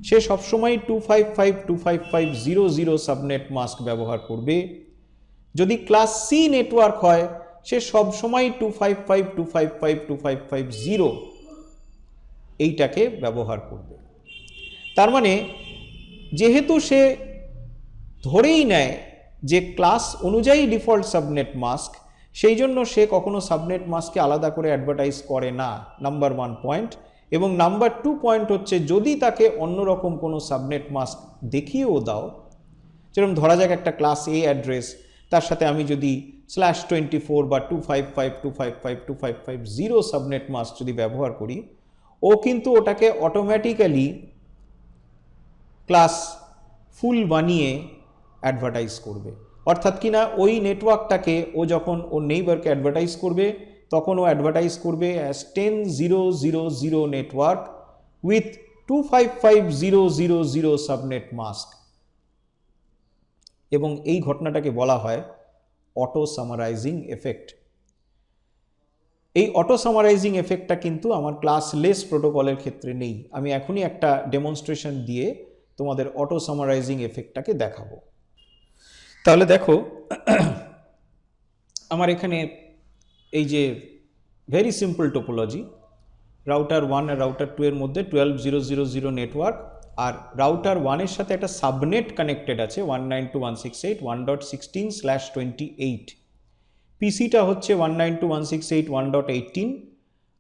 সে সবসময় 255.255.0.0 সাবনেট মাস্ক ব্যবহার করবে। যদি ক্লাস C নেটওয়ার্ক হয়, সে সবসময় 255.255.255.0 এইটাকে ব্যবহার করবে। তার মানে যেহেতু সে ধরেই নেয় যে ক্লাস অনুযায়ী ডিফল্ট সাবনেট মাস্ক, সেই জন্য সে কখনো সাবনেট মাস্ককে আলাদা করে অ্যাডভার্টাইজ করে না, নাম্বার 1 পয়েন্ট। এবং নাম্বার 2 পয়েন্ট হচ্ছে, যদি তাকে অন্যরকম কোনো সাবনেট মাস্ক দেখিয়েও দাও, যেরকম ধরা যাক একটা ক্লাস A অ্যাড্রেস, তার সাথে আমি যদি /24 বা 255.255.255.0 সাবনেট মাস্ক যদি ব্যবহার করি, ও কিন্তু ওটাকে অটোমেটিক্যালি ক্লাস ফুল বানিয়ে অ্যাডভার্টাইজ করবে। অর্থাৎ কিনা ওই নেটওয়ার্কটাকে ও যখন ওর নেইবারকে অ্যাডভার্টাইজ করবে, তখন ও অ্যাডভার্টাইজ করবে as 10.0.0.0 network with 255.0.0.0 subnet mask. এবং এই ঘটনাটাকে বলা হয় অটো সামারাইজিং এফেক্ট। এই অটো সামারাইজিং এফেক্টটা কিন্তু আমার ক্লাসলেস প্রোটোকলের ক্ষেত্রে নেই। আমি এখনই একটা ডেমনস্ট্রেশন দিয়ে তোমাদের অটো সামারাইজিং এফেক্টটাকে দেখাবো। তাহলে দেখো, আমার এখানে এই যে ভেরি সিম্পল টোপোলজি, রাউটার 1 আর রাউটার 2 এর মধ্যে 12.0.0.0 নেটওয়ার্ক, আর রাউটার 1 এর সাথে একটা সাবনেট কানেক্টেড আছে 192.168.1.16/28। পিসিটা হচ্ছে 192.168.1.18,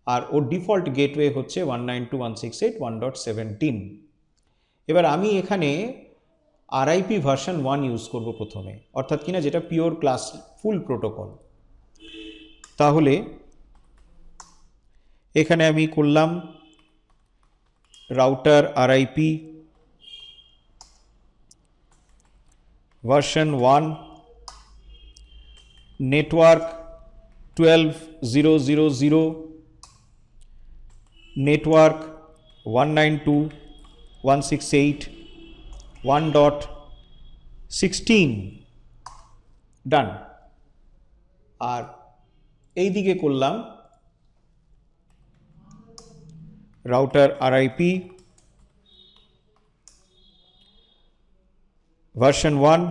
আর ওর ডিফল্ট গেটওয়ে হচ্ছে 192.168.1.17। এবার আমি এখানে RIP ভার্সন 1 ইউজ করব প্রথমে, অর্থাৎ কিনা যেটা পিওর ক্লাস ফুল প্রোটোকল। তাহলে এখানে আমি করলাম router RIP version 1, network 12.0.0.0, network 192.168.1.16 ডান। আর এই দিকে করলাম রাউটার আরআইপি ভার্সন 1,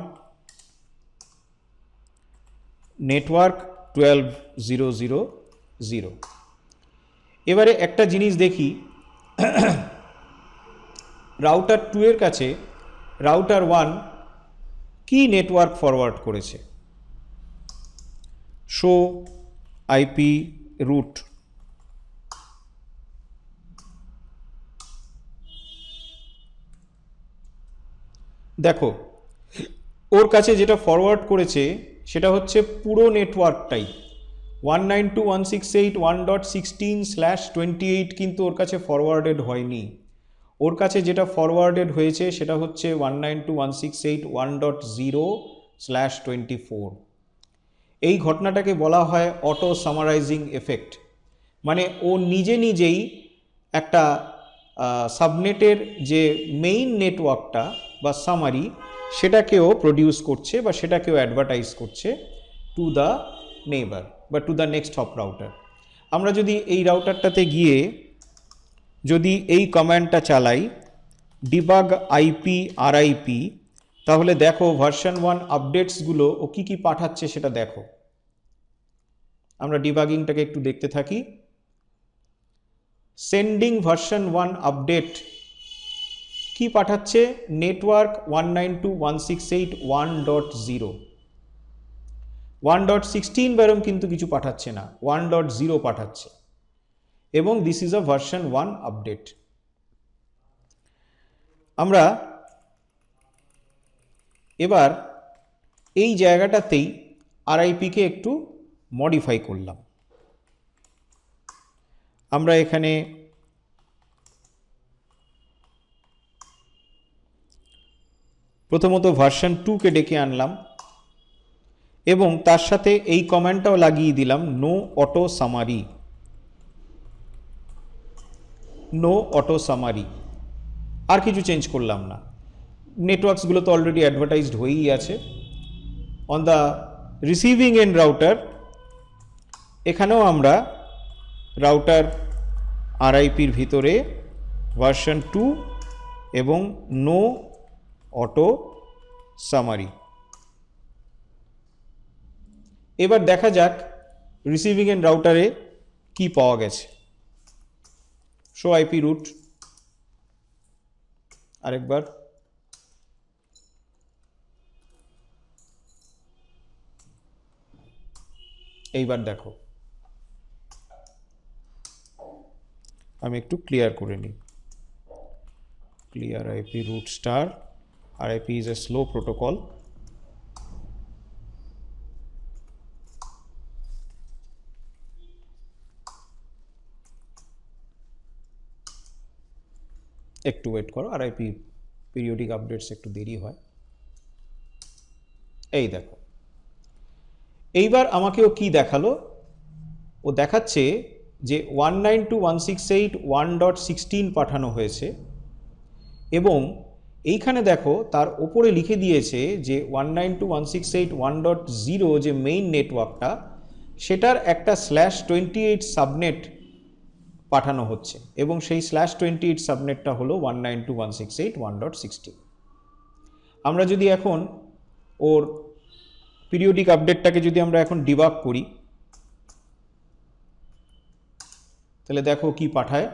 নেটওয়ার্ক 12.0.0.0। এবারে একটা জিনিস দেখি, রাউটার 2 এর কাছে রাউটার 1 কি নেটওয়ার্ক ফরওয়ার্ড করেছে। Show IP route. দেখো ওর কাছে যেটা ফরওয়ার্ড করেছে সেটা হচ্ছে পুরো নেটওয়ার্কটাই। 192.168.1.16/28 কিন্তু ওর কাছে ফরওয়ার্ডেড হয়নি। ওর কাছে যেটা ফরওয়ার্ডেড হয়েছে সেটা হচ্ছে 192.168.1.0/24। এই ঘটনাটাকে বলা হয় অটো সামারাইজিং এফেক্ট। মানে ও নিজে নিজেই একটা সাবনেটের যে মেইন নেটওয়ার্কটা বা সামারি সেটাকেও প্রডিউস করছে বা সেটাকেও অ্যাডভার্টাইজ করছে টু দ্য নেইবার বা to the next hop router. আমরা যদি এই রাউটারটাতে গিয়ে যদি এই কমান্ডটা চালাই ডিবাগ আইপি আরআইপি, তাহলে দেখো ভার্সন 1 আপডেটসগুলো ও কী কী পাঠাচ্ছে সেটা দেখো। আমরা ডিবাগিংটাকে একটু দেখতে থাকি। সেন্ডিং ভার্সন 1 আপডেট কি পাঠাচ্ছে? নেটওয়ার্ক 192.168.1.0, 1.16 বেরম কিন্তু কিছু পাঠাচ্ছে না, 1.0 পাঠাচ্ছে এবং this is a version 1 update. আমরা এবার এই জায়গাটাতেই আরআইপিকে একটু মডিফাই করলাম। আমরা এখানে প্রথমত ভার্সন 2কে ডেকে আনলাম এবং তার সাথে এই কমান্ডটাও লাগিয়ে দিলাম no auto summary, no auto summary. আর কিছু চেঞ্জ করলাম না, নেটওয়ার্কসগুলো তো অলরেডি অ্যাডভার্টাইজড হয়েই আছে। On the receiving and router এখানেও আমরা রাউটার আরআইপির ভিতরে ভার্সন 2 এবং নো অটো সামারি। এবার দেখা যাক রিসিভিং এন্ড রাউটারে কি পাওয়া গেছে। শো আইপি রুট আরেকবার, এইবার দেখো আমি একটু ক্লিয়ার করে নিই। clear IP root star. RIP is a slow protocol. একটু ওয়েট করো, RIP পিরিয়ডিক আপডেটস একটু দেরি হয়। এই দেখো এইবার আমাকেও কি দেখালো, ও দেখাচ্ছে যে 192.168.1.16 পাঠানো হয়েছে এবং এইখানে দেখো তার ওপরে লিখে দিয়েছে যে 192.168.1.0 যে মেইন নেটওয়ার্কটা সেটার একটা /28 সাবনেট পাঠানো হচ্ছে এবং সেই /28 সাবনেটটা হলো 192.168.1.16। আমরা যদি এখন ওর পিরিয়ডিক আপডেটটাকে যদি আমরা এখন ডিবাগ করি তাহলে দেখো কি পাঠায়।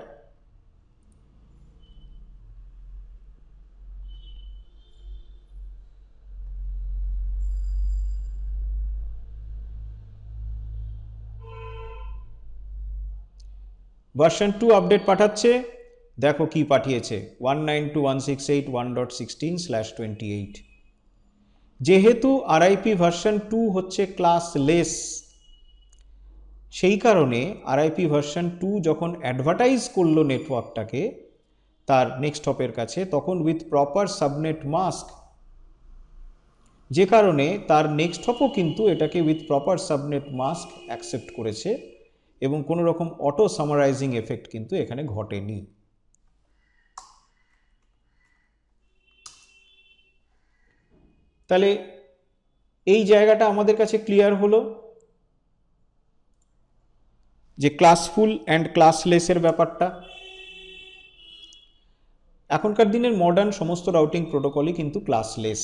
ভার্সন 2 আপডেট পাঠাচ্ছে, দেখো কি পাঠিয়েছে 192.168.1.16/28। যেহেতু আরআইপি ভার্সন 2 হচ্ছে ক্লাসলেস, সেই কারণে আরআইপি ভার্সন 2 যখন অ্যাডভার্টাইজ করলো নেটওয়ার্কটাকে তার নেক্সট হপের কাছে, তখন উইথ প্রপার সাবনেট মাস্ক, যে কারণে তার নেক্সট হপও কিন্তু এটাকে with proper subnet mask accept করেছে এবং কোনো রকম অটো সামারাইজিং এফেক্ট কিন্তু এখানে ঘটেনি। তাহলে এই জায়গাটা আমাদের কাছে ক্লিয়ার হলো যে ক্লাসফুল অ্যান্ড ক্লাসলেসের ব্যাপারটা। এখনকার দিনের মডার্ন সমস্ত রাউটিং প্রোটোকলই কিন্তু ক্লাসলেস,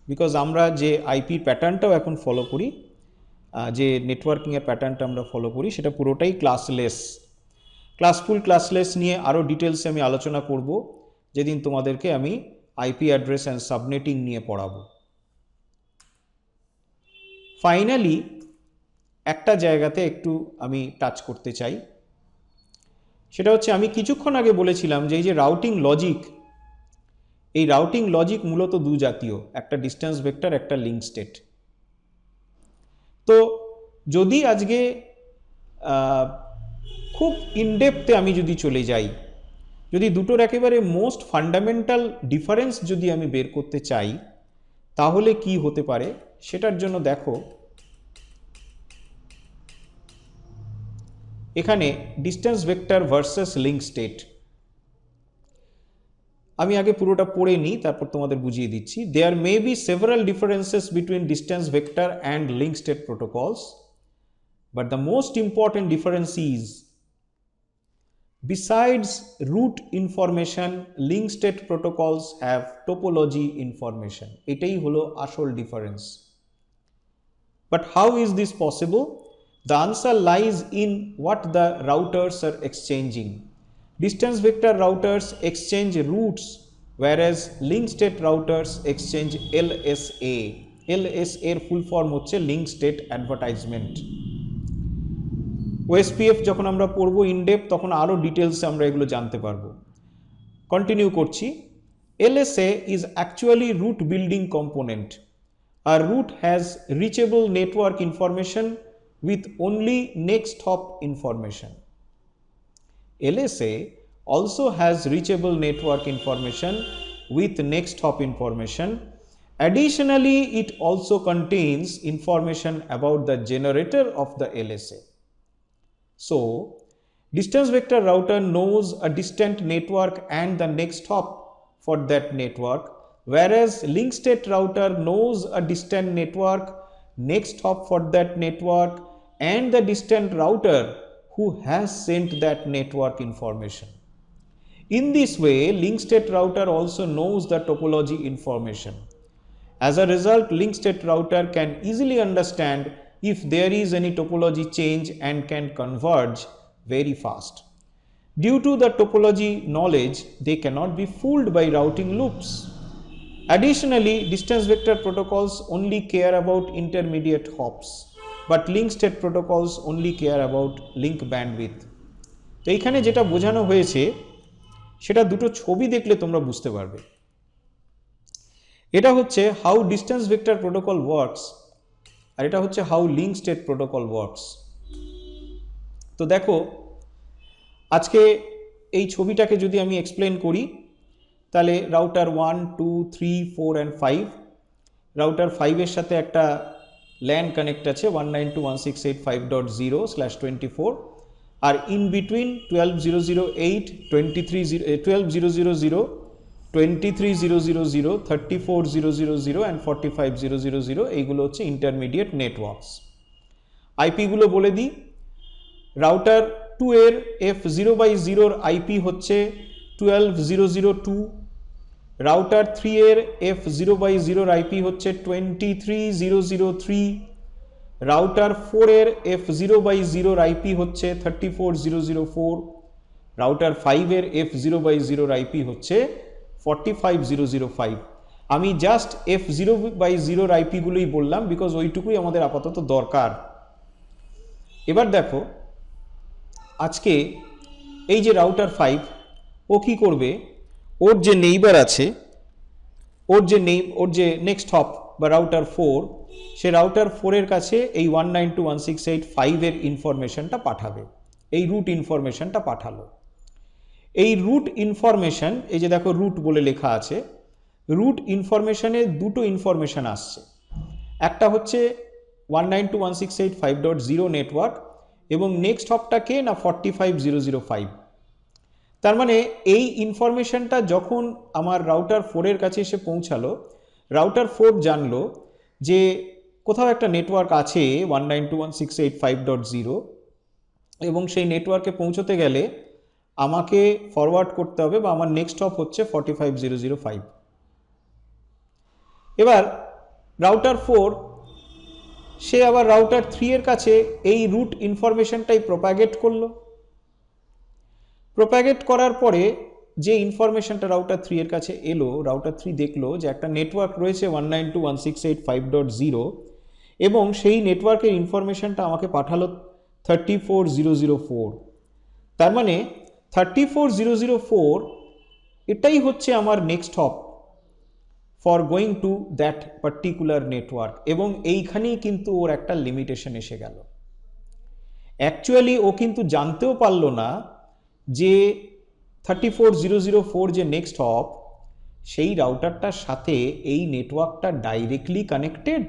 বিকজ আমরা যে আইপি প্যাটার্নটাও এখন ফলো করি, যে নেটওয়ার্কিংয়ের প্যাটার্নটা আমরা ফলো করি, সেটা পুরোটাই ক্লাসলেস। ক্লাসফুল ক্লাসলেস নিয়ে আরও ডিটেলসে আমি আলোচনা করব যেদিন তোমাদেরকে আমি আইপি অ্যাড্রেস অ্যান্ড সাবনেটিং নিয়ে পড়াবো। ফাইনালি একটা জায়গাতে একটু আমি টাচ করতে চাই, সেটা হচ্ছে আমি কিছুক্ষণ আগে বলেছিলাম যে এই যে রাউটিং লজিক, এই রাউটিং লজিক মূলত দু জাতীয়, একটা ডিস্টেন্স ভেক্টর, একটা লিঙ্ক স্টেট। তো যদি আজকে খুব ইনডেপথে আমি যদি চলে যাই, যদি দুটোর একেবারে মোস্ট ফান্ডামেন্টাল ডিফারেন্স যদি আমি বের করতে চাই, তাহলে কি হতে পারে সেটার জন্য দেখো এখানে distance vector versus link state. আমি আগে পুরোটা পড়ে নিই, তারপর তোমাদের বুঝিয়ে দিচ্ছি। There may be several differences between distance vector and link state protocols, but the most important difference is besides root information, link state protocols have topology information. এটাই হলো আসল difference. But how is this possible? The answer lies in what the routers are exchanging. Distance vector routers exchange routes, whereas link state routers exchange LSA. LSA এর ফুল ফর্ম হচ্ছে লিঙ্ক স্টেট অ্যাডভার্টাইজমেন্ট। ওএসপিএফ যখন আমরা পড়বো ইনডেপ, তখন আরও ডিটেলসে আমরা এগুলো জানতে পারবো। কন্টিনিউ করছি। LSA is actually route building component. A route has reachable network information with only next hop information. LSA also has reachable network information with next hop information. Additionally, it also contains information about the generator of the LSA. So, distance vector router knows a distant network and the next hop for that network, whereas link state router knows a distant network, next hop for that network, and the distant router who has sent that network information. In this way, link state router also knows the topology information. As a result, link state router can easily understand if there is any topology change and can converge very fast. Due to the topology knowledge, they cannot be fooled by routing loops. Additionally, distance vector protocols only care about intermediate hops, but link state protocols only care about link bandwidth. তো এইখানে যেটা বোঝানো হয়েছে সেটা দুটো ছবি দেখলে তোমরা বুঝতে পারবে। এটা হচ্ছে how distance vector protocol works, আর এটা হচ্ছে how link state protocol works. তো দেখো আজকে এই ছবিটাকে যদি আমি এক্সপ্লেন করি, তাহলে রাউটার 1, 2, 3, 4 অ্যান্ড 5, রাউটার 5 এর সাথে একটা ল্যান কানেক্ট আছে 192.168.5.0/24, আর ইন বিটুইন 12.0.0.8, 12.0.0.0, 23.0.0.0, 34.0.0.0 অ্যান্ড 45.0.0.0 এইগুলো হচ্ছে ইন্টারমিডিয়েট নেটওয়ার্কস। আইপিগুলো বলে দিই। রাউটার 2 এর F0/0 আইপি হচ্ছে 12.0.0.2, রাউটার 3 এর F0/0 আইপি হচ্ছে 23.0.0.3, রাউটার 4 এর F0/0 আইপি হচ্ছে 34.0.0.4, রাউটার 5 এর F0/0 আইপি হচ্ছে 45.0.0.5। আমি জাস্ট F0/0 আইপিগুলোই বললাম বিকজ ওইটুকুই আমাদের আপাতত দরকার। এবার দেখো আজকে এই যে রাউটার 5 ও কি করবে, ওর যে নেইবার আছে, ওর যে নেক্সট হপ বা রাউটার 4, সে রাউটার 4 এর কাছে এই 192.168.5 এর ইনফরমেশনটা পাঠাবে, এই রুট ইনফরমেশনটা পাঠালো। এই রুট ইনফরমেশন, এই যে দেখো রুট বলে লেখা আছে, রুট ইনফরমেশনে দুটো ইনফরমেশন আসছে। একটা হচ্ছে 192.168.5.0 নেটওয়ার্ক এবং নেক্সট হপটা কে না 45005। তার মানে এই ইনফরমেশনটা যখন আমার রাউটার 4 এর কাছে এসে পৌঁছালো, রাউটার 4 জানলো যে কোথাও একটা নেটওয়ার্ক আছে 192.168.5.0 এবং সেই নেটওয়ার্কে পৌঁছতে গেলে আমাকে ফরওয়ার্ড করতে হবে বা আমার নেক্সট হপ হচ্ছে 45005। এবার রাউটার 4 সে আবার রাউটার 3 এর কাছে এই রুট ইনফরমেশনটাই প্রোপাগেট করলো। প্রোপাগেট করার পরে যে ইনফরমেশনটা রাউটার 3 এর কাছে এলো, রাউটার 3 দেখলো যে একটা নেটওয়ার্ক রয়েছে 192.168.5.0 এবং সেই নেটওয়ার্কের ইনফরমেশনটা আমাকে পাঠালো 34004। তার মানে 34004 এটাই হচ্ছে আমার next hop for going to that particular network, এবং এইখানেই কিন্তু ওর একটা লিমিটেশন এসে গেল। অ্যাকচুয়ালি ও কিন্তু জানতেও পারলো না যে 34004 যে নেক্সট হপ সেই রাউটারটার সাথে এই নেটওয়ার্কটা ডাইরেক্টলি কানেক্টেড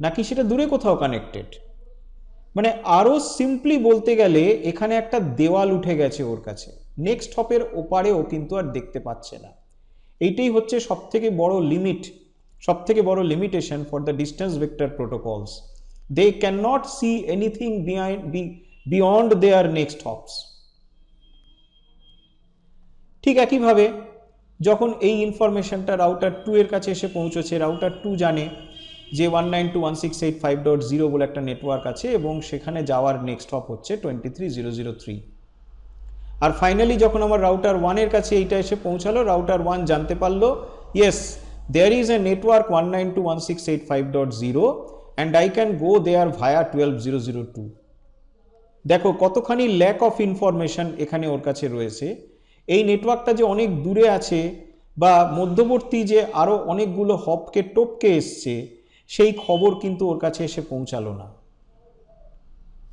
নাকি সেটা দূরে কোথাও কানেক্টেড। মানে আরও সিম্পলি বলতে গেলে এখানে একটা দেওয়াল উঠে গেছে ওর কাছে, নেক্সট হপের ওপারে ও কিন্তু আর দেখতে পাচ্ছে না। এইটাই হচ্ছে সবথেকে বড় লিমিট, সবথেকে বড় limitation for the distance vector protocols. They can not see anything beyond their next hops. ঠিক একইভাবে যখন এই ইনফরমেশনটা রাউটার 2 এর কাছে এসে পৌঁছেছে, রাউটার 2 জানে যে 192.168.5.0 বলে একটা নেটওয়ার্ক আছে এবং সেখানে যাওয়ার নেক্সট হপ হচ্ছে 23003। আর ফাইনালি যখন আমার রাউটার 1 এর কাছে এইটা এসে পৌঁছালো, রাউটার 1 জানতে পারলো yes there is a network 192.168.5.0 and I can go there via 12002। দেখো কতখানি ল্যাক অফ ইনফরমেশন এখানে ওর কাছে রয়েছে। এই নেটওয়ার্কটা যে অনেক দূরে আছে বা মধ্যবর্তী যে আরও অনেকগুলো হপকে টপকে এসছে সেই খবর কিন্তু ওর কাছে এসে পৌঁছালো না।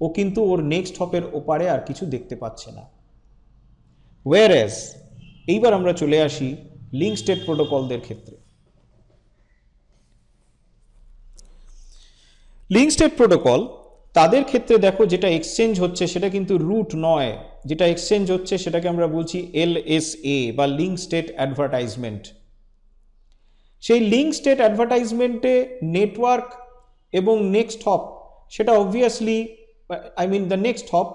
ও কিন্তু ওর নেক্সট হপের ওপারে আর কিছু দেখতে পাচ্ছে না। ওয়্যারএজ এইবার আমরা চলে আসি লিঙ্ক স্টেট প্রোটোকলদের ক্ষেত্রে। লিঙ্ক স্টেট প্রোটোকল তাদের ক্ষেত্রে দেখো যেটা এক্সচেঞ্জ হচ্ছে সেটা কিন্তু রুট নয়, যেটা এক্সচেঞ্জ হচ্ছে সেটাকে আমরা বলছি LSA বা লিঙ্ক স্টেট অ্যাডভার্টাইজমেন্ট। সেই লিঙ্ক স্টেট অ্যাডভার্টাইজমেন্টে নেটওয়ার্ক এবং নেক্সট হপ সেটা অবভিয়াসলি দ্য নেক্সট হপ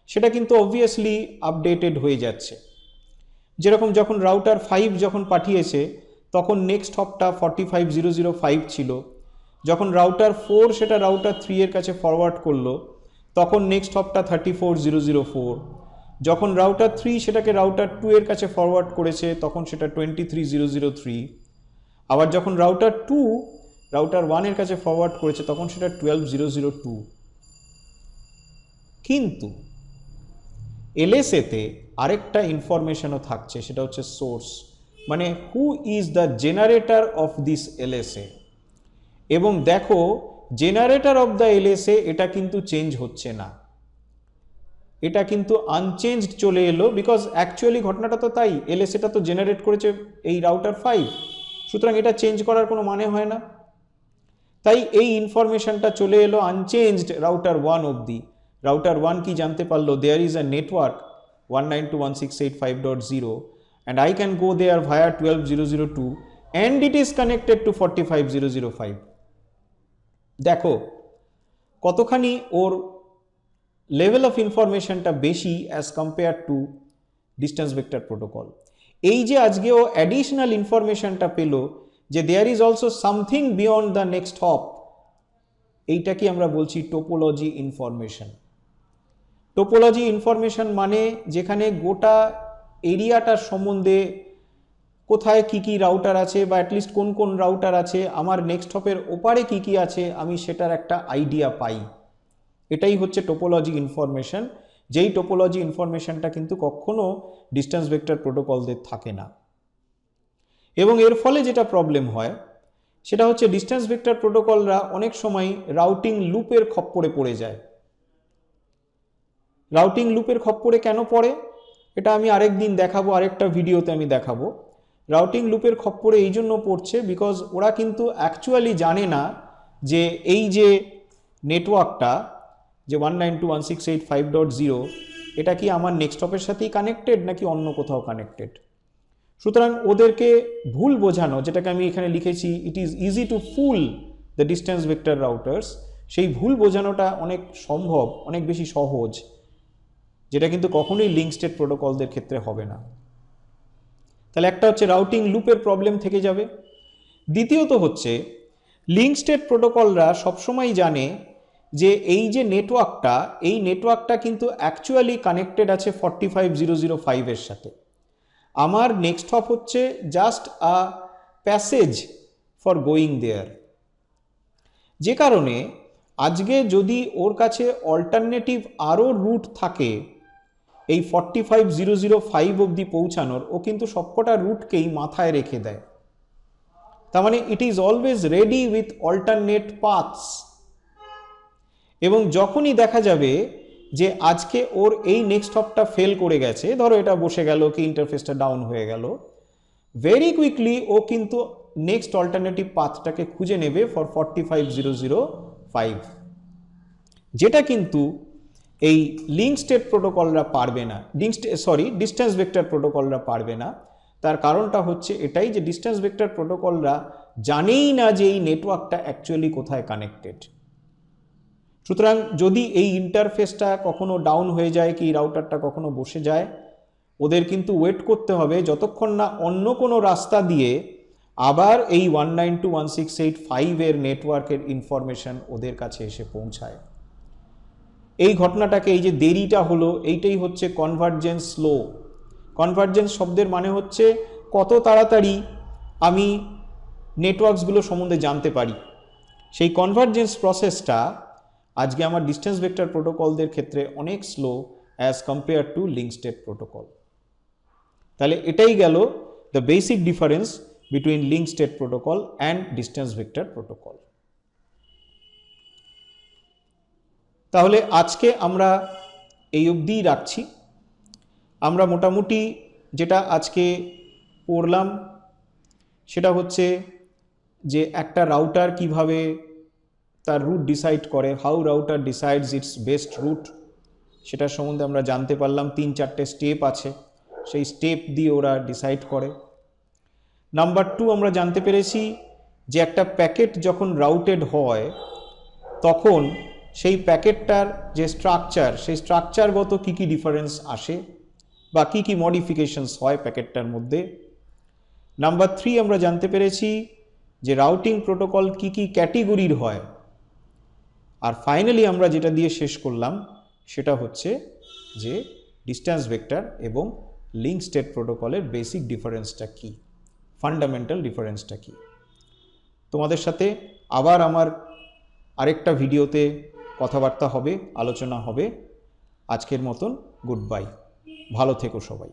সেটা কিন্তু অবভিয়াসলি আপডেটেড হয়ে যাচ্ছে। যেরকম যখন রাউটার 5 যখন পাঠিয়েছে তখন নেক্সট হপটা 45005 ছিল, যখন রাউটার 4 সেটা রাউটার 3 এর কাছে ফরওয়ার্ড করলো তখন নেক্সট হপটা 34004, যখন রাউটার 3 সেটাকে রাউটার 2 এর কাছে ফরওয়ার্ড করেছে তখন সেটা 23003, আবার যখন রাউটার 2 রাউটার 1 এর কাছে ফরওয়ার্ড করেছে তখন সেটা 12002। কিন্তু LSA তে আরেকটা ইনফরমেশনও থাকছে, সেটা হচ্ছে সোর্স, মানে who is the generator of this LSA। এবং দেখো জেনারেটর অফ দ্য LSA এটা কিন্তু চেঞ্জ হচ্ছে না, এটা কিন্তু আনচেঞ্জড চলে এলো, বিকজ অ্যাকচুয়ালি ঘটনাটা তো তাই, LSA-টা তো জেনারেট করেছে এই রাউটার 5, সুতরাং এটা চেঞ্জ করার কোনো মানে হয় না। তাই এই ইনফরমেশনটা চলে এলো আনচেঞ্জড রাউটার 1 অবধি। রাউটার 1 কি জানতে পারলো there is a network 192.168.5.0 and I can go there via 12002 and it is connected to 45005। দেখো কতখানি ওর লেভেল অফ ইনফরমেশনটা বেশি as compare to distance vector protocol. এই যে আজকে ও অ্যাডিশনাল ইনফরমেশনটা পেল যে there is also something beyond the next hop, এইটা কি আমরা বলছি টোপোলজি ইনফরমেশন। টোপোলজি ইনফরমেশন মানে যেখানে গোটা এরিয়াটার সম্বন্ধে কোথায় কি কি রাউটার আছে বা অ্যাটলিস্ট কোন কোন রাউটার আছে, আমার নেক্সট হপের ওপারে কি কি আছে আমি সেটার একটা আইডিয়া পাই, এটাই হচ্ছে টোপোলজি ইনফরমেশন। যেই টোপোলজি ইনফরমেশনটা কিন্তু কখনো ডিস্টেন্স ভেক্টর প্রোটোকলদের থাকে না। এবং এর ফলে যেটা প্রবলেম হয় সেটা হচ্ছে ডিস্টেন্স ভেক্টর প্রোটোকলরা অনেক সময় রাউটিং লুপের খপ্পরে পড়ে যায়। রাউটিং লুপের খপ্পরে কেন পড়ে? এটা আমি আরেক দিন দেখাবো, আরেকটা ভিডিওতে আমি দেখাবো। রাউটিং লুপের খপ্পরে এই জন্য পড়ছে বিকজ ওরা কিন্তু অ্যাকচুয়ালি জানে না যে এই যে নেটওয়ার্কটা যে 192.168.5.0 এটা কি আমার নেক্সটপের সাথেই কানেক্টেড নাকি অন্য কোথাও কানেক্টেড। সুতরাং ওদেরকে ভুল বোঝানো, যেটাকে আমি এখানে লিখেছি it is easy to fool the distance vector routers, সেই ভুল বোঝানোটা অনেক সম্ভব, অনেক বেশি সহজ, যেটা কিন্তু কখনোই লিঙ্ক স্টেট প্রোটোকলদের ক্ষেত্রে হবে না। তাহলে একটা হচ্ছে রাউটিং লুপের প্রবলেম থেকে যাবে। দ্বিতীয়ত হচ্ছে লিঙ্ক স্টেট প্রোটোকলরা সবসময় জানে যে এই যে নেটওয়ার্কটা, এই নেটওয়ার্কটা কিন্তু অ্যাকচুয়ালি কানেক্টেড আছে 45005 এর সাথে। আমার নেক্সট হপ হচ্ছে just a passage for going there, যে কারণে আজকে যদি ওর কাছে অল্টারনেটিভ আরও রুট থাকে এই 45005 অবধি পৌঁছানোর, ও কিন্তু সবকটা রুটকেই মাথায় রেখে দেয়। তার মানে it is always ready with alternate paths. এবং যখনই দেখা যাবে যে আজকে ওর এই নেক্সট হপটা ফেল করে গেছে, ধরো এটা বসে গেল কি ইন্টারফেসটা ডাউন হয়ে গেল, ভেরি কুইকলি ও কিন্তু নেক্সট অল্টারনেটিভ পাথটাকে খুঁজে নেবে ফর 45005, যেটা কিন্তু এই লিঙ্ক স্টেট প্রোটোকলরা পারবে না, ডিস্টেন্স ভেক্টর প্রোটোকলরা পারবে না। তার কারণটা হচ্ছে এটাই যে ডিস্টেন্স ভেক্টর প্রোটোকলরা জানেই না যে এই নেটওয়ার্কটা অ্যাকচুয়ালি কোথায় কানেক্টেড। সুতরাং যদি এই ইন্টারফেসটা কখনো ডাউন হয়ে যায় কি রাউটারটা কখনো বসে যায়, ওদের কিন্তু ওয়েট করতে হবে যতক্ষণ না অন্য কোনো রাস্তা দিয়ে আবার এই 192.168.5 এর নেটওয়ার্কের ইনফরমেশন ওদের কাছে এসে পৌঁছায়। এই ঘটনাটাকে, এই যে দেরিটা হলো, এইটাই হচ্ছে কনভার্জেন্স স্লো। কনভার্জেন্স শব্দের মানে হচ্ছে কত তাড়াতাড়ি আমি নেটওয়ার্কসগুলো সম্বন্ধে জানতে পারি। সেই কনভার্জেন্স প্রসেসটা আজকে আমার ডিস্টেন্স ভেক্টর প্রোটোকলদের ক্ষেত্রে অনেক slow as compare two link state protocol. তাহলে এটাই গেল the basic difference between link state protocol and distance vector protocol. তাহলে আজকে আমরা এই অবধিই রাখছি। আমরা মোটামুটি যেটা আজকে পড়লাম সেটা হচ্ছে যে একটা রাউটার কিভাবে তার রুট ডিসাইড করে, how router decides its best route, সেটা সম্বন্ধে আমরা জানতে পারলাম। 3-4টে স্টেপ আছে, সেই স্টেপ দিয়ে ওরা ডিসাইড করে। নাম্বার 2 আমরা জানতে পেরেছি যে একটা প্যাকেট যখন রাউটেড হয় তখন সেই প্যাকেটটার যে স্ট্রাকচার, সেই স্ট্রাকচারগত কী কী ডিফারেন্স আসে বা কী কী মডিফিকেশনস হয় প্যাকেটটার মধ্যে। নাম্বার 3 আমরা জানতে পেরেছি যে রাউটিং প্রোটোকল কী কী ক্যাটেগরির হয়। আর ফাইনালি আমরা যেটা দিয়ে শেষ করলাম সেটা হচ্ছে যে ডিস্টেন্স ভেক্টর এবং লিঙ্ক স্টেট প্রোটোকলের বেসিক ডিফারেন্সটা কী, ফান্ডামেন্টাল ডিফারেন্সটা কী। তোমাদের সাথে আবার আমার আরেকটা ভিডিওতে কথাবার্তা হবে, আলোচনা হবে। আজকের মতন গুড বাই, ভালো থেকো সবাই।